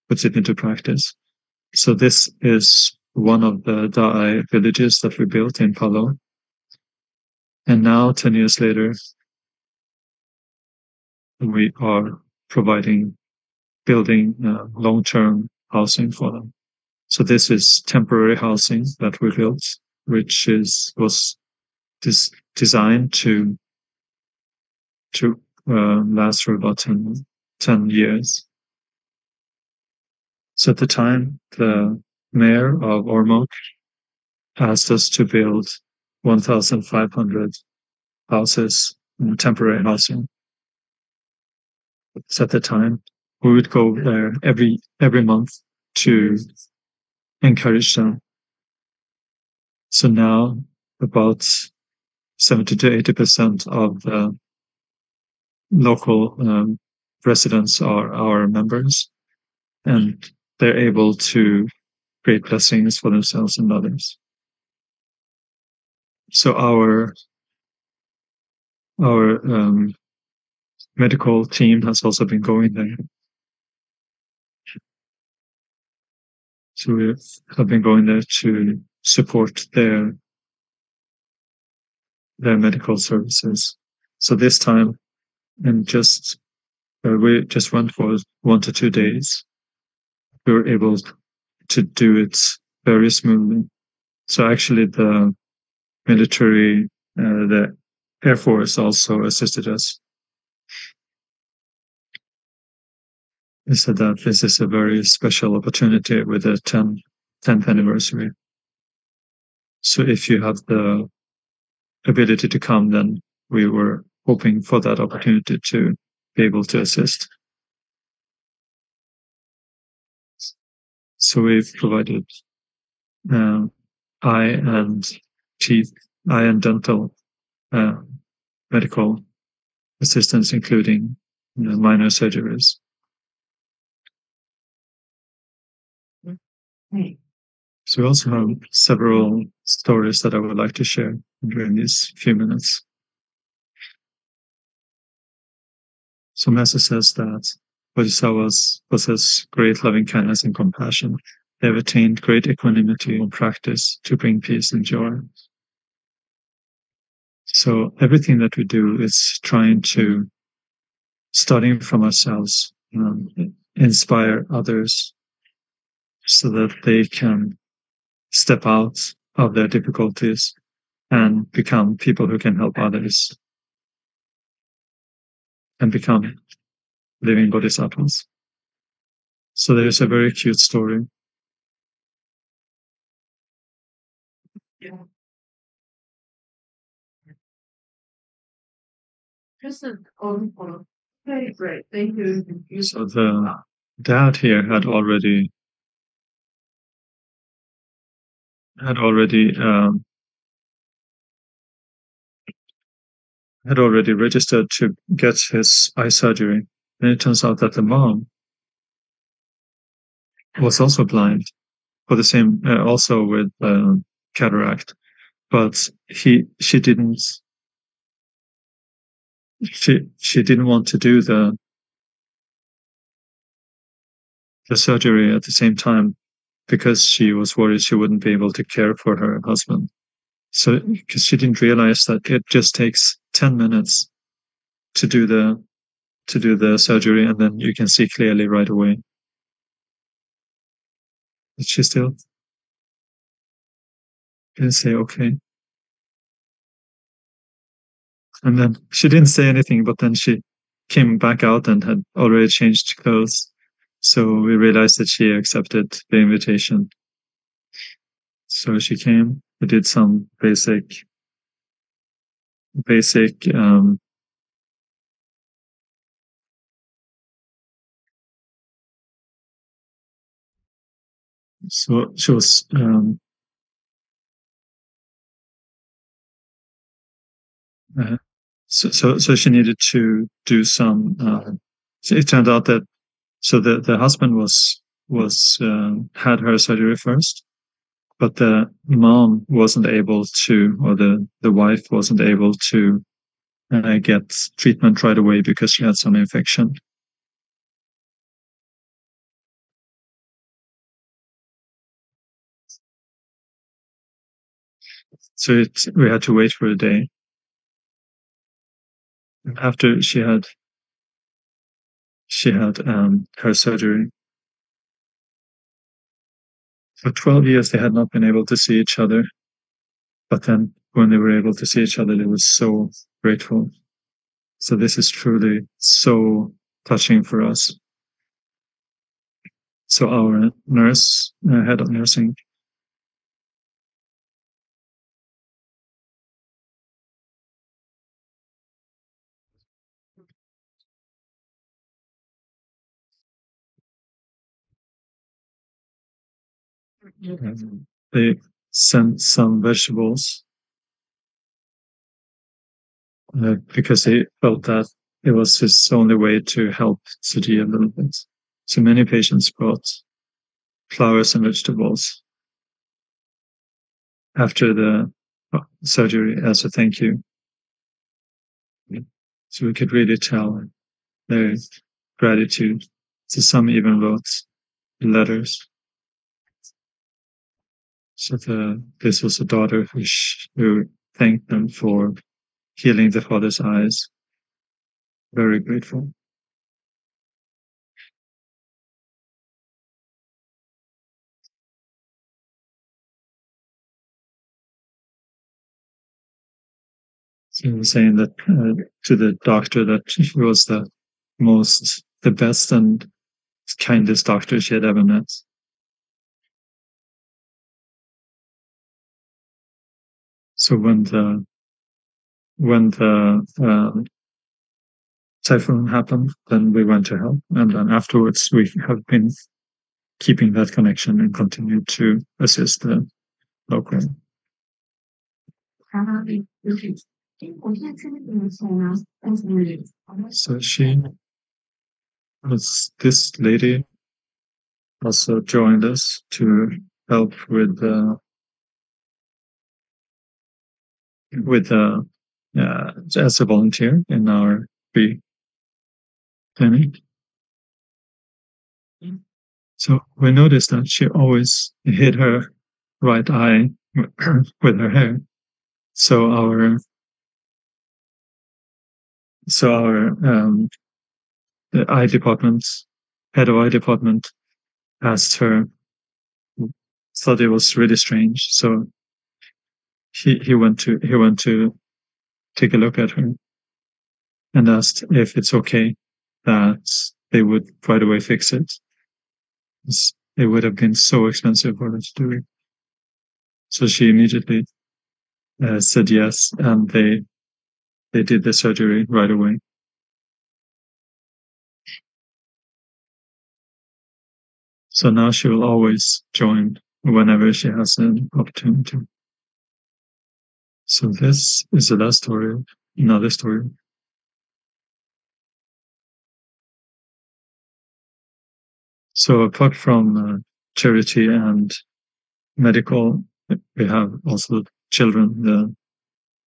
puts it into practice. So this is one of the Da'ai villages that we built in Palau. And now, 10 years later, we are building long-term housing for them. So this is temporary housing that we built, which was designed to last for about 10 years. So at the time, the mayor of Ormoc asked us to build 1,500 houses, temporary housing. So at the time, we would go there every month to encourage them. So now about 70 to 80% of the local residents are our members, and they're able to create blessings for themselves and others. So our medical team has also been going there. So we have been going there to support their medical services. So this time, and we just went for 1 to 2 days. We were able to do it very smoothly. So actually, the military, the Air Force also assisted us. They said that this is a very special opportunity with the 10th anniversary. So if you have the ability to come, then we were hoping for that opportunity to be able to assist. So we've provided eye and teeth, eye and dental medical assistance, including minor surgeries. So we also have several stories that I would like to share during these few minutes. So Master says that Bodhisattvas possess great loving kindness and compassion. They have attained great equanimity and practice to bring peace and joy. So everything that we do is trying to, starting from ourselves, inspire others so that they can step out of their difficulties and become people who can help others and become living bodhisattvas. So there's a very cute story. Very great. Thank you. So the dad here had already registered to get his eye surgery. And it turns out that the mom was also blind for the same, also with cataract, but she didn't want to do the surgery at the same time because she was worried she wouldn't be able to care for her husband. So because she didn't realize that it just takes 10 minutes to do the surgery, and then you can see clearly right away. But she still didn't say okay. And then she didn't say anything, but then she came back out and had already changed clothes. So we realized that she accepted the invitation. So she came, we did some basic So she was so she needed to do some. So it turned out that the husband was had her surgery first, but the mom wasn't able to, or the wife wasn't able to get treatment right away because she had some infection. So we had to wait for a day. After she had her surgery. For 12 years, they had not been able to see each other. But then when they were able to see each other, they were so grateful. So this is truly so touching for us. So our nurse, head of nursing, they sent some vegetables because they felt that it was his only way to help Suji a little bit. So many patients brought flowers and vegetables after the surgery as a thank you. So we could really tell their gratitude. So some even wrote letters. So this was a daughter who thanked them for healing the father's eyes. Very grateful. So he was saying that to the doctor that she was the best and kindest doctor she had ever met. So when the typhoon happened, then we went to help, and then afterwards we have been keeping that connection and continue to assist the local. So this lady also joined us to help with as a volunteer in our free clinic. So we noticed that she always hid her right eye with her hair. So our the eye department, head of eye department, asked her, thought it was really strange. So he went to take a look at her and asked if it's okay that they would right away fix it. It would have been so expensive for her to do it. So she immediately said yes, and they did the surgery right away. So now she will always join whenever she has an opportunity. So this is the last story, another story. So apart from charity and medical, we have also children, the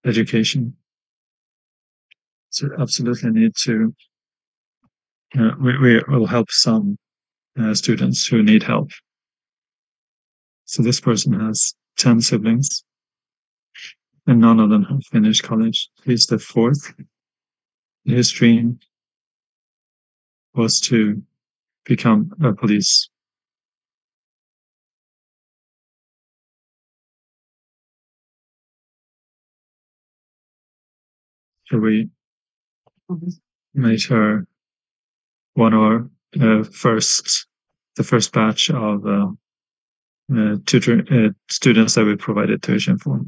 education. So absolutely need to, we will help some students who need help. So this person has 10 siblings and none of them have finished college. He's the fourth. His dream was to become a police. So we made her one of our the first batch of students that we provided tuition for.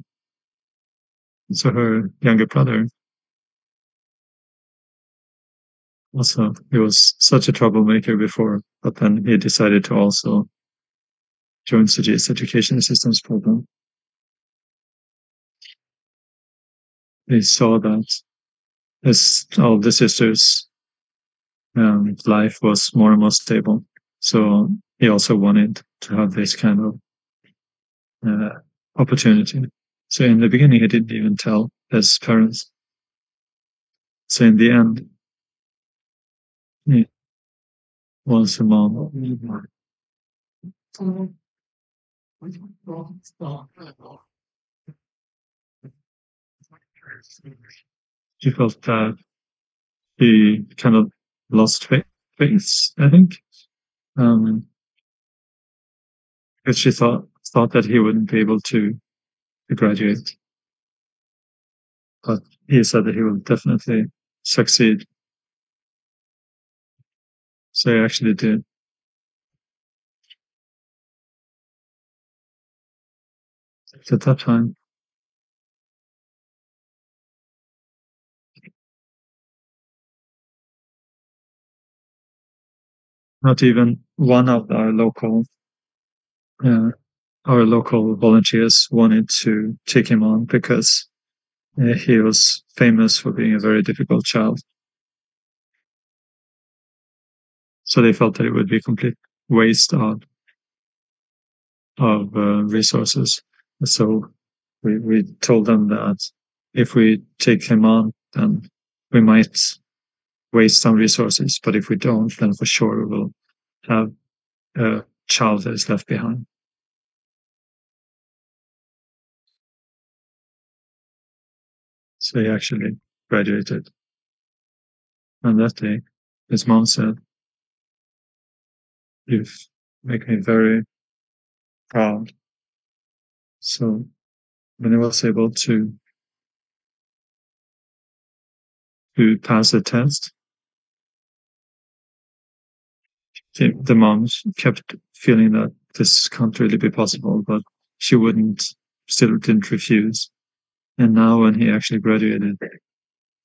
So her younger brother, also, he was such a troublemaker before, but then he decided to also joint Suji's education systems problem. He saw that as all the sisters' life was more and more stable. So he also wanted to have this kind of opportunity. So in the beginning, he didn't even tell his parents. So in the end, once a mom she felt that she kind of lost faith, I think, because she thought that he wouldn't be able to graduate. But he said that he will definitely succeed. So he actually did. At that time, not even one of our local volunteers wanted to take him on because he was famous for being a very difficult child. So they felt that it would be a complete waste of resources. So we told them that if we take him on, then we might waste some resources, but if we don't, then for sure we will have a child that is left behind. So he actually graduated. And that day, his mom said, "You've made me very proud." So when he was able to pass the test, the mom kept feeling that this can't really be possible, but she still didn't refuse. And now when he actually graduated,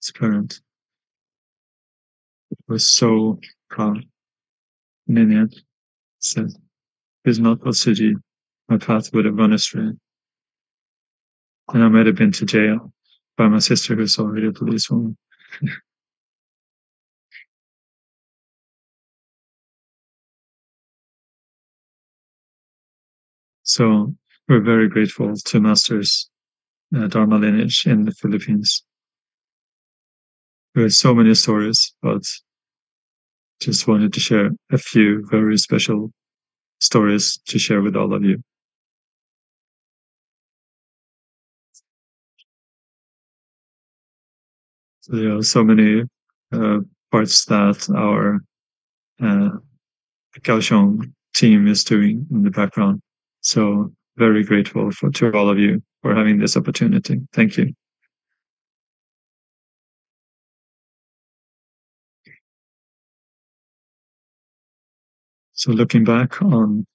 his parents were so proud. And in the end, said, "If it's not for Suji, my path would have gone astray. And I might have been to jail by my sister, who's already a policewoman." So we're very grateful to Master's Dharma lineage in the Philippines. There are so many stories, but just wanted to share a few very special stories to share with all of you. So there are so many parts that our Kaohsiung team is doing in the background. So very grateful to all of you for having this opportunity. Thank you. So looking back on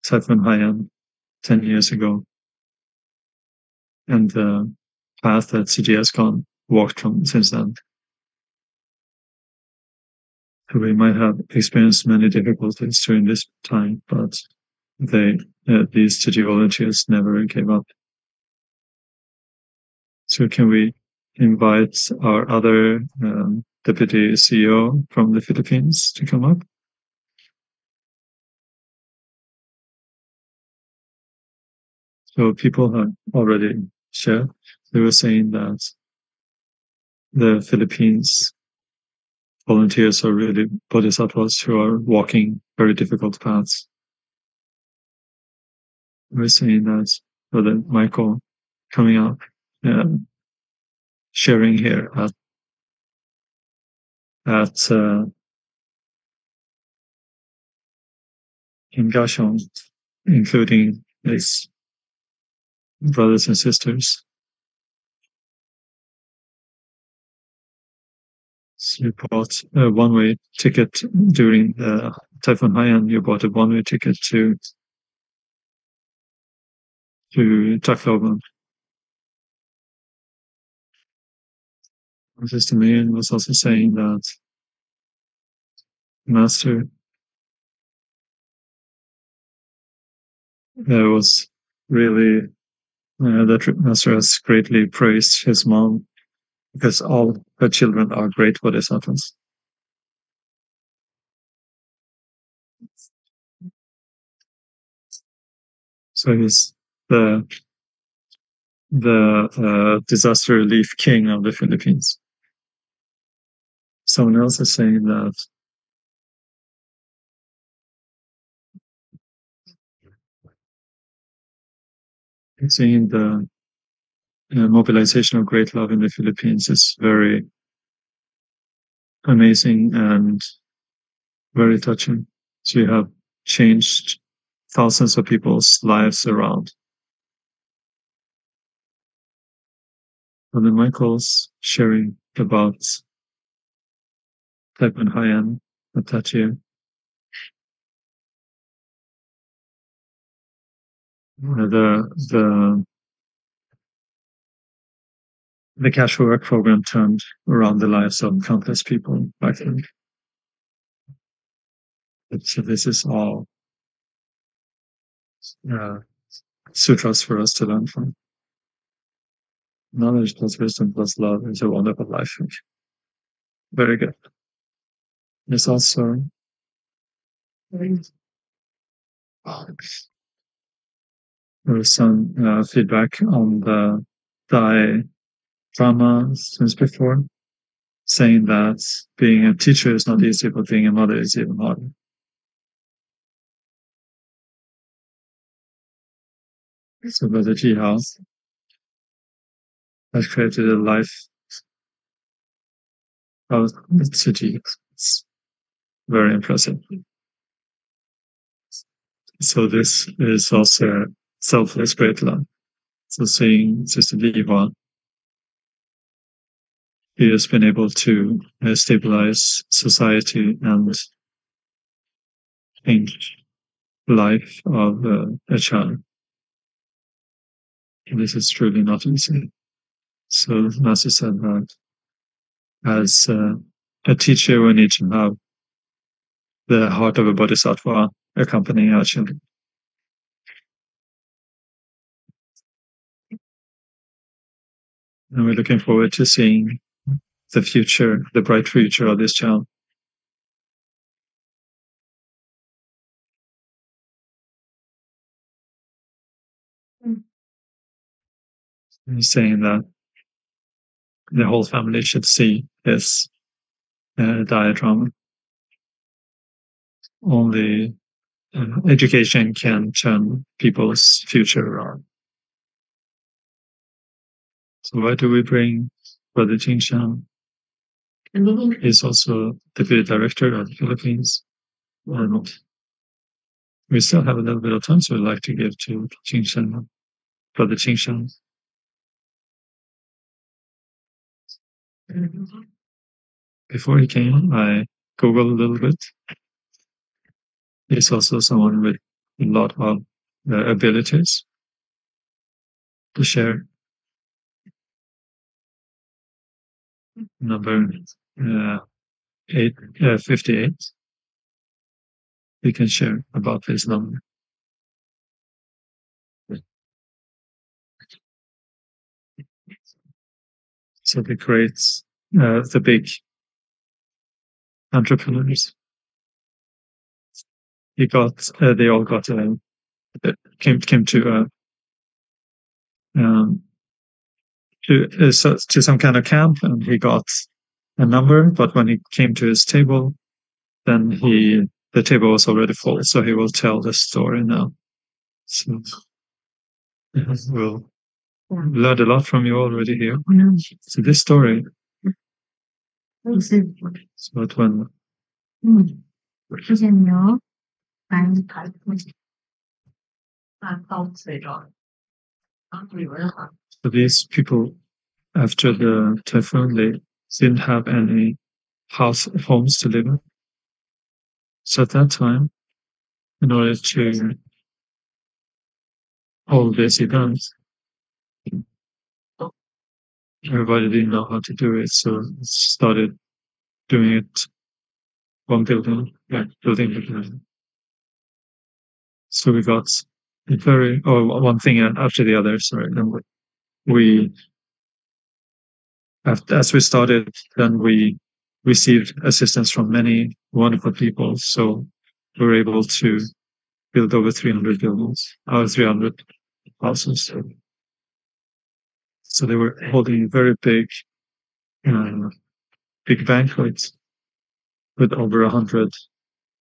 Typhoon Haiyan 10 years ago and the path that CG has walked from since then, we might have experienced many difficulties during this time, but these CG volunteers never gave up. So can we invite our other Deputy CEO from the Philippines to come up? So people have already shared. They were saying that the Philippines volunteers are really bodhisattvas who are walking very difficult paths. We're saying that Brother Michael coming up, sharing here at in Kaohsiung, including his brothers and sisters. So you bought a one-way ticket during the Typhoon Haiyan. You bought a one-way ticket to Tacloban. Sister Miriam was also saying that Master It was really that master has greatly praised his mom because all her children are great bodhisattvas. So he's the disaster relief king of the Philippines. Someone else is saying that seeing the mobilization of great love in the Philippines is very amazing and very touching. So you have changed thousands of people's lives around. And then Michael's sharing about Taipan Haiyan Atachi. The Cash for Work program turned around the lives of countless people back then. So this is all sutras for us to learn from. Knowledge plus wisdom plus love is a wonderful life. Very good. There's also there was some feedback on the Dai drama since before, saying that being a teacher is not easy, but being a mother is even harder. So Brother Ji House has created a life of Tzu Chi. It's very impressive. So this is also selfless great love. So seeing Sister Li Hua, he has been able to stabilize society and change the life of a child. And this is truly not easy. So Master said that as a teacher, we need to have the heart of a bodhisattva accompanying our children. And we're looking forward to seeing the future, the bright future of this child. He's saying that the whole family should see this diagram. Only education can turn people's future around. So why do we bring Brother Jing Shan? He's also deputy director of the Philippines. And we still have a little bit of time, so I'd like to give to Jing Shan, Brother Jing Shan. Before he came, I Googled a little bit. He's also someone with a lot of abilities to share. Number 58. We can share about this number. So the great, the big entrepreneurs, they all got came to some kind of camp, and he got a number. But when he came to his table, then the table was already full. So he will tell the story now. So we'll learned a lot from you already here. So this story, so when so these people, after the typhoon, they didn't have any homes to live in. So at that time, in order to hold this event, everybody didn't know how to do it, so started doing it one building. So we got one thing after the other. Sorry. And as we started, then we received assistance from many wonderful people. So we were able to build over 300 buildings, 300 houses. So they were holding very big banquets with over 100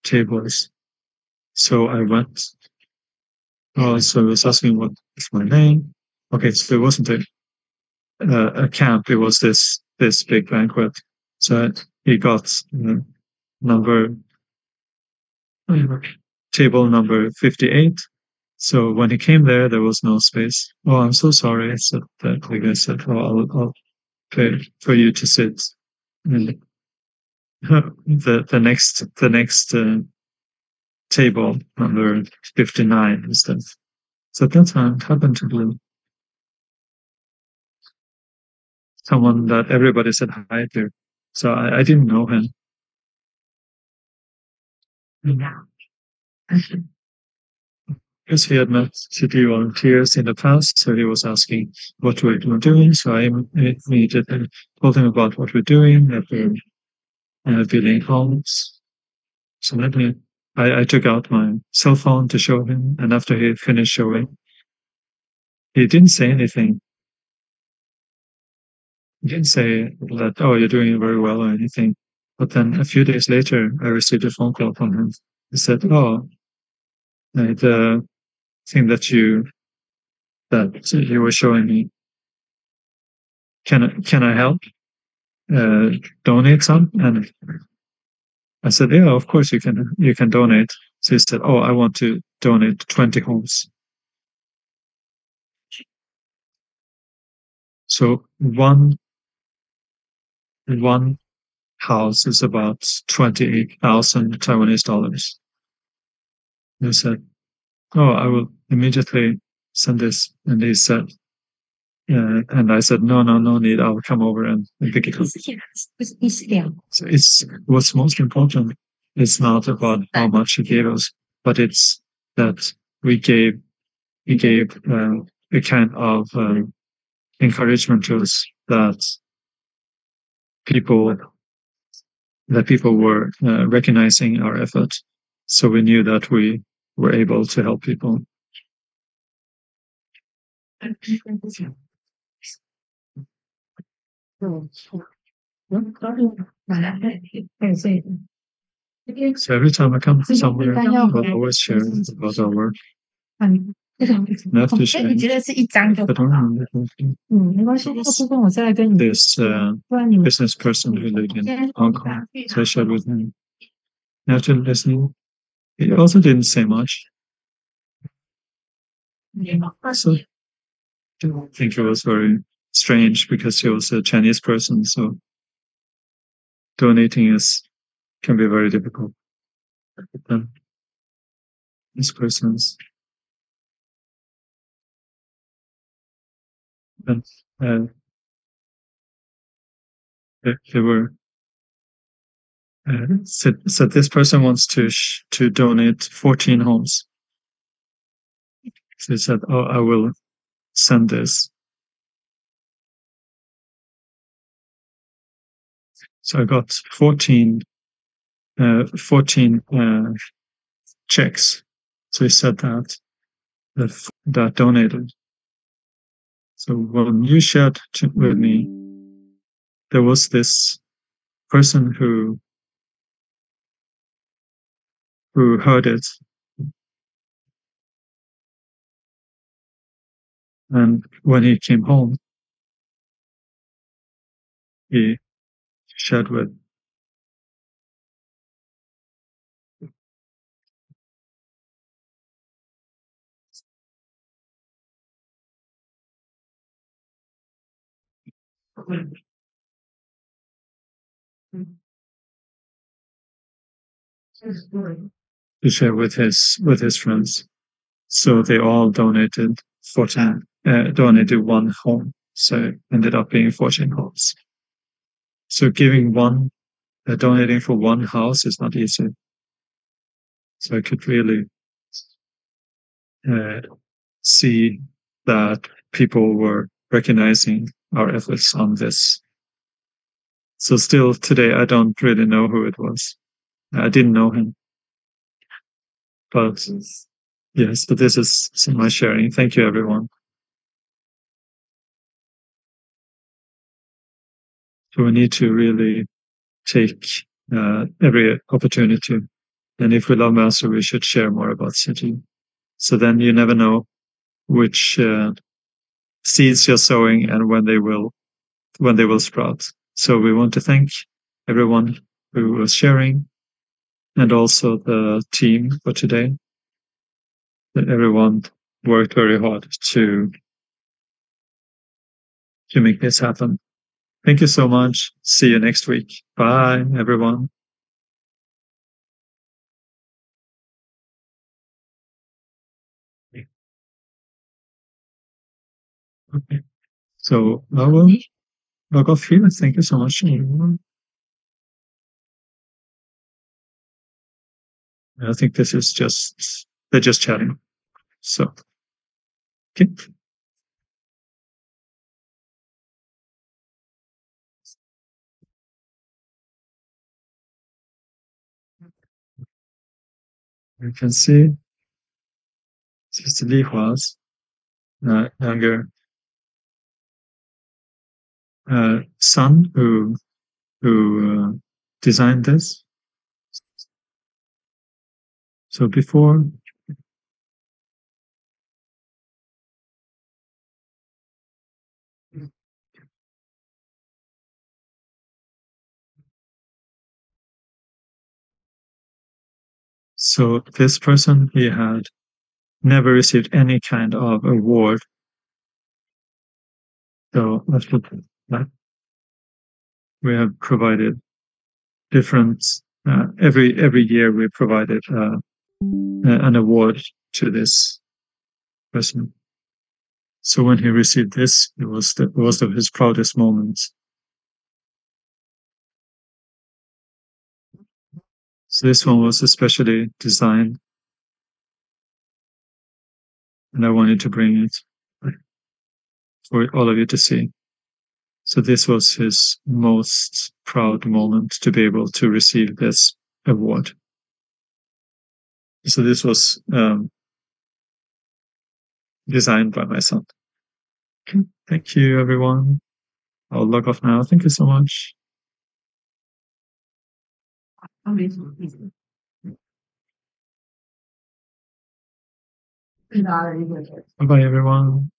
tables. So I went. So I was asking what is my name. Okay, so it wasn't a camp. It was this big banquet. So he got table number 58. So when he came there was no space. Oh, I'm so sorry. I said that. Like I said, I'll pay for you to sit. And the next table number 59 instead. So at that time, it happened to be someone that everybody said hi to. So I didn't know him. Because he had met city volunteers in the past, so he was asking what we're doing. So I immediately told him about what we're doing, that we're building homes. So I took out my cell phone to show him, and after he finished showing, he didn't say anything. He didn't say that, oh, you're doing very well or anything. But then a few days later, I received a phone call from him. He said, oh, the thing that you were showing me, can I help donate some? And I said, yeah, of course you can donate. So he said, oh, I want to donate 20 homes. So one house is about 28,000 Taiwanese dollars. He said, oh, I will immediately send this. And he said, and I said, no need. I'll come over and pick it up. So what's most important is not about how much he gave us, but it's that he gave a kind of encouragement to us that people were recognizing our effort. So we knew that we were able to help people. So every time I come somewhere, I'll always share about our work. And after sharing, I don't remember this business person who lived in Hong Kong. So I shared with him. After listening, he also didn't say much. So I think it was very strange because he was a Chinese person. So donating can be very difficult. This person's they were said this person wants to donate 14 homes. So he said, oh, I will send this. So I got 14 checks. So he said that donated. So when you shared with me, there was this person who heard it. And when he came home, he shared with his friends. So they all donated 14, donated one home. So it ended up being 14 homes. So donating for one house is not easy. So I could really see that people were recognizing our efforts on this. So still today, I don't really know who it was. I didn't know him. But yes, but this is my sharing. Thank you, everyone. So we need to really take every opportunity. And if we love Master, we should share more about City. So then you never know which seeds you're sowing and when they will sprout. So we want to thank everyone who was sharing and also the team for today. That everyone worked very hard to make this happen. Thank you so much. See you next week. Bye, everyone. Okay. So I will log off here. Thank you so much, everyone. I think this is they're just chatting. So, okay. You can see Sister Li Hua's younger son who designed this. So before so this person, he had never received any kind of award. So after that, we have provided different every year we provided an award to this person. So when he received this, it was of his proudest moments. So this one was especially designed, and I wanted to bring it for all of you to see. So this was his most proud moment, to be able to receive this award. So this was designed by my son. Okay. Thank you, everyone. I'll log off now. Thank you so much. Bye-bye, everyone.